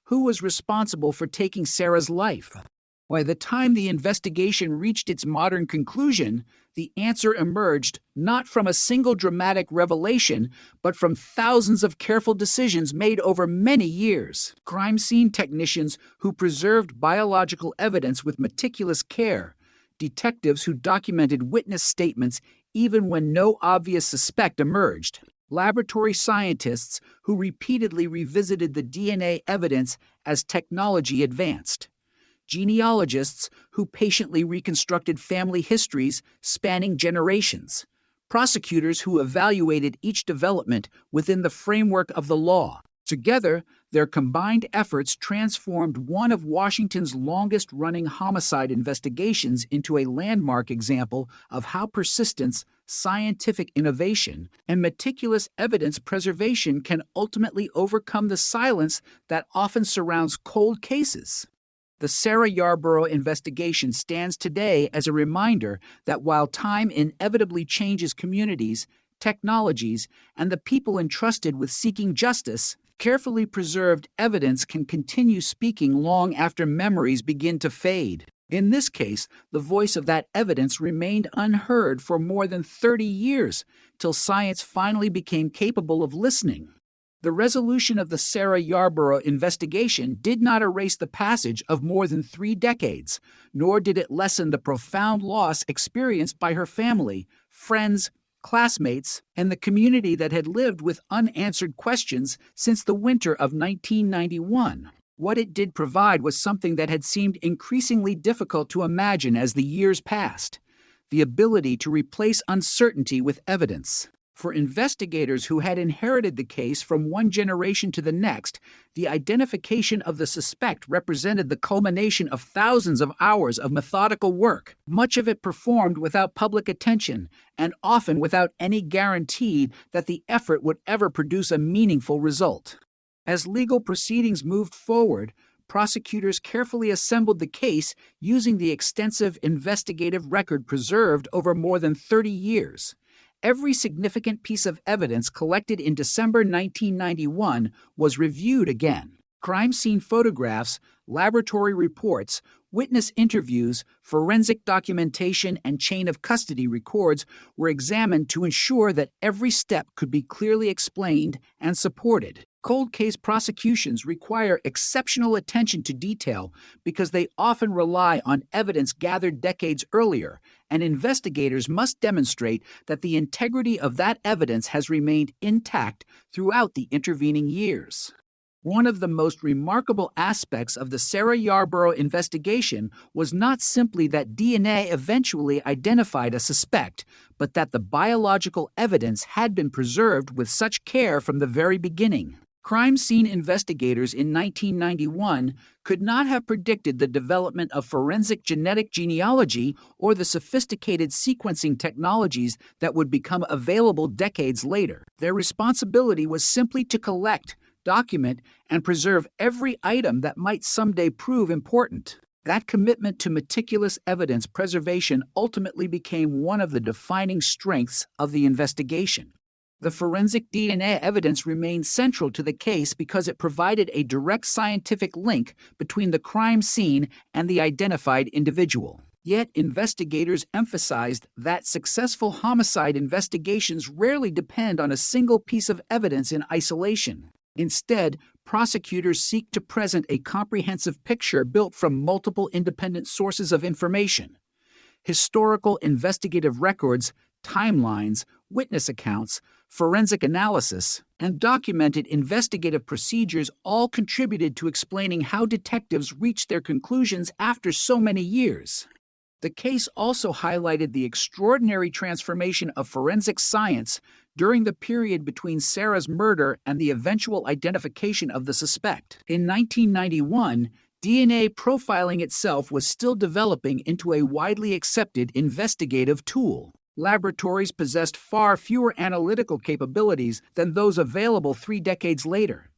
Who was responsible for taking Sarah's life? By the time the investigation reached its modern conclusion, the answer emerged not from a single dramatic revelation, but from thousands of careful decisions made over many years. Crime scene technicians who preserved biological evidence with meticulous care, detectives who documented witness statements even when no obvious suspect emerged, laboratory scientists who repeatedly revisited the DNA evidence as technology advanced, genealogists who patiently reconstructed family histories spanning generations, prosecutors who evaluated each development within the framework of the law. Together, their combined efforts transformed one of Washington's longest-running homicide investigations into a landmark example of how persistence, scientific innovation, and meticulous evidence preservation can ultimately overcome the silence that often surrounds cold cases. The Sarah Yarborough investigation stands today as a reminder that while time inevitably changes communities, technologies, and the people entrusted with seeking justice, carefully preserved evidence can continue speaking long after memories begin to fade. In this case, the voice of that evidence remained unheard for more than 30 years, till science finally became capable of listening. The resolution of the Sarah Yarborough investigation did not erase the passage of more than 3 decades, nor did it lessen the profound loss experienced by her family, friends, classmates, and the community that had lived with unanswered questions since the winter of 1991. What it did provide was something that had seemed increasingly difficult to imagine as the years passed: the ability to replace uncertainty with evidence. For investigators who had inherited the case from one generation to the next, the identification of the suspect represented the culmination of thousands of hours of methodical work, much of it performed without public attention, and often without any guarantee that the effort would ever produce a meaningful result. As legal proceedings moved forward, prosecutors carefully assembled the case using the extensive investigative record preserved over more than 30 years. Every significant piece of evidence collected in December 1991 was reviewed again. Crime scene photographs, laboratory reports, witness interviews, forensic documentation, and chain of custody records were examined to ensure that every step could be clearly explained and supported. Cold case prosecutions require exceptional attention to detail because they often rely on evidence gathered decades earlier, and investigators must demonstrate that the integrity of that evidence has remained intact throughout the intervening years. One of the most remarkable aspects of the Sarah Yarborough investigation was not simply that DNA eventually identified a suspect, but that the biological evidence had been preserved with such care from the very beginning. Crime scene investigators in 1991 could not have predicted the development of forensic genetic genealogy or the sophisticated sequencing technologies that would become available decades later. Their responsibility was simply to collect, document, and preserve every item that might someday prove important. That commitment to meticulous evidence preservation ultimately became one of the defining strengths of the investigation. The forensic DNA evidence remained central to the case because it provided a direct scientific link between the crime scene and the identified individual. Yet investigators emphasized that successful homicide investigations rarely depend on a single piece of evidence in isolation. Instead, prosecutors seek to present a comprehensive picture built from multiple independent sources of information. Historical investigative records, timelines, witness accounts, forensic analysis, and documented investigative procedures all contributed to explaining how detectives reached their conclusions after so many years. The case also highlighted the extraordinary transformation of forensic science during the period between Sarah's murder and the eventual identification of the suspect. In 1991, DNA profiling itself was still developing into a widely accepted investigative tool. Laboratories possessed far fewer analytical capabilities than those available 3 decades later.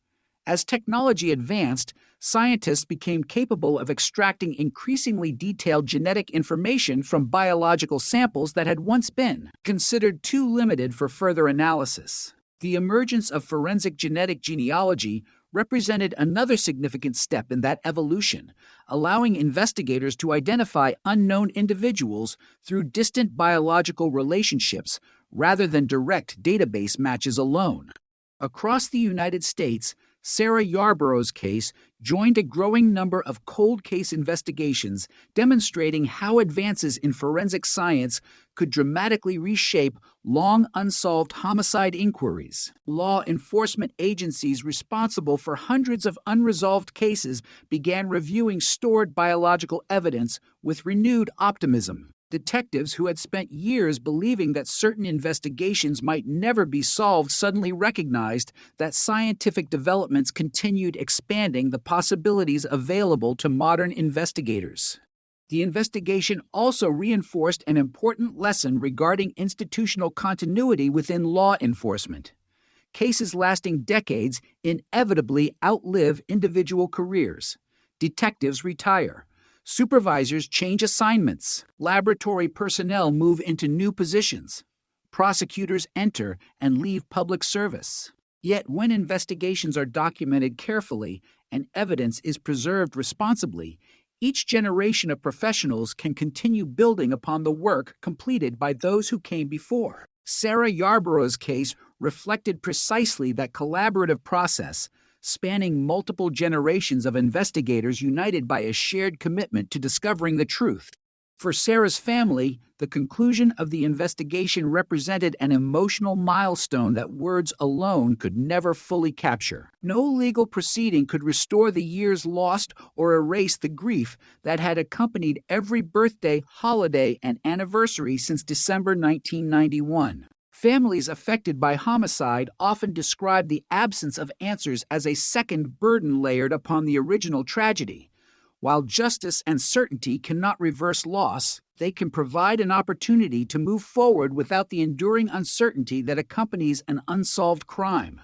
As technology advanced, scientists became capable of extracting increasingly detailed genetic information from biological samples that had once been considered too limited for further analysis. The emergence of forensic genetic genealogy represented another significant step in that evolution, allowing investigators to identify unknown individuals through distant biological relationships rather than direct database matches alone. Across the United States, Sarah Yarborough's case joined a growing number of cold case investigations demonstrating how advances in forensic science could dramatically reshape long unsolved homicide inquiries. Law enforcement agencies responsible for hundreds of unresolved cases began reviewing stored biological evidence with renewed optimism. Detectives who had spent years believing that certain investigations might never be solved suddenly recognized that scientific developments continued expanding the possibilities available to modern investigators. The investigation also reinforced an important lesson regarding institutional continuity within law enforcement. Cases lasting decades inevitably outlive individual careers. Detectives retire. Supervisors change assignments. Laboratory personnel move into new positions. Prosecutors enter and leave public service. Yet when investigations are documented carefully and evidence is preserved responsibly, each generation of professionals can continue building upon the work completed by those who came before. Sarah Yarborough's case reflected precisely that collaborative process, spanning multiple generations of investigators united by a shared commitment to discovering the truth. For Sarah's family, the conclusion of the investigation represented an emotional milestone that words alone could never fully capture. No legal proceeding could restore the years lost or erase the grief that had accompanied every birthday, holiday, and anniversary since December 1991. Families affected by homicide often describe the absence of answers as a second burden layered upon the original tragedy. While justice and certainty cannot reverse loss, they can provide an opportunity to move forward without the enduring uncertainty that accompanies an unsolved crime.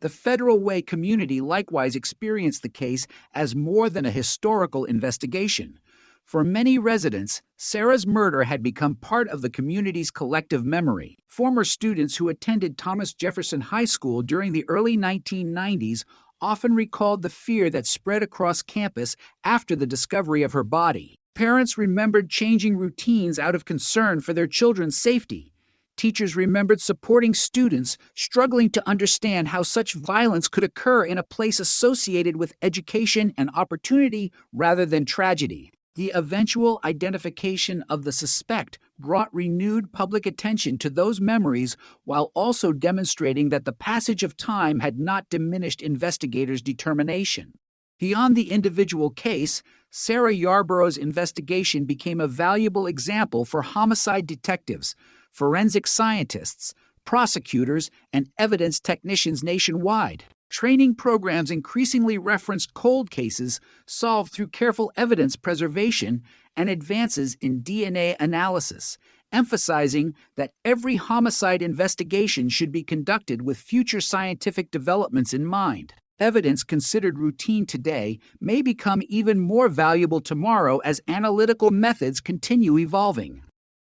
The Federal Way community likewise experienced the case as more than a historical investigation. For many residents, Sarah's murder had become part of the community's collective memory. Former students who attended Thomas Jefferson High School during the early 1990s often recalled the fear that spread across campus after the discovery of her body. Parents remembered changing routines out of concern for their children's safety. Teachers remembered supporting students struggling to understand how such violence could occur in a place associated with education and opportunity rather than tragedy. The eventual identification of the suspect brought renewed public attention to those memories while also demonstrating that the passage of time had not diminished investigators' determination. Beyond the individual case, Sarah Yarborough's investigation became a valuable example for homicide detectives, forensic scientists, prosecutors, and evidence technicians nationwide. Training programs increasingly referenced cold cases solved through careful evidence preservation and advances in DNA analysis, emphasizing that every homicide investigation should be conducted with future scientific developments in mind. Evidence considered routine today may become even more valuable tomorrow as analytical methods continue evolving.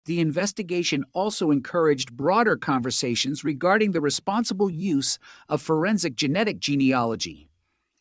The investigation also encouraged broader conversations regarding the responsible use of forensic genetic genealogy.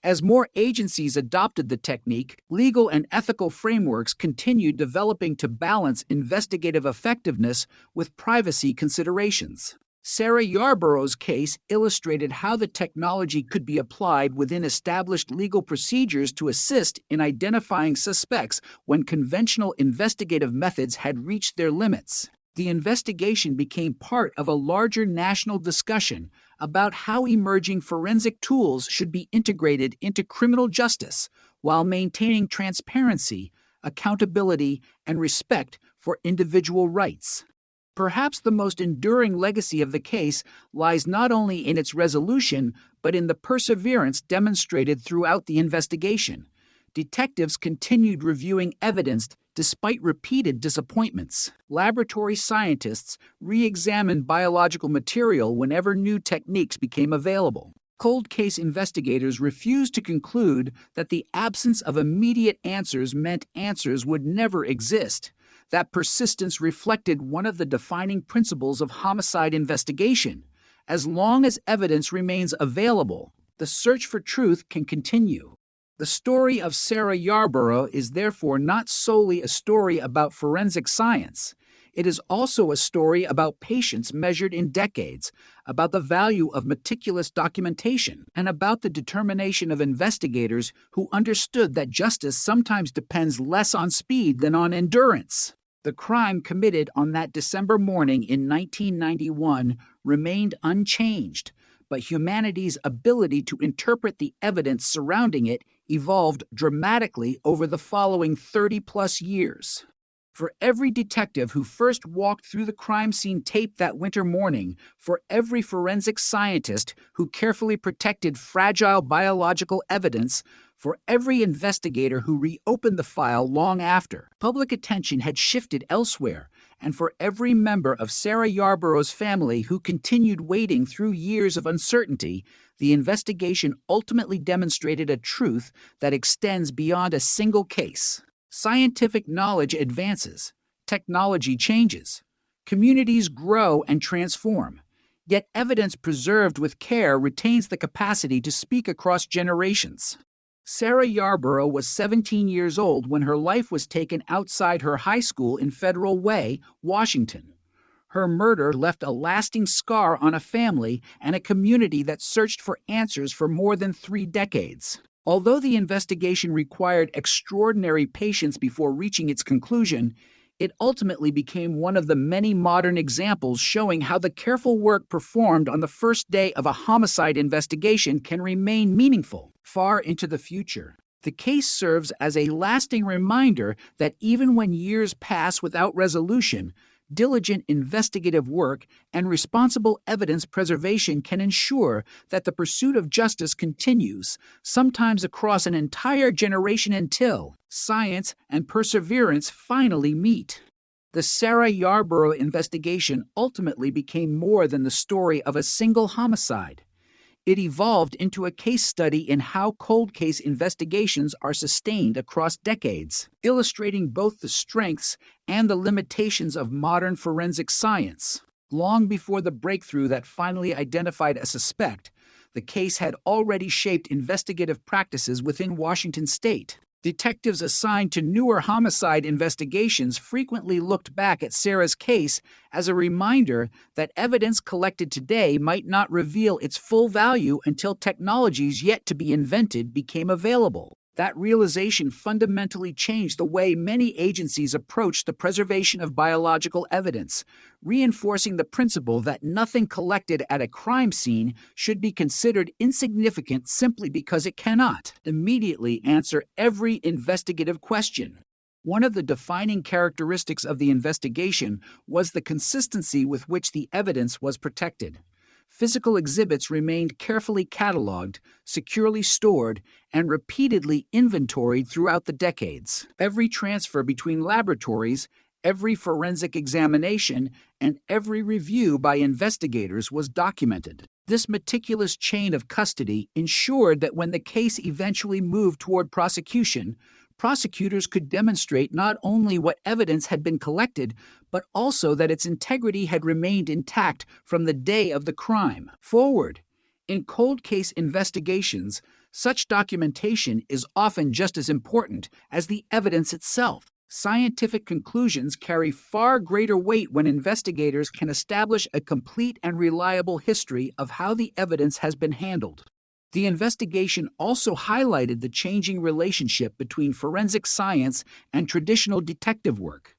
As more agencies adopted the technique, legal and ethical frameworks continued developing to balance investigative effectiveness with privacy considerations. Sarah Yarborough's case illustrated how the technology could be applied within established legal procedures to assist in identifying suspects when conventional investigative methods had reached their limits. The investigation became part of a larger national discussion about how emerging forensic tools should be integrated into criminal justice while maintaining transparency, accountability, and respect for individual rights. Perhaps the most enduring legacy of the case lies not only in its resolution, but in the perseverance demonstrated throughout the investigation. Detectives continued reviewing evidence despite repeated disappointments. Laboratory scientists re-examined biological material whenever new techniques became available. Cold case investigators refused to conclude that the absence of immediate answers meant answers would never exist. That persistence reflected one of the defining principles of homicide investigation. As long as evidence remains available, the search for truth can continue. The story of Sarah Yarborough is therefore not solely a story about forensic science. It is also a story about patience measured in decades, about the value of meticulous documentation, and about the determination of investigators who understood that justice sometimes depends less on speed than on endurance. The crime committed on that December morning in 1991 remained unchanged, but humanity's ability to interpret the evidence surrounding it evolved dramatically over the following 30-plus years. For every detective who first walked through the crime scene tape that winter morning, for every forensic scientist who carefully protected fragile biological evidence, for every investigator who reopened the file long after, public attention had shifted elsewhere, and for every member of Sarah Yarborough's family who continued waiting through years of uncertainty, the investigation ultimately demonstrated a truth that extends beyond a single case. Scientific knowledge advances, technology changes, communities grow and transform, yet evidence preserved with care retains the capacity to speak across generations. Sarah Yarborough was 17 years old when her life was taken outside her high school in Federal Way, Washington. Her murder left a lasting scar on a family and a community that searched for answers for more than 3 decades. Although the investigation required extraordinary patience before reaching its conclusion, It ultimately became one of the many modern examples showing how the careful work performed on the first day of a homicide investigation can remain meaningful far into the future. The case serves as a lasting reminder that even when years pass without resolution, diligent investigative work and responsible evidence preservation can ensure that the pursuit of justice continues, sometimes across an entire generation, until science and perseverance finally meet. The Sarah Yarborough investigation ultimately became more than the story of a single homicide. It evolved into a case study in how cold case investigations are sustained across decades, illustrating both the strengths and the limitations of modern forensic science. Long before the breakthrough that finally identified a suspect, the case had already shaped investigative practices within Washington state. Detectives assigned to newer homicide investigations frequently looked back at Sarah's case as a reminder that evidence collected today might not reveal its full value until technologies yet to be invented became available. That realization fundamentally changed the way many agencies approach the preservation of biological evidence, reinforcing the principle that nothing collected at a crime scene should be considered insignificant simply because it cannot immediately answer every investigative question. One of the defining characteristics of the investigation was the consistency with which the evidence was protected. Physical exhibits remained carefully cataloged, securely stored, and repeatedly inventoried throughout the decades. Every transfer between laboratories, every forensic examination, and every review by investigators was documented. This meticulous chain of custody ensured that when the case eventually moved toward prosecution, prosecutors could demonstrate not only what evidence had been collected, but also that its integrity had remained intact from the day of the crime forward. In cold case investigations, such documentation is often just as important as the evidence itself. Scientific conclusions carry far greater weight when investigators can establish a complete and reliable history of how the evidence has been handled. The investigation also highlighted the changing relationship between forensic science and traditional detective work.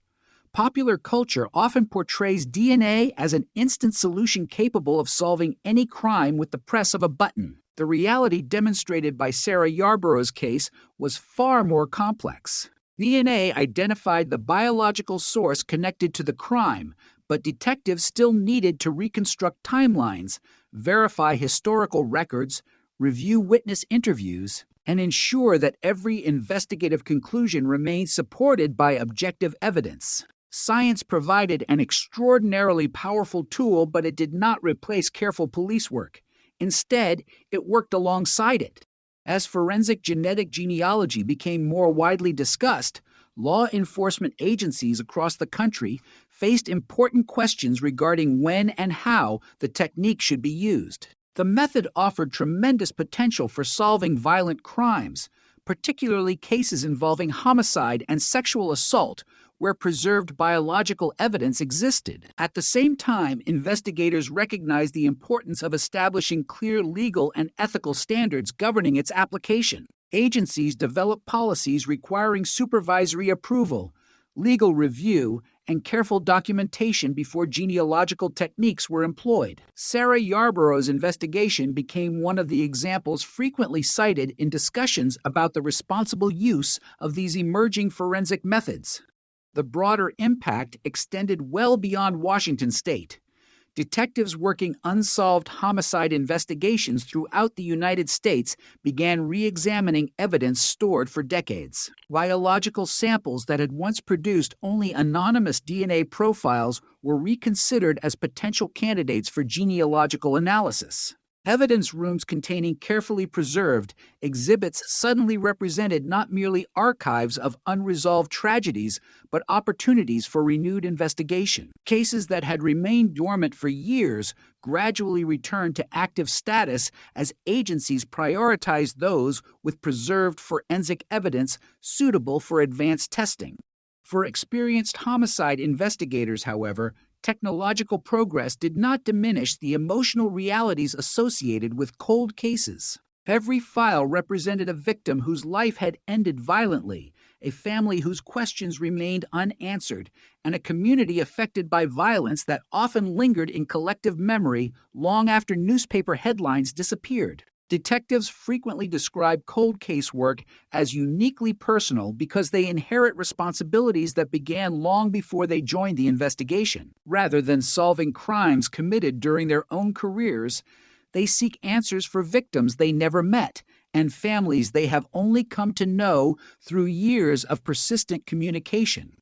Popular culture often portrays DNA as an instant solution capable of solving any crime with the press of a button. The reality demonstrated by Sarah Yarborough's case was far more complex. DNA identified the biological source connected to the crime, but detectives still needed to reconstruct timelines, verify historical records, review witness interviews, and ensure that every investigative conclusion remained supported by objective evidence. Science provided an extraordinarily powerful tool, but it did not replace careful police work. Instead, it worked alongside it. As forensic genetic genealogy became more widely discussed, law enforcement agencies across the country faced important questions regarding when and how the technique should be used. The method offered tremendous potential for solving violent crimes, particularly cases involving homicide and sexual assault, where preserved biological evidence existed. At the same time, investigators recognized the importance of establishing clear legal and ethical standards governing its application. Agencies developed policies requiring supervisory approval, legal review, and careful documentation before genealogical techniques were employed. Sarah Yarborough's investigation became one of the examples frequently cited in discussions about the responsible use of these emerging forensic methods. The broader impact extended well beyond Washington state. Detectives working unsolved homicide investigations throughout the United States began re-examining evidence stored for decades. Biological samples that had once produced only anonymous DNA profiles were reconsidered as potential candidates for genealogical analysis. Evidence rooms containing carefully preserved exhibits suddenly represented not merely archives of unresolved tragedies, but opportunities for renewed investigation. Cases that had remained dormant for years gradually returned to active status as agencies prioritized those with preserved forensic evidence suitable for advanced testing. For experienced homicide investigators, however, technological progress did not diminish the emotional realities associated with cold cases. Every file represented a victim whose life had ended violently, a family whose questions remained unanswered, and a community affected by violence that often lingered in collective memory long after newspaper headlines disappeared. Detectives frequently describe cold case work as uniquely personal because they inherit responsibilities that began long before they joined the investigation. Rather than solving crimes committed during their own careers, they seek answers for victims they never met and families they have only come to know through years of persistent communication.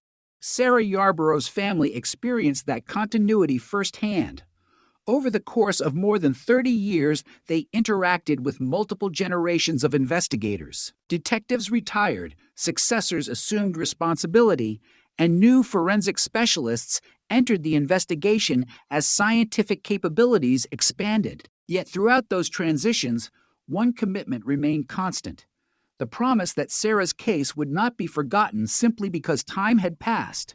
Sarah Yarborough's family experienced that continuity firsthand. Over the course of more than 30 years, they interacted with multiple generations of investigators. Detectives retired, successors assumed responsibility, and new forensic specialists entered the investigation as scientific capabilities expanded. Yet throughout those transitions, one commitment remained constant: the promise that Sarah's case would not be forgotten simply because time had passed.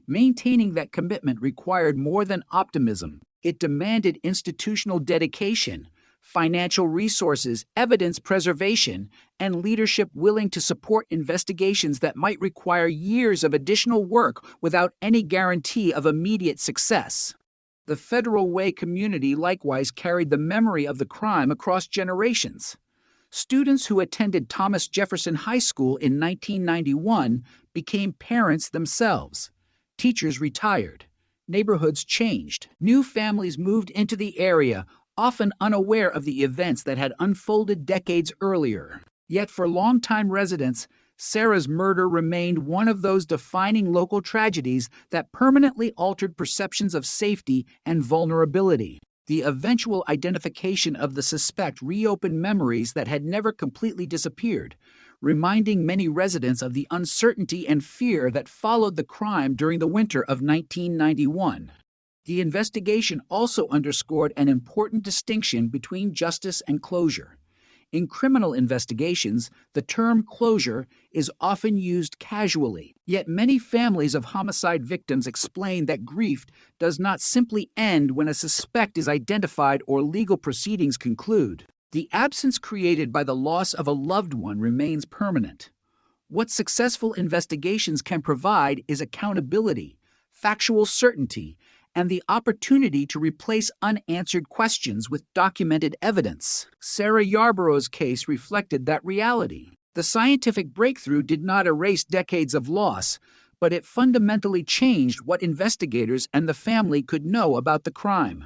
Maintaining that commitment required more than optimism. It demanded institutional dedication, financial resources, evidence preservation, and leadership willing to support investigations that might require years of additional work without any guarantee of immediate success. The Federal Way community likewise carried the memory of the crime across generations. Students who attended Thomas Jefferson High School in 1991 became parents themselves. Teachers retired. Neighborhoods changed. New families moved into the area, often unaware of the events that had unfolded decades earlier. Yet for longtime residents, Sarah's murder remained one of those defining local tragedies that permanently altered perceptions of safety and vulnerability. The eventual identification of the suspect reopened memories that had never completely disappeared, reminding many residents of the uncertainty and fear that followed the crime during the winter of 1991. The investigation also underscored an important distinction between justice and closure. In criminal investigations, the term closure is often used casually, yet many families of homicide victims explain that grief does not simply end when a suspect is identified or legal proceedings conclude. The absence created by the loss of a loved one remains permanent. What successful investigations can provide is accountability, factual certainty, and the opportunity to replace unanswered questions with documented evidence. Sarah Yarborough's case reflected that reality. The scientific breakthrough did not erase decades of loss, but it fundamentally changed what investigators and the family could know about the crime.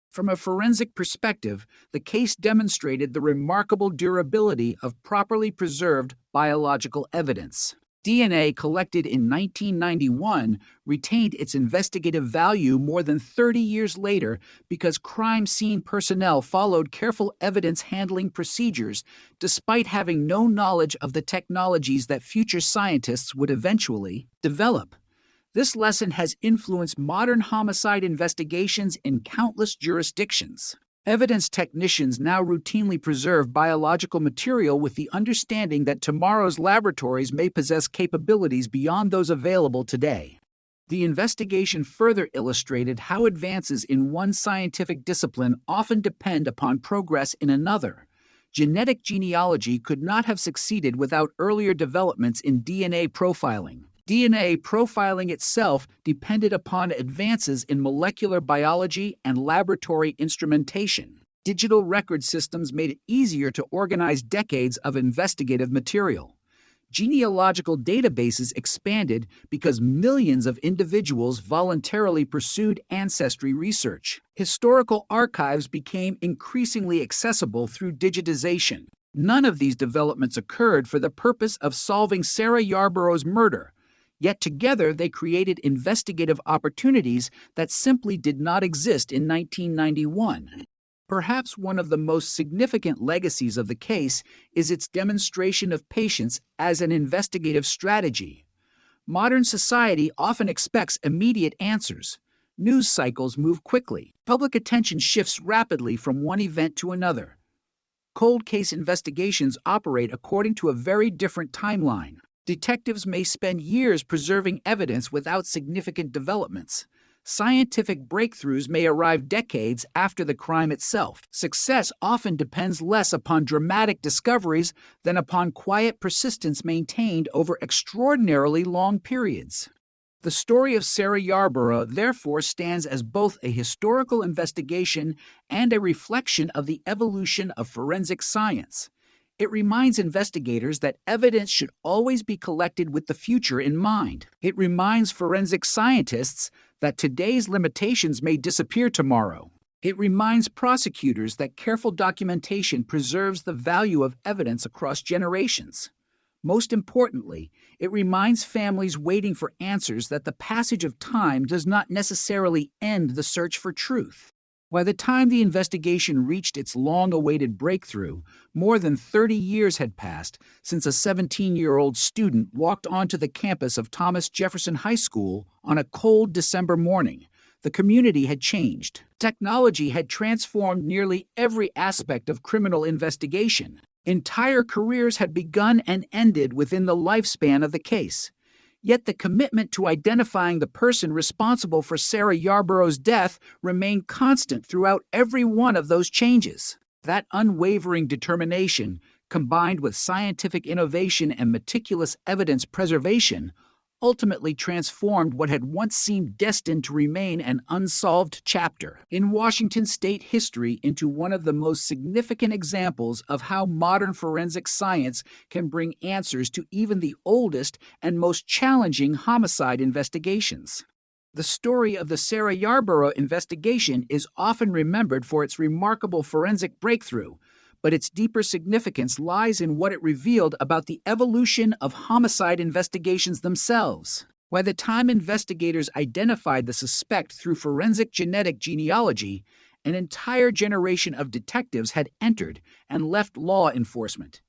From a forensic perspective, the case demonstrated the remarkable durability of properly preserved biological evidence. DNA collected in 1991 retained its investigative value more than 30 years later because crime scene personnel followed careful evidence handling procedures despite having no knowledge of the technologies that future scientists would eventually develop. This lesson has influenced modern homicide investigations in countless jurisdictions. Evidence technicians now routinely preserve biological material with the understanding that tomorrow's laboratories may possess capabilities beyond those available today. The investigation further illustrated how advances in one scientific discipline often depend upon progress in another. Genetic genealogy could not have succeeded without earlier developments in DNA profiling. DNA profiling itself depended upon advances in molecular biology and laboratory instrumentation. Digital record systems made it easier to organize decades of investigative material. Genealogical databases expanded because millions of individuals voluntarily pursued ancestry research. Historical archives became increasingly accessible through digitization. None of these developments occurred for the purpose of solving Sarah Yarborough's murder. Yet together they created investigative opportunities that simply did not exist in 1991. Perhaps one of the most significant legacies of the case is its demonstration of patience as an investigative strategy. Modern society often expects immediate answers. News cycles move quickly. Public attention shifts rapidly from one event to another. Cold case investigations operate according to a very different timeline. Detectives may spend years preserving evidence without significant developments. Scientific breakthroughs may arrive decades after the crime itself. Success often depends less upon dramatic discoveries than upon quiet persistence maintained over extraordinarily long periods. The story of Sarah Yarborough therefore stands as both a historical investigation and a reflection of the evolution of forensic science. It reminds investigators that evidence should always be collected with the future in mind. It reminds forensic scientists that today's limitations may disappear tomorrow. It reminds prosecutors that careful documentation preserves the value of evidence across generations. Most importantly, it reminds families waiting for answers that the passage of time does not necessarily end the search for truth. By the time the investigation reached its long-awaited breakthrough, more than 30 years had passed since a 17-year-old student walked onto the campus of Thomas Jefferson High School on a cold December morning. The community had changed. Technology had transformed nearly every aspect of criminal investigation. Entire careers had begun and ended within the lifespan of the case. Yet the commitment to identifying the person responsible for Sarah Yarborough's death remained constant throughout every one of those changes. That unwavering determination, combined with scientific innovation and meticulous evidence preservation, ultimately transformed what had once seemed destined to remain an unsolved chapter in Washington state history into one of the most significant examples of how modern forensic science can bring answers to even the oldest and most challenging homicide investigations. The story of the Sarah Yarborough investigation is often remembered for its remarkable forensic breakthrough, but its deeper significance lies in what it revealed about the evolution of homicide investigations themselves. By the time investigators identified the suspect through forensic genetic genealogy, an entire generation of detectives had entered and left law enforcement.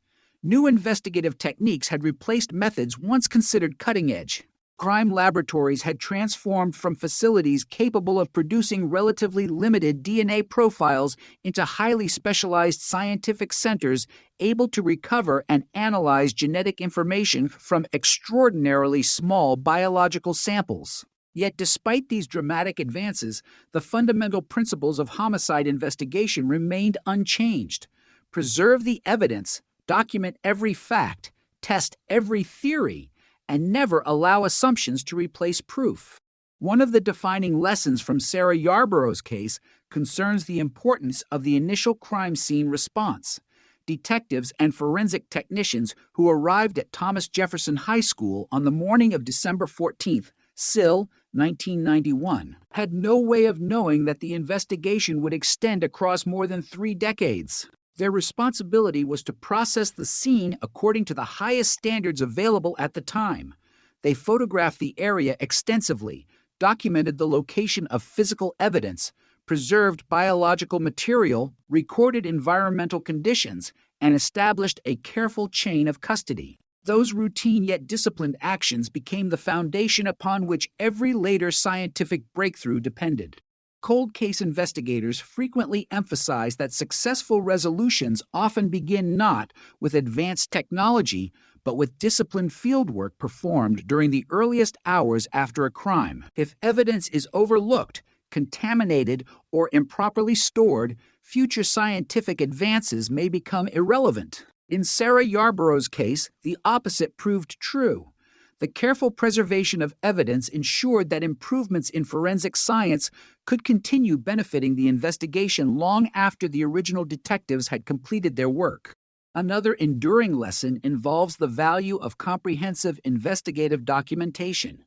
New investigative techniques had replaced methods once considered cutting-edge. Crime laboratories had transformed from facilities capable of producing relatively limited DNA profiles into highly specialized scientific centers able to recover and analyze genetic information from extraordinarily small biological samples. Yet despite these dramatic advances, the fundamental principles of homicide investigation remained unchanged. Preserve the evidence, document every fact, test every theory, and never allow assumptions to replace proof. One of the defining lessons from Sarah Yarborough's case concerns the importance of the initial crime scene response. Detectives and forensic technicians who arrived at Thomas Jefferson High School on the morning of December 14th, SIL, 1991, had no way of knowing that the investigation would extend across more than 3 decades. Their responsibility was to process the scene according to the highest standards available at the time. They photographed the area extensively, documented the location of physical evidence, preserved biological material, recorded environmental conditions, and established a careful chain of custody. Those routine yet disciplined actions became the foundation upon which every later scientific breakthrough depended. Cold case investigators frequently emphasize that successful resolutions often begin not with advanced technology, but with disciplined fieldwork performed during the earliest hours after a crime. If evidence is overlooked, contaminated, or improperly stored, future scientific advances may become irrelevant. In Sarah Yarborough's case, the opposite proved true. The careful preservation of evidence ensured that improvements in forensic science could continue benefiting the investigation long after the original detectives had completed their work. Another enduring lesson involves the value of comprehensive investigative documentation.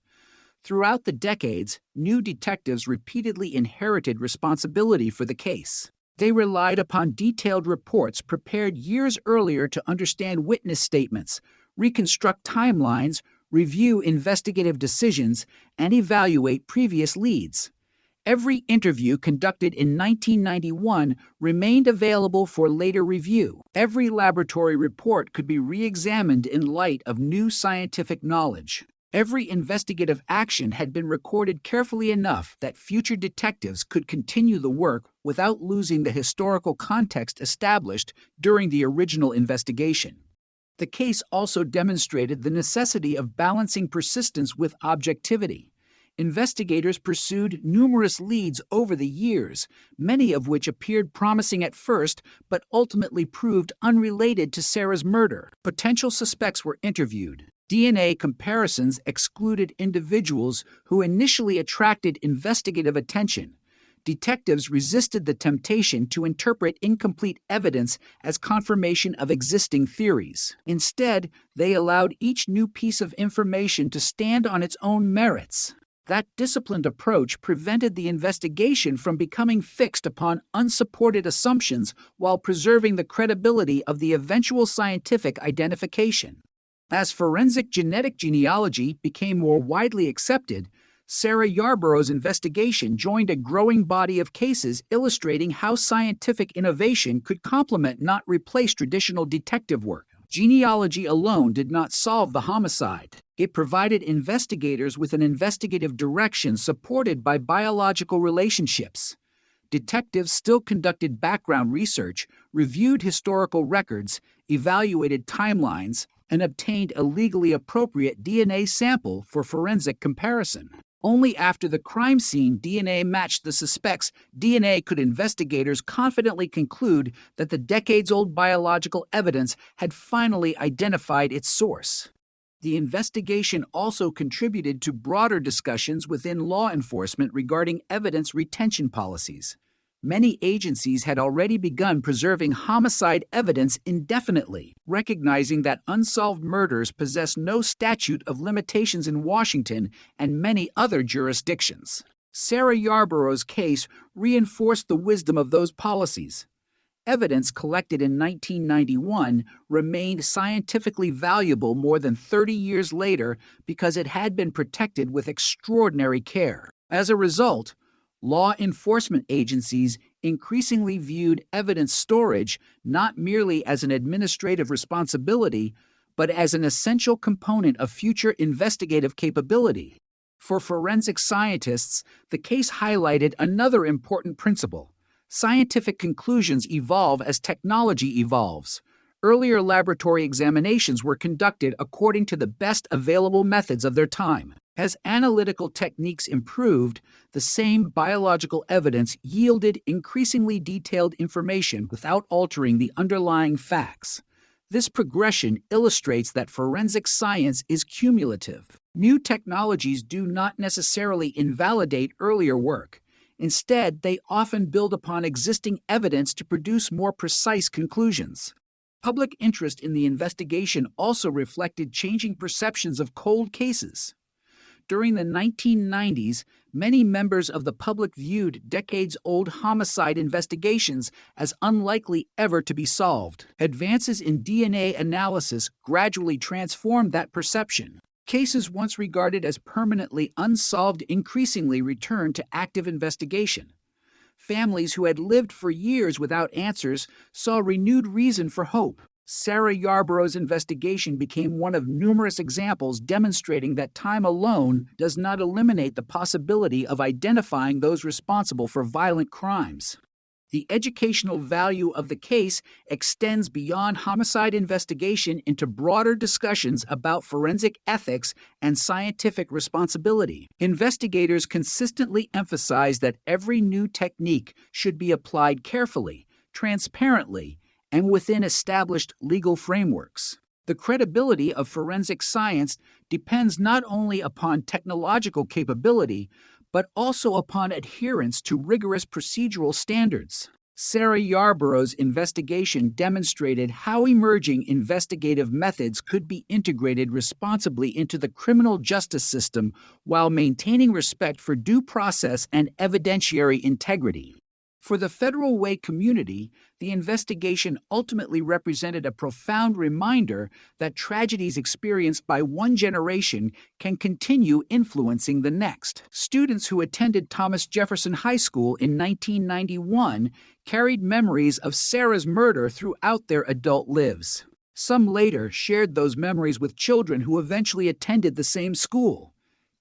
Throughout the decades, new detectives repeatedly inherited responsibility for the case. They relied upon detailed reports prepared years earlier to understand witness statements, reconstruct timelines, review investigative decisions, and evaluate previous leads. Every interview conducted in 1991 remained available for later review. Every laboratory report could be re-examined in light of new scientific knowledge. Every investigative action had been recorded carefully enough that future detectives could continue the work without losing the historical context established during the original investigation. The case also demonstrated the necessity of balancing persistence with objectivity. Investigators pursued numerous leads over the years, many of which appeared promising at first but ultimately proved unrelated to Sarah's murder. Potential suspects were interviewed. DNA comparisons excluded individuals who initially attracted investigative attention. Detectives resisted the temptation to interpret incomplete evidence as confirmation of existing theories. Instead, they allowed each new piece of information to stand on its own merits. That disciplined approach prevented the investigation from becoming fixed upon unsupported assumptions while preserving the credibility of the eventual scientific identification. As forensic genetic genealogy became more widely accepted, Sarah Yarborough's investigation joined a growing body of cases illustrating how scientific innovation could complement, not replace, traditional detective work. Genealogy alone did not solve the homicide. It provided investigators with an investigative direction supported by biological relationships. Detectives still conducted background research, reviewed historical records, evaluated timelines, and obtained a legally appropriate DNA sample for forensic comparison. Only after the crime scene DNA matched the suspect's DNA could investigators confidently conclude that the decades-old biological evidence had finally identified its source. The investigation also contributed to broader discussions within law enforcement regarding evidence retention policies. Many agencies had already begun preserving homicide evidence indefinitely, recognizing that unsolved murders possess no statute of limitations in Washington and many other jurisdictions. Sarah Yarborough's case reinforced the wisdom of those policies. Evidence collected in 1991 remained scientifically valuable more than 30 years later because it had been protected with extraordinary care. As a result, law enforcement agencies increasingly viewed evidence storage not merely as an administrative responsibility, but as an essential component of future investigative capability. For forensic scientists, the case highlighted another important principle. Scientific conclusions evolve as technology evolves. Earlier laboratory examinations were conducted according to the best available methods of their time. As analytical techniques improved, the same biological evidence yielded increasingly detailed information without altering the underlying facts. This progression illustrates that forensic science is cumulative. New technologies do not necessarily invalidate earlier work. Instead, they often build upon existing evidence to produce more precise conclusions. Public interest in the investigation also reflected changing perceptions of cold cases. During the 1990s, many members of the public viewed decades-old homicide investigations as unlikely ever to be solved. Advances in DNA analysis gradually transformed that perception. Cases once regarded as permanently unsolved increasingly returned to active investigation. Families who had lived for years without answers saw renewed reason for hope. Sarah Yarborough's investigation became one of numerous examples demonstrating that time alone does not eliminate the possibility of identifying those responsible for violent crimes. The educational value of the case extends beyond homicide investigation into broader discussions about forensic ethics and scientific responsibility. Investigators consistently emphasize that every new technique should be applied carefully, transparently, and within established legal frameworks. The credibility of forensic science depends not only upon technological capability, but also upon adherence to rigorous procedural standards. Sarah Yarborough's investigation demonstrated how emerging investigative methods could be integrated responsibly into the criminal justice system while maintaining respect for due process and evidentiary integrity. For the Federal Way community, the investigation ultimately represented a profound reminder that tragedies experienced by one generation can continue influencing the next. Students who attended Thomas Jefferson High School in 1991 carried memories of Sarah's murder throughout their adult lives. Some later shared those memories with children who eventually attended the same school.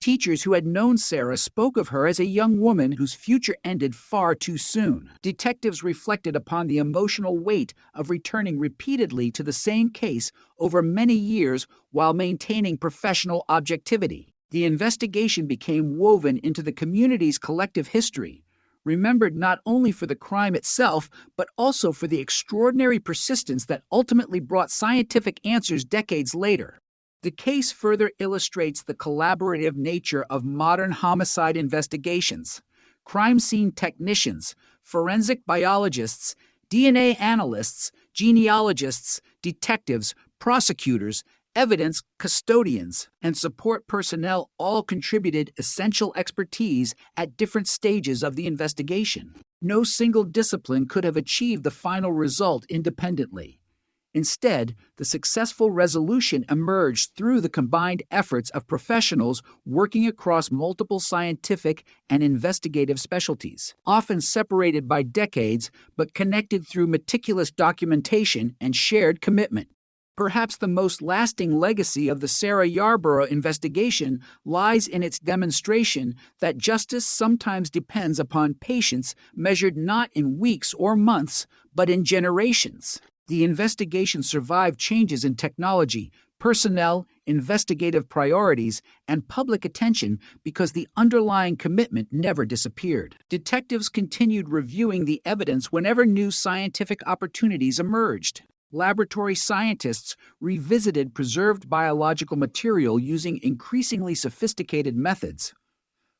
Teachers who had known Sarah spoke of her as a young woman whose future ended far too soon. Detectives reflected upon the emotional weight of returning repeatedly to the same case over many years while maintaining professional objectivity. The investigation became woven into the community's collective history, remembered not only for the crime itself, but also for the extraordinary persistence that ultimately brought scientific answers decades later. The case further illustrates the collaborative nature of modern homicide investigations. Crime scene technicians, forensic biologists, DNA analysts, genealogists, detectives, prosecutors, evidence custodians, and support personnel all contributed essential expertise at different stages of the investigation. No single discipline could have achieved the final result independently. Instead, the successful resolution emerged through the combined efforts of professionals working across multiple scientific and investigative specialties, often separated by decades but connected through meticulous documentation and shared commitment. Perhaps the most lasting legacy of the Sarah Yarborough investigation lies in its demonstration that justice sometimes depends upon patience measured not in weeks or months, but in generations. The investigation survived changes in technology, personnel, investigative priorities, and public attention because the underlying commitment never disappeared. Detectives continued reviewing the evidence whenever new scientific opportunities emerged. Laboratory scientists revisited preserved biological material using increasingly sophisticated methods.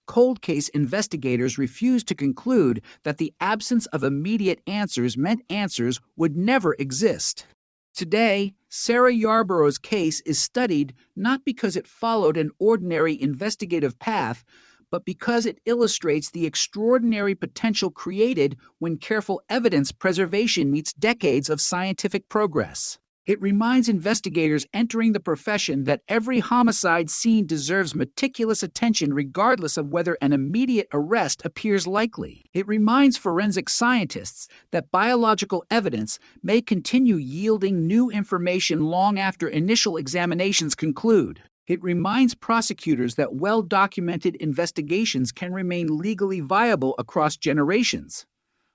Cold case investigators refused to conclude that the absence of immediate answers meant answers would never exist. Today, Sarah Yarborough's case is studied not because it followed an ordinary investigative path, but because it illustrates the extraordinary potential created when careful evidence preservation meets decades of scientific progress. It reminds investigators entering the profession that every homicide scene deserves meticulous attention regardless of whether an immediate arrest appears likely. It reminds forensic scientists that biological evidence may continue yielding new information long after initial examinations conclude. It reminds prosecutors that well-documented investigations can remain legally viable across generations.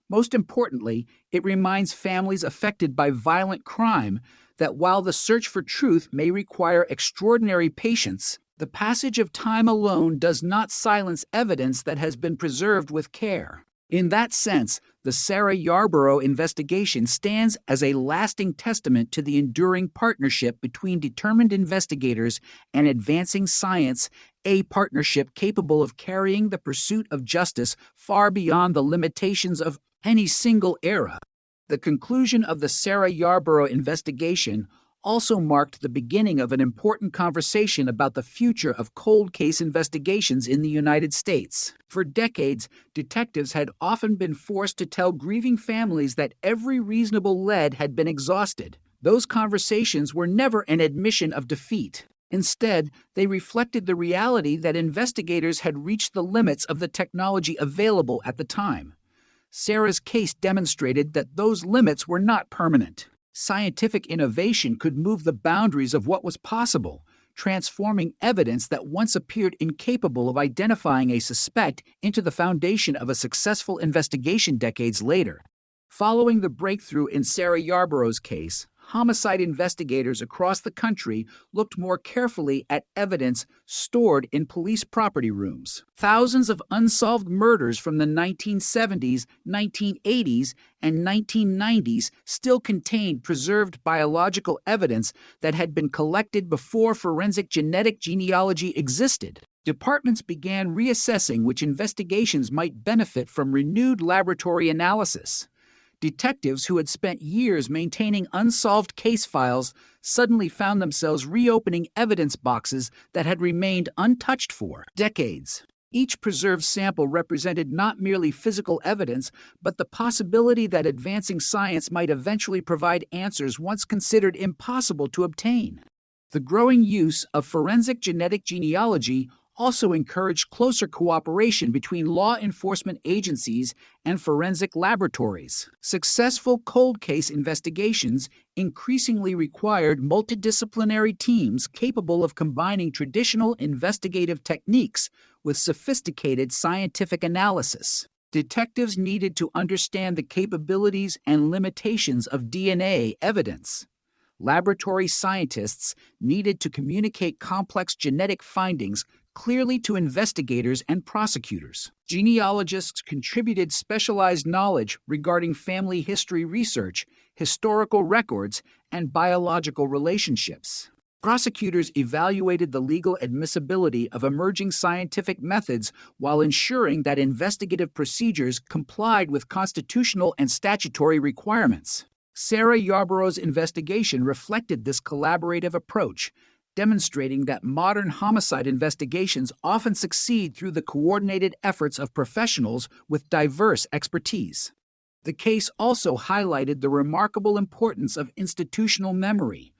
Most importantly, it reminds families affected by violent crime that while the search for truth may require extraordinary patience, the passage of time alone does not silence evidence that has been preserved with care. In that sense, the Sarah Yarborough investigation stands as a lasting testament to the enduring partnership between determined investigators and advancing science, a partnership capable of carrying the pursuit of justice far beyond the limitations of any single era. The conclusion of the Sarah Yarborough investigation also marked the beginning of an important conversation about the future of cold case investigations in the United States. For decades, detectives had often been forced to tell grieving families that every reasonable lead had been exhausted. Those conversations were never an admission of defeat. Instead, they reflected the reality that investigators had reached the limits of the technology available at the time. Sarah's case demonstrated that those limits were not permanent. Scientific innovation could move the boundaries of what was possible, transforming evidence that once appeared incapable of identifying a suspect into the foundation of a successful investigation decades later. Following the breakthrough in Sarah Yarborough's case, homicide investigators across the country looked more carefully at evidence stored in police property rooms. Thousands of unsolved murders from the 1970s, 1980s, and 1990s still contained preserved biological evidence that had been collected before forensic genetic genealogy existed. Departments began reassessing which investigations might benefit from renewed laboratory analysis. Detectives who had spent years maintaining unsolved case files suddenly found themselves reopening evidence boxes that had remained untouched for decades. Each preserved sample represented not merely physical evidence, but the possibility that advancing science might eventually provide answers once considered impossible to obtain. The growing use of forensic genetic genealogy also encouraged closer cooperation between law enforcement agencies and forensic laboratories. Successful cold case investigations increasingly required multidisciplinary teams capable of combining traditional investigative techniques with sophisticated scientific analysis. Detectives needed to understand the capabilities and limitations of DNA evidence. Laboratory scientists needed to communicate complex genetic findings clearly to investigators and prosecutors. Genealogists contributed specialized knowledge regarding family history research, historical records, and biological relationships. Prosecutors evaluated the legal admissibility of emerging scientific methods while ensuring that investigative procedures complied with constitutional and statutory requirements. Sarah Yarborough's investigation reflected this collaborative approach, demonstrating that modern homicide investigations often succeed through the coordinated efforts of professionals with diverse expertise. The case also highlighted the remarkable importance of institutional memory.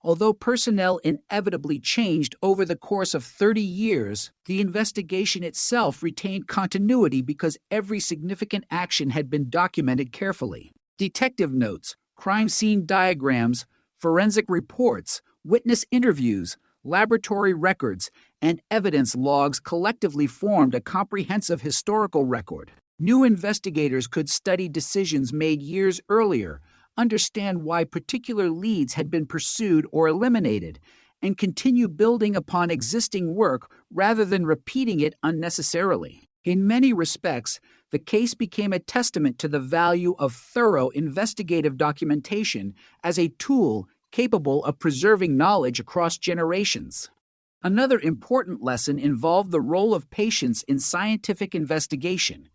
Although personnel inevitably changed over the course of 30 years, the investigation itself retained continuity because every significant action had been documented carefully. Detective notes, crime scene diagrams, forensic reports, witness interviews, laboratory records, and evidence logs collectively formed a comprehensive historical record. New investigators could study decisions made years earlier, understand why particular leads had been pursued or eliminated, and continue building upon existing work rather than repeating it unnecessarily. In many respects, the case became a testament to the value of thorough investigative documentation as a tool capable of preserving knowledge across generations. Another important lesson involved the role of patience in scientific investigation.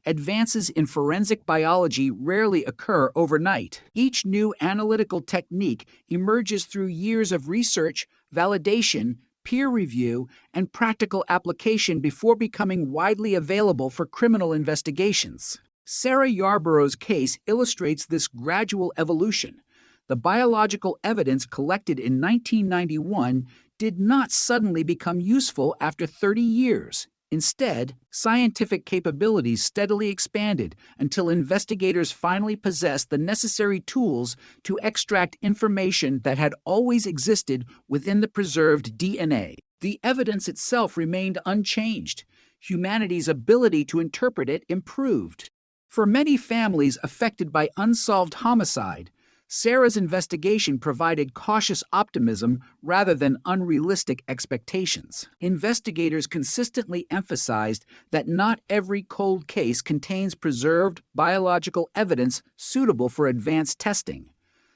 Advances in forensic biology rarely occur overnight. Each new analytical technique emerges through years of research, validation, peer review, and practical application before becoming widely available for criminal investigations. Sarah Yarborough's case illustrates this gradual evolution. The biological evidence collected in 1991 did not suddenly become useful after 30 years. Instead, scientific capabilities steadily expanded until investigators finally possessed the necessary tools to extract information that had always existed within the preserved DNA. The evidence itself remained unchanged. Humanity's ability to interpret it improved. For many families affected by unsolved homicide, Sarah's investigation provided cautious optimism rather than unrealistic expectations. Investigators consistently emphasized that not every cold case contains preserved biological evidence suitable for advanced testing.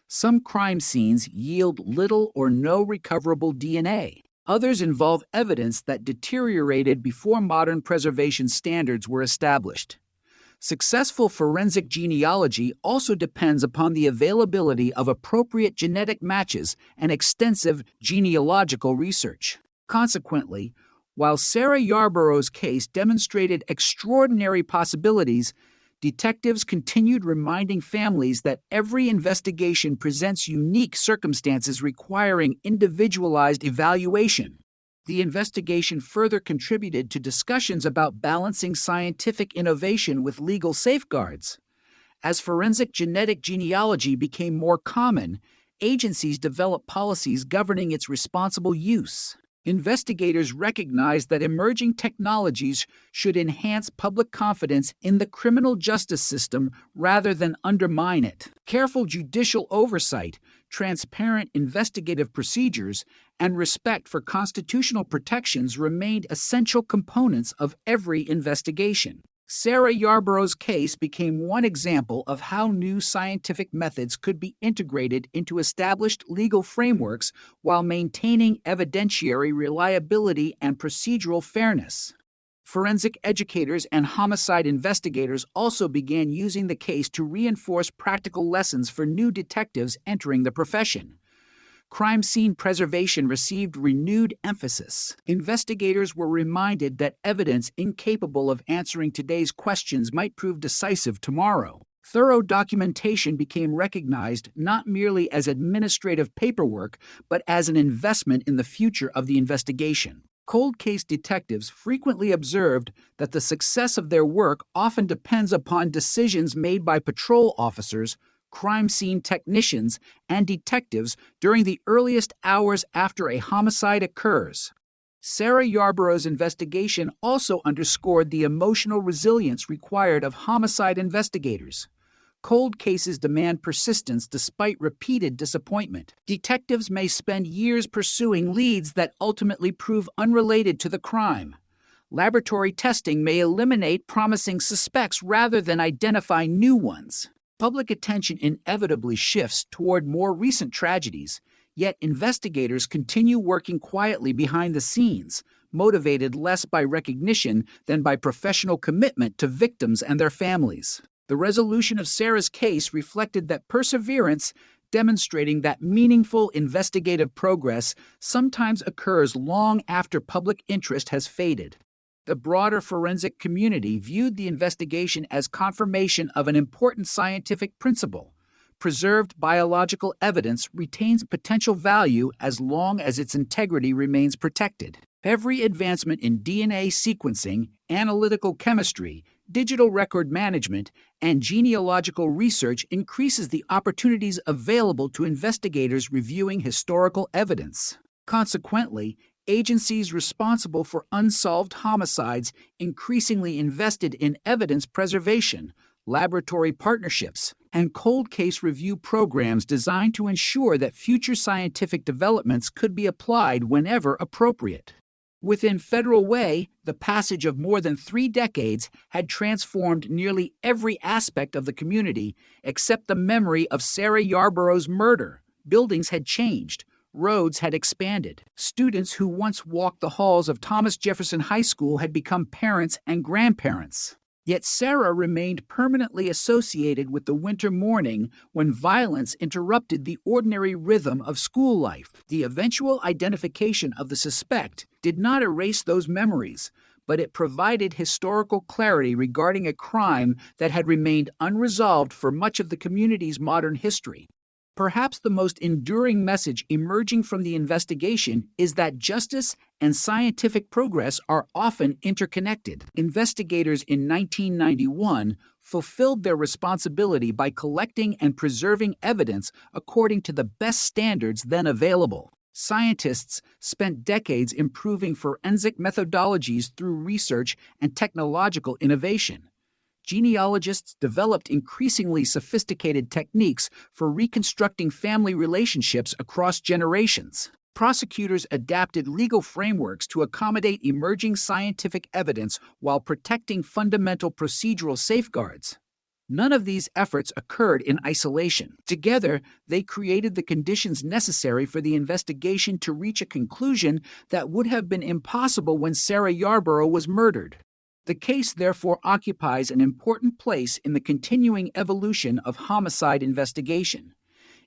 Some crime scenes yield little or no recoverable DNA. Others involve evidence that deteriorated before modern preservation standards were established. Successful forensic genealogy also depends upon the availability of appropriate genetic matches and extensive genealogical research. Consequently, while Sarah Yarborough's case demonstrated extraordinary possibilities, detectives continued reminding families that every investigation presents unique circumstances requiring individualized evaluation. The investigation further contributed to discussions about balancing scientific innovation with legal safeguards. As forensic genetic genealogy became more common, agencies developed policies governing its responsible use. Investigators recognized that emerging technologies should enhance public confidence in the criminal justice system rather than undermine it. Careful judicial oversight, transparent investigative procedures, and respect for constitutional protections remained essential components of every investigation. Sarah Yarborough's case became one example of how new scientific methods could be integrated into established legal frameworks while maintaining evidentiary reliability and procedural fairness. Forensic educators and homicide investigators also began using the case to reinforce practical lessons for new detectives entering the profession. Crime scene preservation received renewed emphasis. Investigators were reminded that evidence incapable of answering today's questions might prove decisive tomorrow. Thorough documentation became recognized not merely as administrative paperwork, but as an investment in the future of the investigation. Cold case detectives frequently observed that the success of their work often depends upon decisions made by patrol officers, crime scene technicians, and detectives during the earliest hours after a homicide occurs. Sarah Yarborough's investigation also underscored the emotional resilience required of homicide investigators. Cold cases demand persistence despite repeated disappointment. Detectives may spend years pursuing leads that ultimately prove unrelated to the crime. Laboratory testing may eliminate promising suspects rather than identify new ones. Public attention inevitably shifts toward more recent tragedies, yet investigators continue working quietly behind the scenes, motivated less by recognition than by professional commitment to victims and their families. The resolution of Sarah's case reflected that perseverance, demonstrating that meaningful investigative progress sometimes occurs long after public interest has faded. The broader forensic community viewed the investigation as confirmation of an important scientific principle. Preserved biological evidence retains potential value as long as its integrity remains protected. Every advancement in DNA sequencing, analytical chemistry, digital record management, and genealogical research increases the opportunities available to investigators reviewing historical evidence. Consequently, agencies responsible for unsolved homicides increasingly invested in evidence preservation, laboratory partnerships, and cold case review programs designed to ensure that future scientific developments could be applied whenever appropriate. Within Federal Way, the passage of more than 3 decades had transformed nearly every aspect of the community except the memory of Sarah Yarborough's murder. Buildings had changed. Roads had expanded. Students who once walked the halls of Thomas Jefferson High School had become parents and grandparents. Yet Sarah remained permanently associated with the winter morning when violence interrupted the ordinary rhythm of school life. The eventual identification of the suspect did not erase those memories, but it provided historical clarity regarding a crime that had remained unresolved for much of the community's modern history. Perhaps the most enduring message emerging from the investigation is that justice and scientific progress are often interconnected. Investigators in 1991 fulfilled their responsibility by collecting and preserving evidence according to the best standards then available. Scientists spent decades improving forensic methodologies through research and technological innovation. Genealogists developed increasingly sophisticated techniques for reconstructing family relationships across generations. Prosecutors adapted legal frameworks to accommodate emerging scientific evidence while protecting fundamental procedural safeguards. None of these efforts occurred in isolation. Together, they created the conditions necessary for the investigation to reach a conclusion that would have been impossible when Sarah Yarborough was murdered. The case therefore occupies an important place in the continuing evolution of homicide investigation.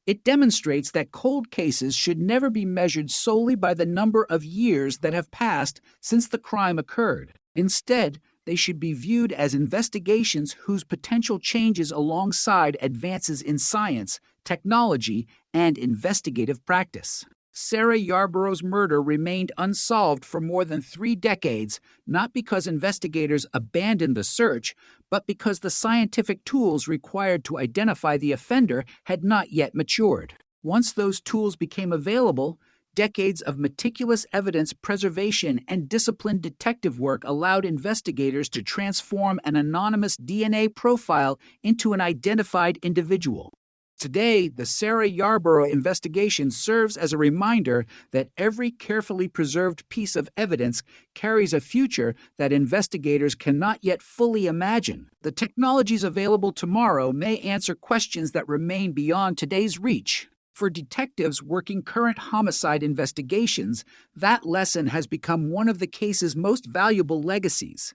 It demonstrates that cold cases should never be measured solely by the number of years that have passed since the crime occurred. Instead, they should be viewed as investigations whose potential changes alongside advances in science, technology, and investigative practice. Sarah Yarborough's murder remained unsolved for more than 3 decades, not because investigators abandoned the search, but because the scientific tools required to identify the offender had not yet matured. Once those tools became available, decades of meticulous evidence preservation and disciplined detective work allowed investigators to transform an anonymous DNA profile into an identified individual. Today, the Sarah Yarborough investigation serves as a reminder that every carefully preserved piece of evidence carries a future that investigators cannot yet fully imagine. The technologies available tomorrow may answer questions that remain beyond today's reach. For detectives working current homicide investigations, that lesson has become one of the case's most valuable legacies.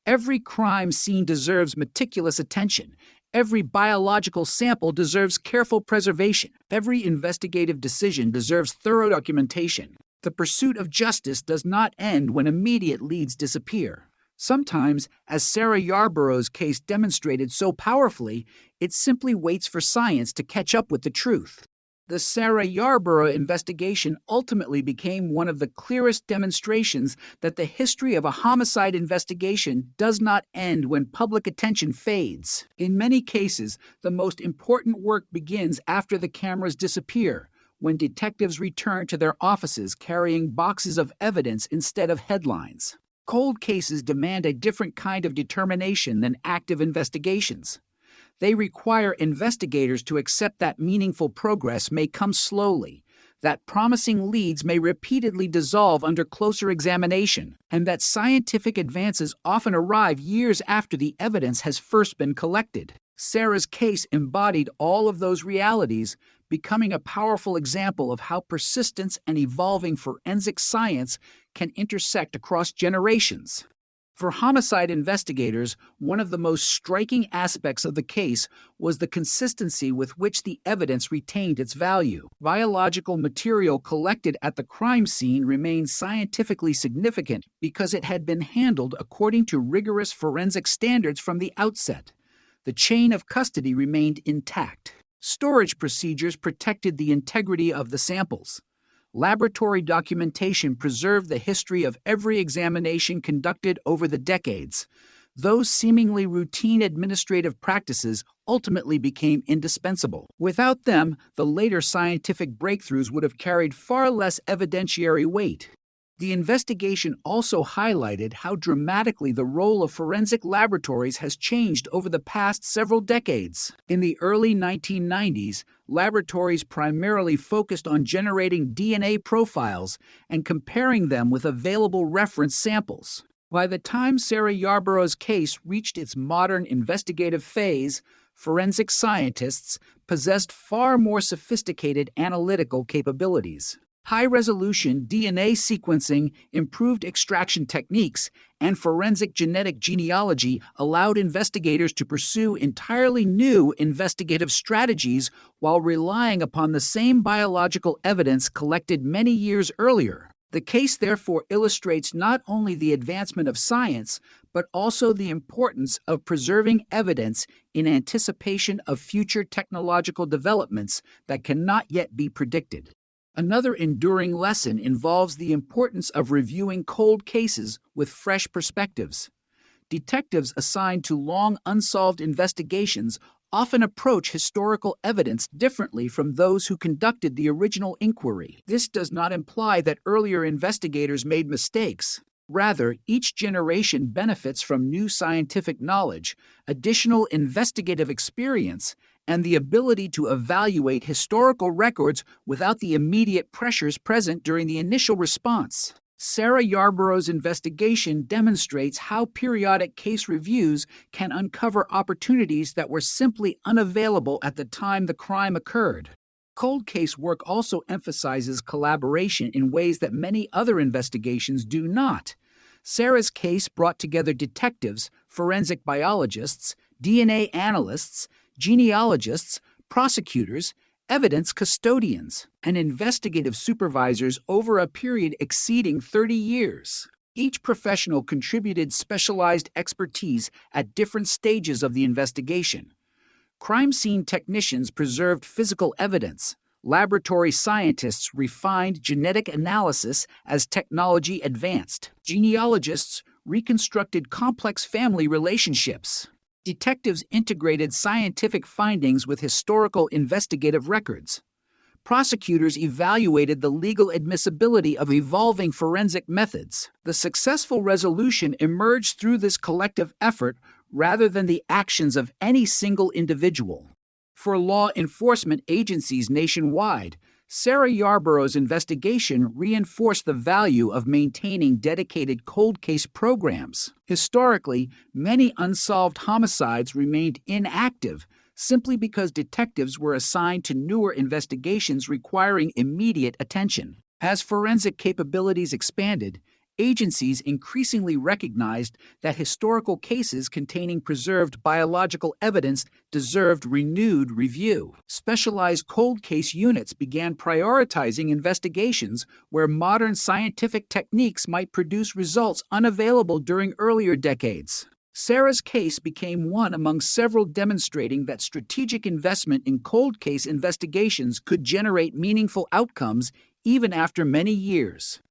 Every crime scene deserves meticulous attention. Every biological sample deserves careful preservation. Every investigative decision deserves thorough documentation. The pursuit of justice does not end when immediate leads disappear. Sometimes, as Sarah Yarborough's case demonstrated so powerfully, it simply waits for science to catch up with the truth. The Sarah Yarborough investigation ultimately became one of the clearest demonstrations that the history of a homicide investigation does not end when public attention fades. In many cases, the most important work begins after the cameras disappear, when detectives return to their offices carrying boxes of evidence instead of headlines. Cold cases demand a different kind of determination than active investigations. They require investigators to accept that meaningful progress may come slowly, that promising leads may repeatedly dissolve under closer examination, and that scientific advances often arrive years after the evidence has first been collected. Sarah's case embodied all of those realities, becoming a powerful example of how persistence and evolving forensic science can intersect across generations. For homicide investigators, one of the most striking aspects of the case was the consistency with which the evidence retained its value. Biological material collected at the crime scene remained scientifically significant because it had been handled according to rigorous forensic standards from the outset. The chain of custody remained intact. Storage procedures protected the integrity of the samples. Laboratory documentation preserved the history of every examination conducted over the decades. Those seemingly routine administrative practices ultimately became indispensable. Without them, the later scientific breakthroughs would have carried far less evidentiary weight. The investigation also highlighted how dramatically the role of forensic laboratories has changed over the past several decades. In the early 1990s, laboratories primarily focused on generating DNA profiles and comparing them with available reference samples. By the time Sarah Yarborough's case reached its modern investigative phase, forensic scientists possessed far more sophisticated analytical capabilities. High-resolution DNA sequencing, improved extraction techniques, and forensic genetic genealogy allowed investigators to pursue entirely new investigative strategies while relying upon the same biological evidence collected many years earlier. The case therefore illustrates not only the advancement of science, but also the importance of preserving evidence in anticipation of future technological developments that cannot yet be predicted. Another enduring lesson involves the importance of reviewing cold cases with fresh perspectives. Detectives assigned to long unsolved investigations often approach historical evidence differently from those who conducted the original inquiry. This does not imply that earlier investigators made mistakes. Rather, each generation benefits from new scientific knowledge, additional investigative experience, and the ability to evaluate historical records without the immediate pressures present during the initial response. Sarah Yarborough's investigation demonstrates how periodic case reviews can uncover opportunities that were simply unavailable at the time the crime occurred. Cold case work also emphasizes collaboration in ways that many other investigations do not. Sarah's case brought together detectives, forensic biologists, DNA analysts, genealogists, prosecutors, evidence custodians, and investigative supervisors over a period exceeding 30 years. Each professional contributed specialized expertise at different stages of the investigation. Crime scene technicians preserved physical evidence. Laboratory scientists refined genetic analysis as technology advanced. Genealogists reconstructed complex family relationships. Detectives integrated scientific findings with historical investigative records. Prosecutors evaluated the legal admissibility of evolving forensic methods. The successful resolution emerged through this collective effort rather than the actions of any single individual. For law enforcement agencies nationwide, Sarah Yarborough's investigation reinforced the value of maintaining dedicated cold case programs. Historically, many unsolved homicides remained inactive simply because detectives were assigned to newer investigations requiring immediate attention. As forensic capabilities expanded, agencies increasingly recognized that historical cases containing preserved biological evidence deserved renewed review. Specialized cold case units began prioritizing investigations where modern scientific techniques might produce results unavailable during earlier decades. Sarah's case became one among several demonstrating that strategic investment in cold case investigations could generate meaningful outcomes even after many years.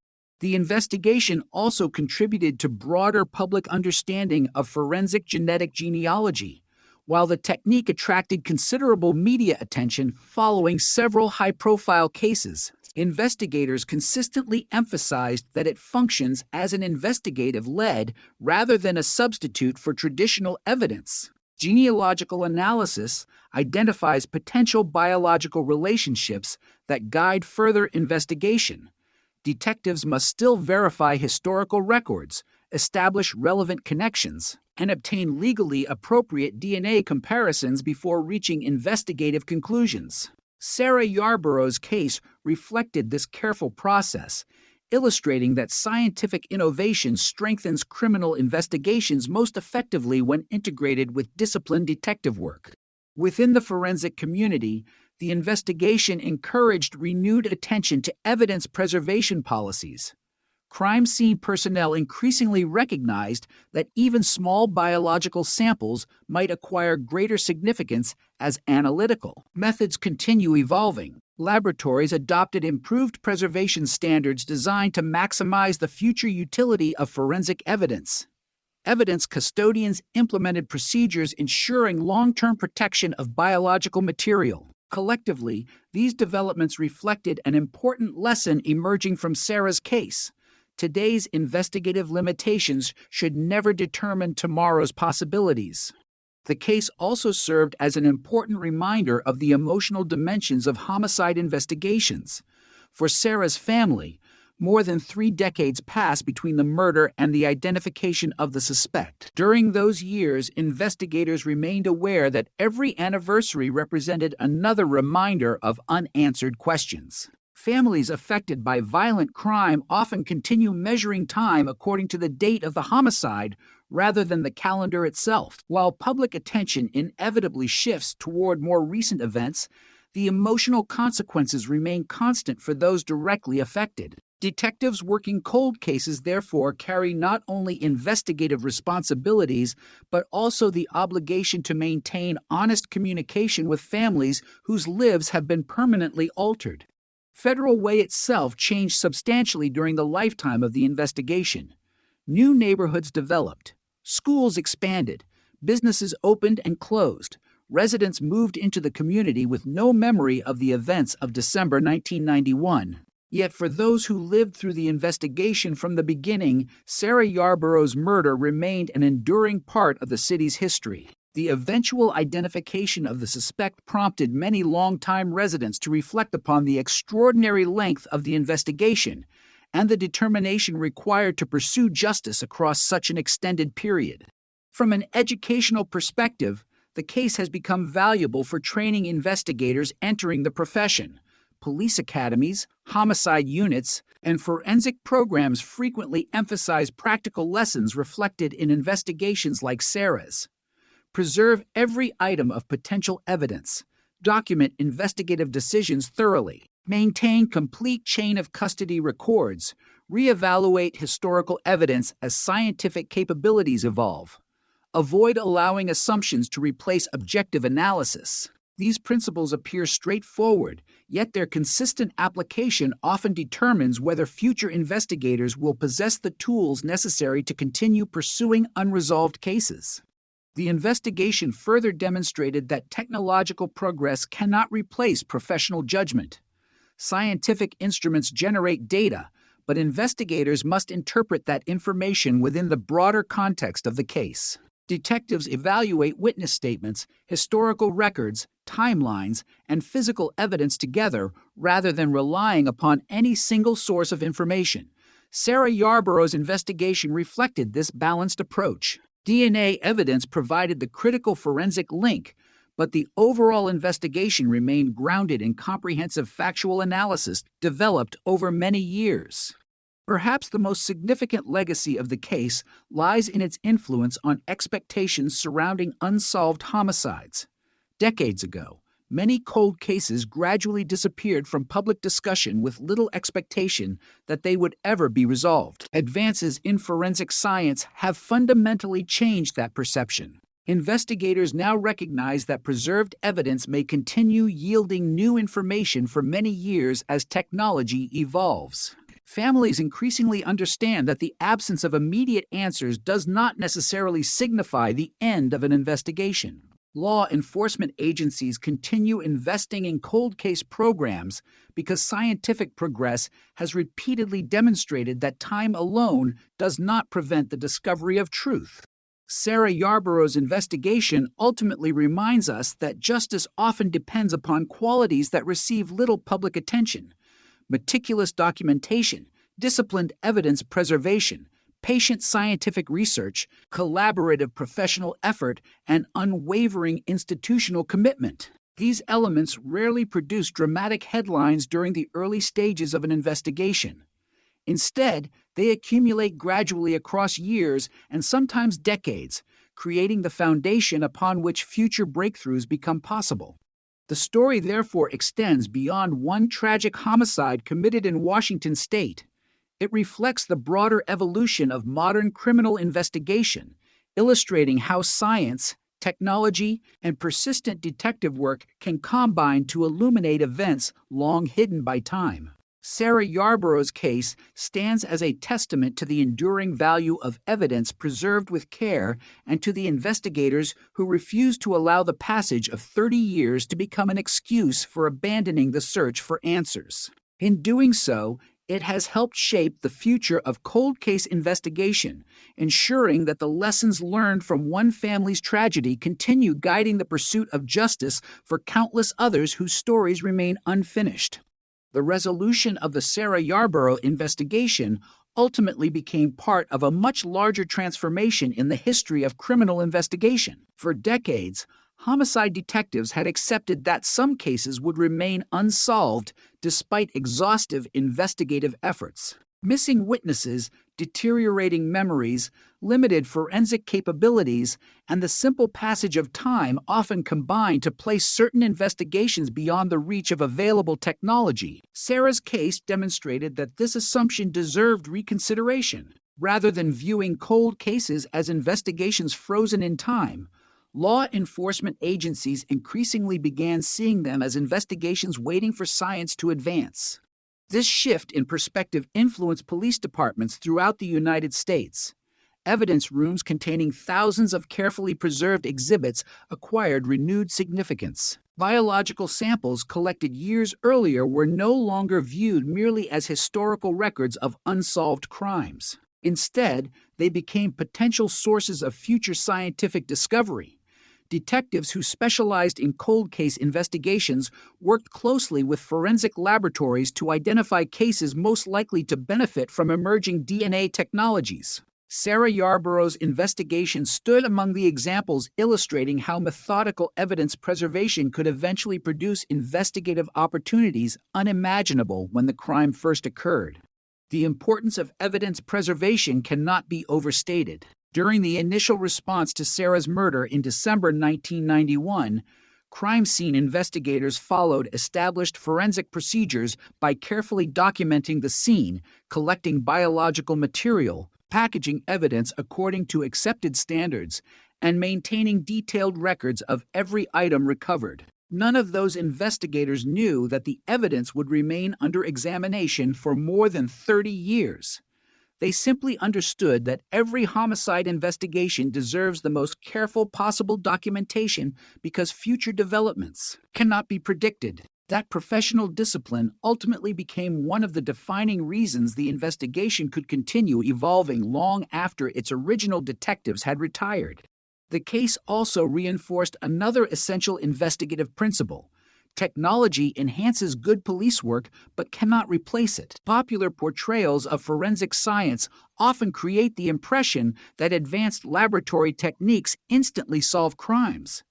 The investigation also contributed to broader public understanding of forensic genetic genealogy, while the technique attracted considerable media attention following several high-profile cases. Investigators consistently emphasized that it functions as an investigative lead rather than a substitute for traditional evidence. Genealogical analysis identifies potential biological relationships that guide further investigation. Detectives must still verify historical records, establish relevant connections, and obtain legally appropriate DNA comparisons before reaching investigative conclusions. Sarah Yarborough's case reflected this careful process, illustrating that scientific innovation strengthens criminal investigations most effectively when integrated with disciplined detective work. Within the forensic community, the investigation encouraged renewed attention to evidence preservation policies. Crime scene personnel increasingly recognized that even small biological samples might acquire greater significance as analytical methods continue evolving. Laboratories adopted improved preservation standards designed to maximize the future utility of forensic evidence. Evidence custodians implemented procedures ensuring long-term protection of biological material. Collectively, these developments reflected an important lesson emerging from Sarah's case. Today's investigative limitations should never determine tomorrow's possibilities. The case also served as an important reminder of the emotional dimensions of homicide investigations. For Sarah's family, more than 3 decades passed between the murder and the identification of the suspect. During those years, investigators remained aware that every anniversary represented another reminder of unanswered questions. Families affected by violent crime often continue measuring time according to the date of the homicide rather than the calendar itself. While public attention inevitably shifts toward more recent events, the emotional consequences remain constant for those directly affected. Detectives working cold cases therefore carry not only investigative responsibilities, but also the obligation to maintain honest communication with families whose lives have been permanently altered. Federal Way itself changed substantially during the lifetime of the investigation. New neighborhoods developed, schools expanded, businesses opened and closed. Residents moved into the community with no memory of the events of December 1991. Yet for those who lived through the investigation from the beginning, Sarah Yarborough's murder remained an enduring part of the city's history. The eventual identification of the suspect prompted many longtime residents to reflect upon the extraordinary length of the investigation and the determination required to pursue justice across such an extended period. From an educational perspective, the case has become valuable for training investigators entering the profession. Police academies, homicide units, and forensic programs frequently emphasize practical lessons reflected in investigations like Sarah's. Preserve every item of potential evidence. Document investigative decisions thoroughly. Maintain complete chain of custody records. Reevaluate historical evidence as scientific capabilities evolve. Avoid allowing assumptions to replace objective analysis. These principles appear straightforward, yet their consistent application often determines whether future investigators will possess the tools necessary to continue pursuing unresolved cases. The investigation further demonstrated that technological progress cannot replace professional judgment. Scientific instruments generate data, but investigators must interpret that information within the broader context of the case. Detectives evaluate witness statements, historical records, timelines, and physical evidence together rather than relying upon any single source of information. Sarah Yarborough's investigation reflected this balanced approach. DNA evidence provided the critical forensic link, but the overall investigation remained grounded in comprehensive factual analysis developed over many years. Perhaps the most significant legacy of the case lies in its influence on expectations surrounding unsolved homicides. Decades ago, many cold cases gradually disappeared from public discussion with little expectation that they would ever be resolved. Advances in forensic science have fundamentally changed that perception. Investigators now recognize that preserved evidence may continue yielding new information for many years as technology evolves. Families increasingly understand that the absence of immediate answers does not necessarily signify the end of an investigation. Law enforcement agencies continue investing in cold case programs because scientific progress has repeatedly demonstrated that time alone does not prevent the discovery of truth. Sarah Yarborough's investigation ultimately reminds us that justice often depends upon qualities that receive little public attention: meticulous documentation, disciplined evidence preservation, patient scientific research, collaborative professional effort, and unwavering institutional commitment. These elements rarely produce dramatic headlines during the early stages of an investigation. Instead, they accumulate gradually across years and sometimes decades, creating the foundation upon which future breakthroughs become possible. The story therefore extends beyond one tragic homicide committed in Washington state. It reflects the broader evolution of modern criminal investigation, illustrating how science, technology, and persistent detective work can combine to illuminate events long hidden by time. Sarah Yarborough's case stands as a testament to the enduring value of evidence preserved with care and to the investigators who refused to allow the passage of 30 years to become an excuse for abandoning the search for answers. In doing so, it has helped shape the future of cold case investigation, ensuring that the lessons learned from one family's tragedy continue guiding the pursuit of justice for countless others whose stories remain unfinished. The resolution of the Sarah Yarborough investigation ultimately became part of a much larger transformation in the history of criminal investigation. For decades, homicide detectives had accepted that some cases would remain unsolved despite exhaustive investigative efforts. Missing witnesses, deteriorating memories, limited forensic capabilities, and the simple passage of time often combine to place certain investigations beyond the reach of available technology. Sarah's case demonstrated that this assumption deserved reconsideration. Rather than viewing cold cases as investigations frozen in time, law enforcement agencies increasingly began seeing them as investigations waiting for science to advance. This shift in perspective influenced police departments throughout the United States. Evidence rooms containing thousands of carefully preserved exhibits acquired renewed significance. Biological samples collected years earlier were no longer viewed merely as historical records of unsolved crimes. Instead, they became potential sources of future scientific discovery. Detectives who specialized in cold case investigations worked closely with forensic laboratories to identify cases most likely to benefit from emerging DNA technologies. Sarah Yarborough's investigation stood among the examples illustrating how methodical evidence preservation could eventually produce investigative opportunities unimaginable when the crime first occurred. The importance of evidence preservation cannot be overstated. During the initial response to Sarah's murder in December 1991, crime scene investigators followed established forensic procedures by carefully documenting the scene, collecting biological material, packaging evidence according to accepted standards, and maintaining detailed records of every item recovered. None of those investigators knew that the evidence would remain under examination for more than 30 years. They simply understood that every homicide investigation deserves the most careful possible documentation because future developments cannot be predicted. That professional discipline ultimately became one of the defining reasons the investigation could continue evolving long after its original detectives had retired. The case also reinforced another essential investigative principle. Technology enhances good police work but cannot replace it. Popular portrayals of forensic science often create the impression that advanced laboratory techniques instantly solve crimes.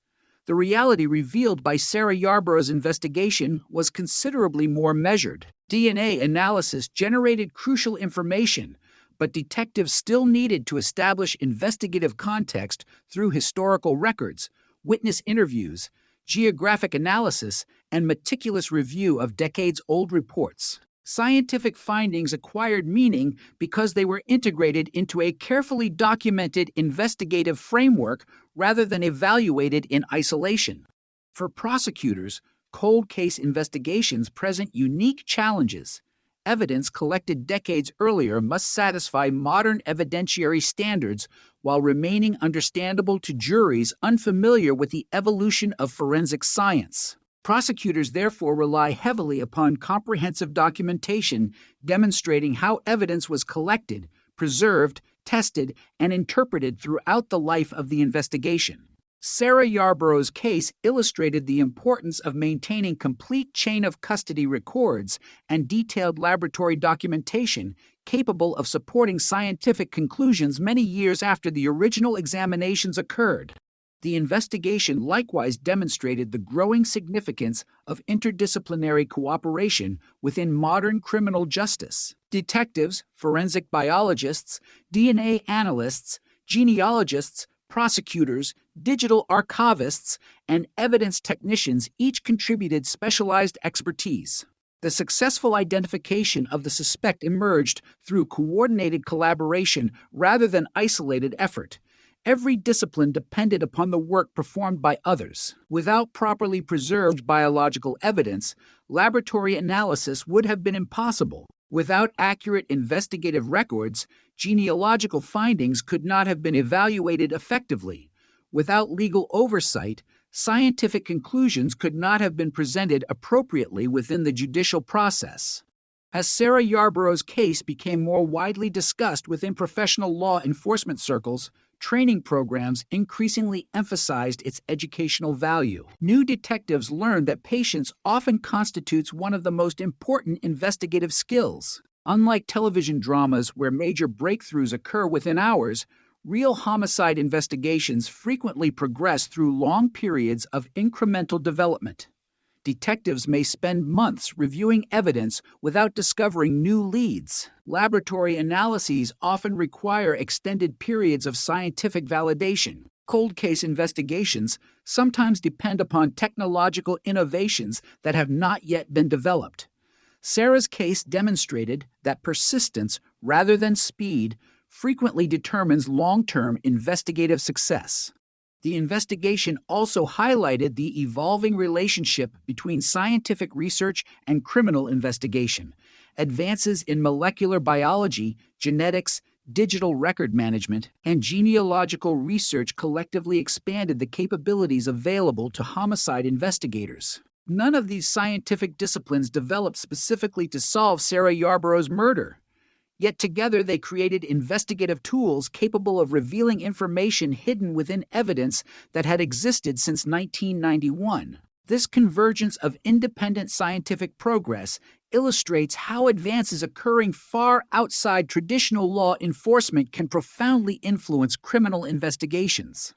The reality revealed by Sarah Yarborough's investigation was considerably more measured. DNA analysis generated crucial information, but detectives still needed to establish investigative context through historical records, witness interviews, geographic analysis, and meticulous review of decades-old reports. Scientific findings acquired meaning because they were integrated into a carefully documented investigative framework rather than evaluated in isolation. For prosecutors, cold case investigations present unique challenges. Evidence collected decades earlier must satisfy modern evidentiary standards while remaining understandable to juries unfamiliar with the evolution of forensic science. Prosecutors therefore rely heavily upon comprehensive documentation demonstrating how evidence was collected, preserved, tested, and interpreted throughout the life of the investigation. Sarah Yarborough's case illustrated the importance of maintaining complete chain of custody records and detailed laboratory documentation capable of supporting scientific conclusions many years after the original examinations occurred. The investigation likewise demonstrated the growing significance of interdisciplinary cooperation within modern criminal justice. Detectives, forensic biologists, DNA analysts, genealogists, prosecutors, digital archivists, and evidence technicians each contributed specialized expertise. The successful identification of the suspect emerged through coordinated collaboration rather than isolated effort. Every discipline depended upon the work performed by others. Without properly preserved biological evidence, laboratory analysis would have been impossible. Without accurate investigative records, genealogical findings could not have been evaluated effectively. Without legal oversight, scientific conclusions could not have been presented appropriately within the judicial process. As Sarah Yarborough's case became more widely discussed within professional law enforcement circles, training programs increasingly emphasized its educational value. New detectives learned that patience often constitutes one of the most important investigative skills. Unlike television dramas where major breakthroughs occur within hours, real homicide investigations frequently progress through long periods of incremental development. Detectives may spend months reviewing evidence without discovering new leads. Laboratory analyses often require extended periods of scientific validation. Cold case investigations sometimes depend upon technological innovations that have not yet been developed. Sarah's case demonstrated that persistence, rather than speed, frequently determines long-term investigative success. The investigation also highlighted the evolving relationship between scientific research and criminal investigation. Advances in molecular biology, genetics, digital record management, and genealogical research collectively expanded the capabilities available to homicide investigators. None of these scientific disciplines developed specifically to solve Sarah Yarborough's murder. Yet together they created investigative tools capable of revealing information hidden within evidence that had existed since 1991. This convergence of independent scientific progress illustrates how advances occurring far outside traditional law enforcement can profoundly influence criminal investigations.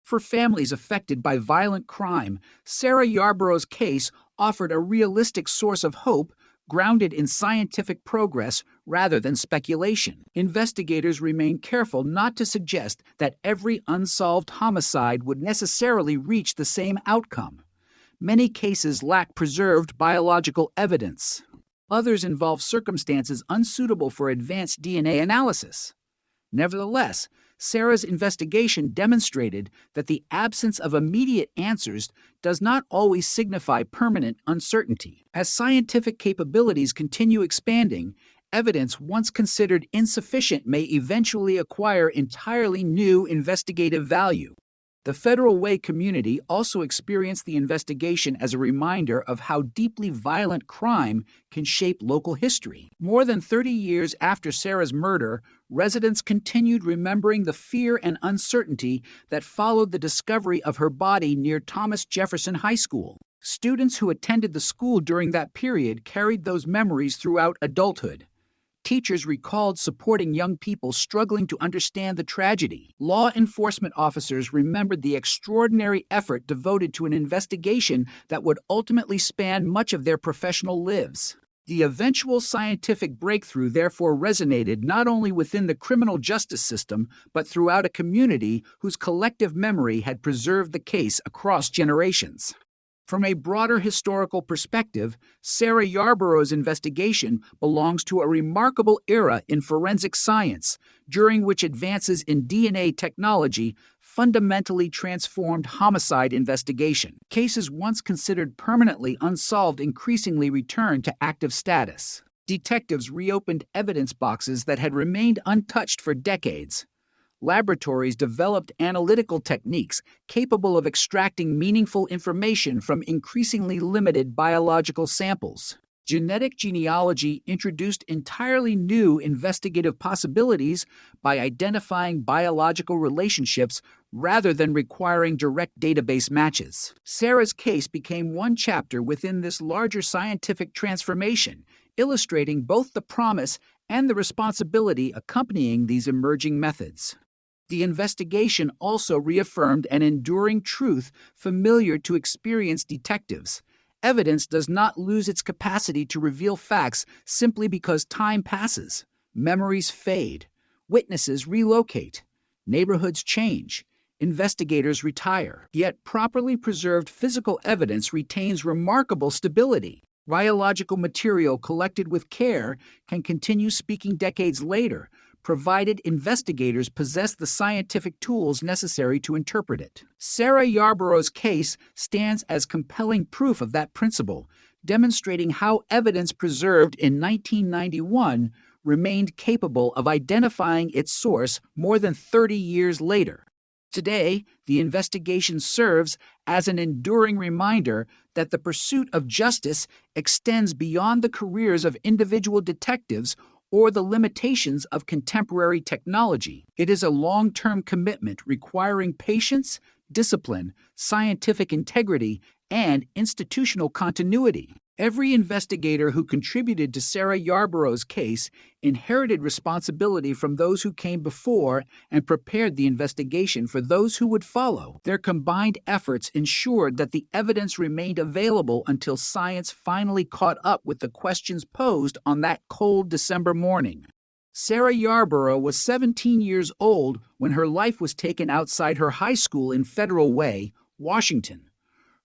For families affected by violent crime, Sarah Yarborough's case offered a realistic source of hope grounded in scientific progress rather than speculation. Investigators remain careful not to suggest that every unsolved homicide would necessarily reach the same outcome. Many cases lack preserved biological evidence. Others involve circumstances unsuitable for advanced DNA analysis. Nevertheless, Sarah's investigation demonstrated that the absence of immediate answers does not always signify permanent uncertainty. As scientific capabilities continue expanding, evidence once considered insufficient may eventually acquire entirely new investigative value. The Federal Way community also experienced the investigation as a reminder of how deeply violent crime can shape local history. More than 30 years after Sarah's murder, residents continued remembering the fear and uncertainty that followed the discovery of her body near Thomas Jefferson High School. Students who attended the school during that period carried those memories throughout adulthood. Teachers recalled supporting young people struggling to understand the tragedy. Law enforcement officers remembered the extraordinary effort devoted to an investigation that would ultimately span much of their professional lives. The eventual scientific breakthrough therefore resonated not only within the criminal justice system, but throughout a community whose collective memory had preserved the case across generations. From a broader historical perspective, Sarah Yarborough's investigation belongs to a remarkable era in forensic science, during which advances in DNA technology fundamentally transformed homicide investigation. Cases once considered permanently unsolved increasingly returned to active status. Detectives reopened evidence boxes that had remained untouched for decades. Laboratories developed analytical techniques capable of extracting meaningful information from increasingly limited biological samples. Genetic genealogy introduced entirely new investigative possibilities by identifying biological relationships rather than requiring direct database matches. Sarah's case became one chapter within this larger scientific transformation, illustrating both the promise and the responsibility accompanying these emerging methods. The investigation also reaffirmed an enduring truth familiar to experienced detectives. Evidence does not lose its capacity to reveal facts simply because time passes. Memories fade. Witnesses relocate. Neighborhoods change. Investigators retire. Yet properly preserved physical evidence retains remarkable stability. Biological material collected with care can continue speaking decades later, provided investigators possess the scientific tools necessary to interpret it. Sarah Yarborough's case stands as compelling proof of that principle, demonstrating how evidence preserved in 1991 remained capable of identifying its source more than 30 years later. Today, the investigation serves as an enduring reminder that the pursuit of justice extends beyond the careers of individual detectives or the limitations of contemporary technology. It is a long-term commitment requiring patience, discipline, scientific integrity, and institutional continuity. Every investigator who contributed to Sarah Yarborough's case inherited responsibility from those who came before and prepared the investigation for those who would follow. Their combined efforts ensured that the evidence remained available until science finally caught up with the questions posed on that cold December morning. Sarah Yarborough was 17 years old when her life was taken outside her high school in Federal Way, Washington.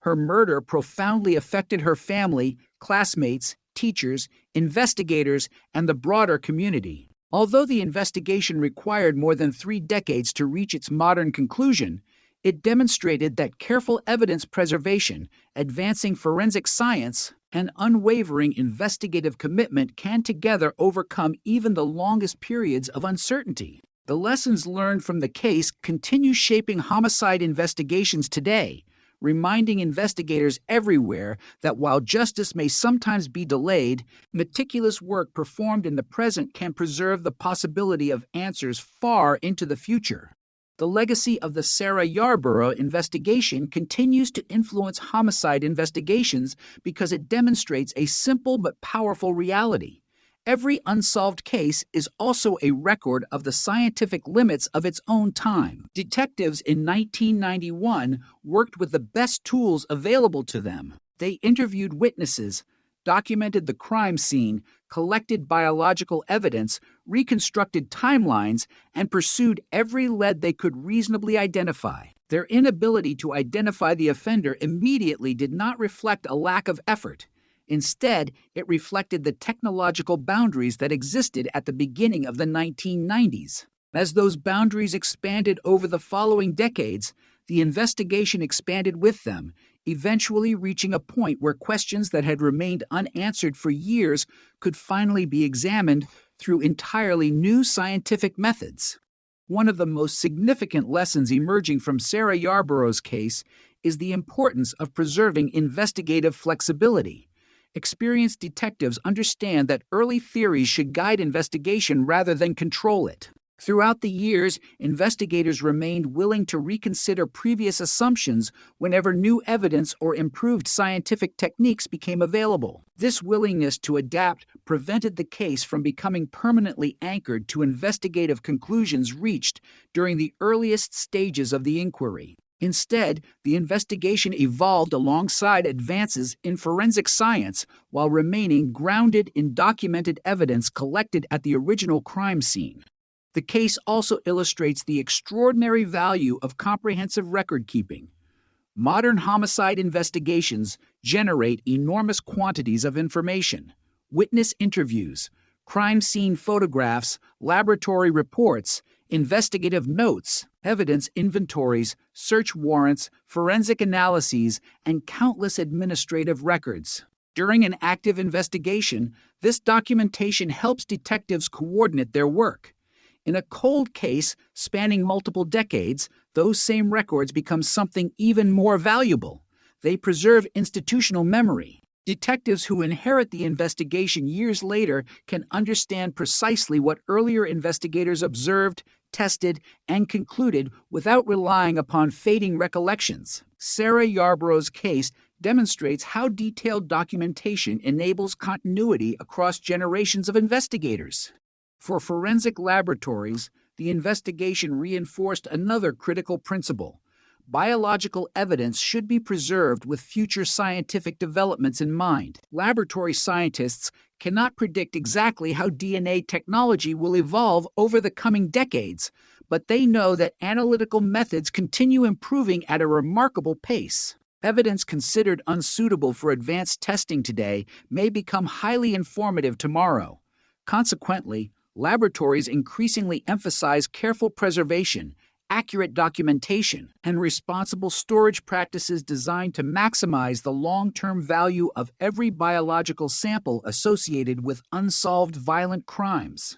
Her murder profoundly affected her family, classmates, teachers, investigators, and the broader community. Although the investigation required more than 3 decades to reach its modern conclusion, it demonstrated that careful evidence preservation, advancing forensic science, and unwavering investigative commitment can together overcome even the longest periods of uncertainty. The lessons learned from the case continue shaping homicide investigations today, reminding investigators everywhere that while justice may sometimes be delayed, meticulous work performed in the present can preserve the possibility of answers far into the future. The legacy of the Sarah Yarborough investigation continues to influence homicide investigations because it demonstrates a simple but powerful reality. Every unsolved case is also a record of the scientific limits of its own time. Detectives in 1991 worked with the best tools available to them. They interviewed witnesses, documented the crime scene, collected biological evidence, reconstructed timelines, and pursued every lead they could reasonably identify. Their inability to identify the offender immediately did not reflect a lack of effort. Instead, it reflected the technological boundaries that existed at the beginning of the 1990s. As those boundaries expanded over the following decades, the investigation expanded with them, eventually reaching a point where questions that had remained unanswered for years could finally be examined through entirely new scientific methods. One of the most significant lessons emerging from Sarah Yarborough's case is the importance of preserving investigative flexibility. Experienced detectives understand that early theories should guide investigation rather than control it. Throughout the years, investigators remained willing to reconsider previous assumptions whenever new evidence or improved scientific techniques became available. This willingness to adapt prevented the case from becoming permanently anchored to investigative conclusions reached during the earliest stages of the inquiry. Instead, the investigation evolved alongside advances in forensic science while remaining grounded in documented evidence collected at the original crime scene. The case also illustrates the extraordinary value of comprehensive record-keeping. Modern homicide investigations generate enormous quantities of information: witness interviews, crime scene photographs, laboratory reports, investigative notes, evidence inventories, search warrants, forensic analyses, and countless administrative records. During an active investigation, this documentation helps detectives coordinate their work. In a cold case spanning multiple decades, those same records become something even more valuable. They preserve institutional memory. Detectives who inherit the investigation years later can understand precisely what earlier investigators observed, tested, and concluded without relying upon fading recollections. Sarah Yarborough's case demonstrates how detailed documentation enables continuity across generations of investigators. For forensic laboratories, the investigation reinforced another critical principle. Biological evidence should be preserved with future scientific developments in mind. Laboratory scientists cannot predict exactly how DNA technology will evolve over the coming decades, but they know that analytical methods continue improving at a remarkable pace. Evidence considered unsuitable for advanced testing today may become highly informative tomorrow. Consequently, laboratories increasingly emphasize careful preservation, accurate documentation, and responsible storage practices designed to maximize the long-term value of every biological sample associated with unsolved violent crimes.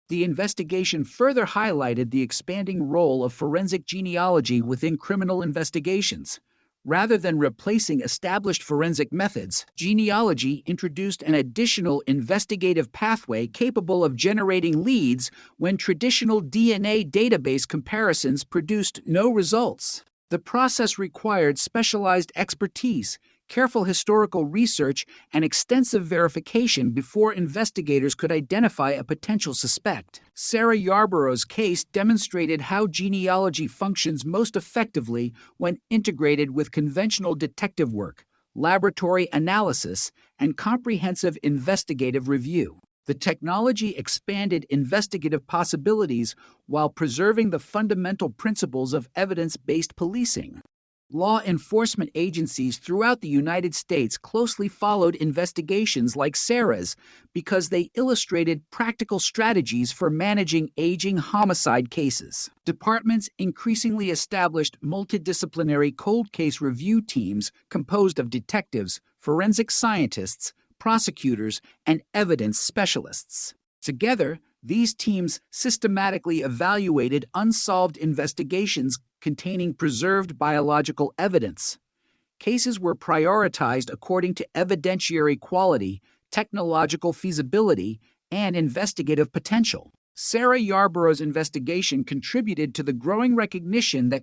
The investigation further highlighted the expanding role of forensic genealogy within criminal investigations. Rather than replacing established forensic methods, genealogy introduced an additional investigative pathway capable of generating leads when traditional DNA database comparisons produced no results. The process required specialized expertise, careful historical research, and extensive verification before investigators could identify a potential suspect. Sarah Yarborough's case demonstrated how genealogy functions most effectively when integrated with conventional detective work, laboratory analysis, and comprehensive investigative review. The technology expanded investigative possibilities while preserving the fundamental principles of evidence-based policing. Law enforcement agencies throughout the United States closely followed investigations like Sarah's because they illustrated practical strategies for managing aging homicide cases. Departments increasingly established multidisciplinary cold case review teams composed of detectives, forensic scientists, prosecutors, and evidence specialists. Together, these teams systematically evaluated unsolved investigations containing preserved biological evidence. Cases were prioritized according to evidentiary quality, technological feasibility, and investigative potential. Sarah Yarborough's investigation contributed to the growing recognition that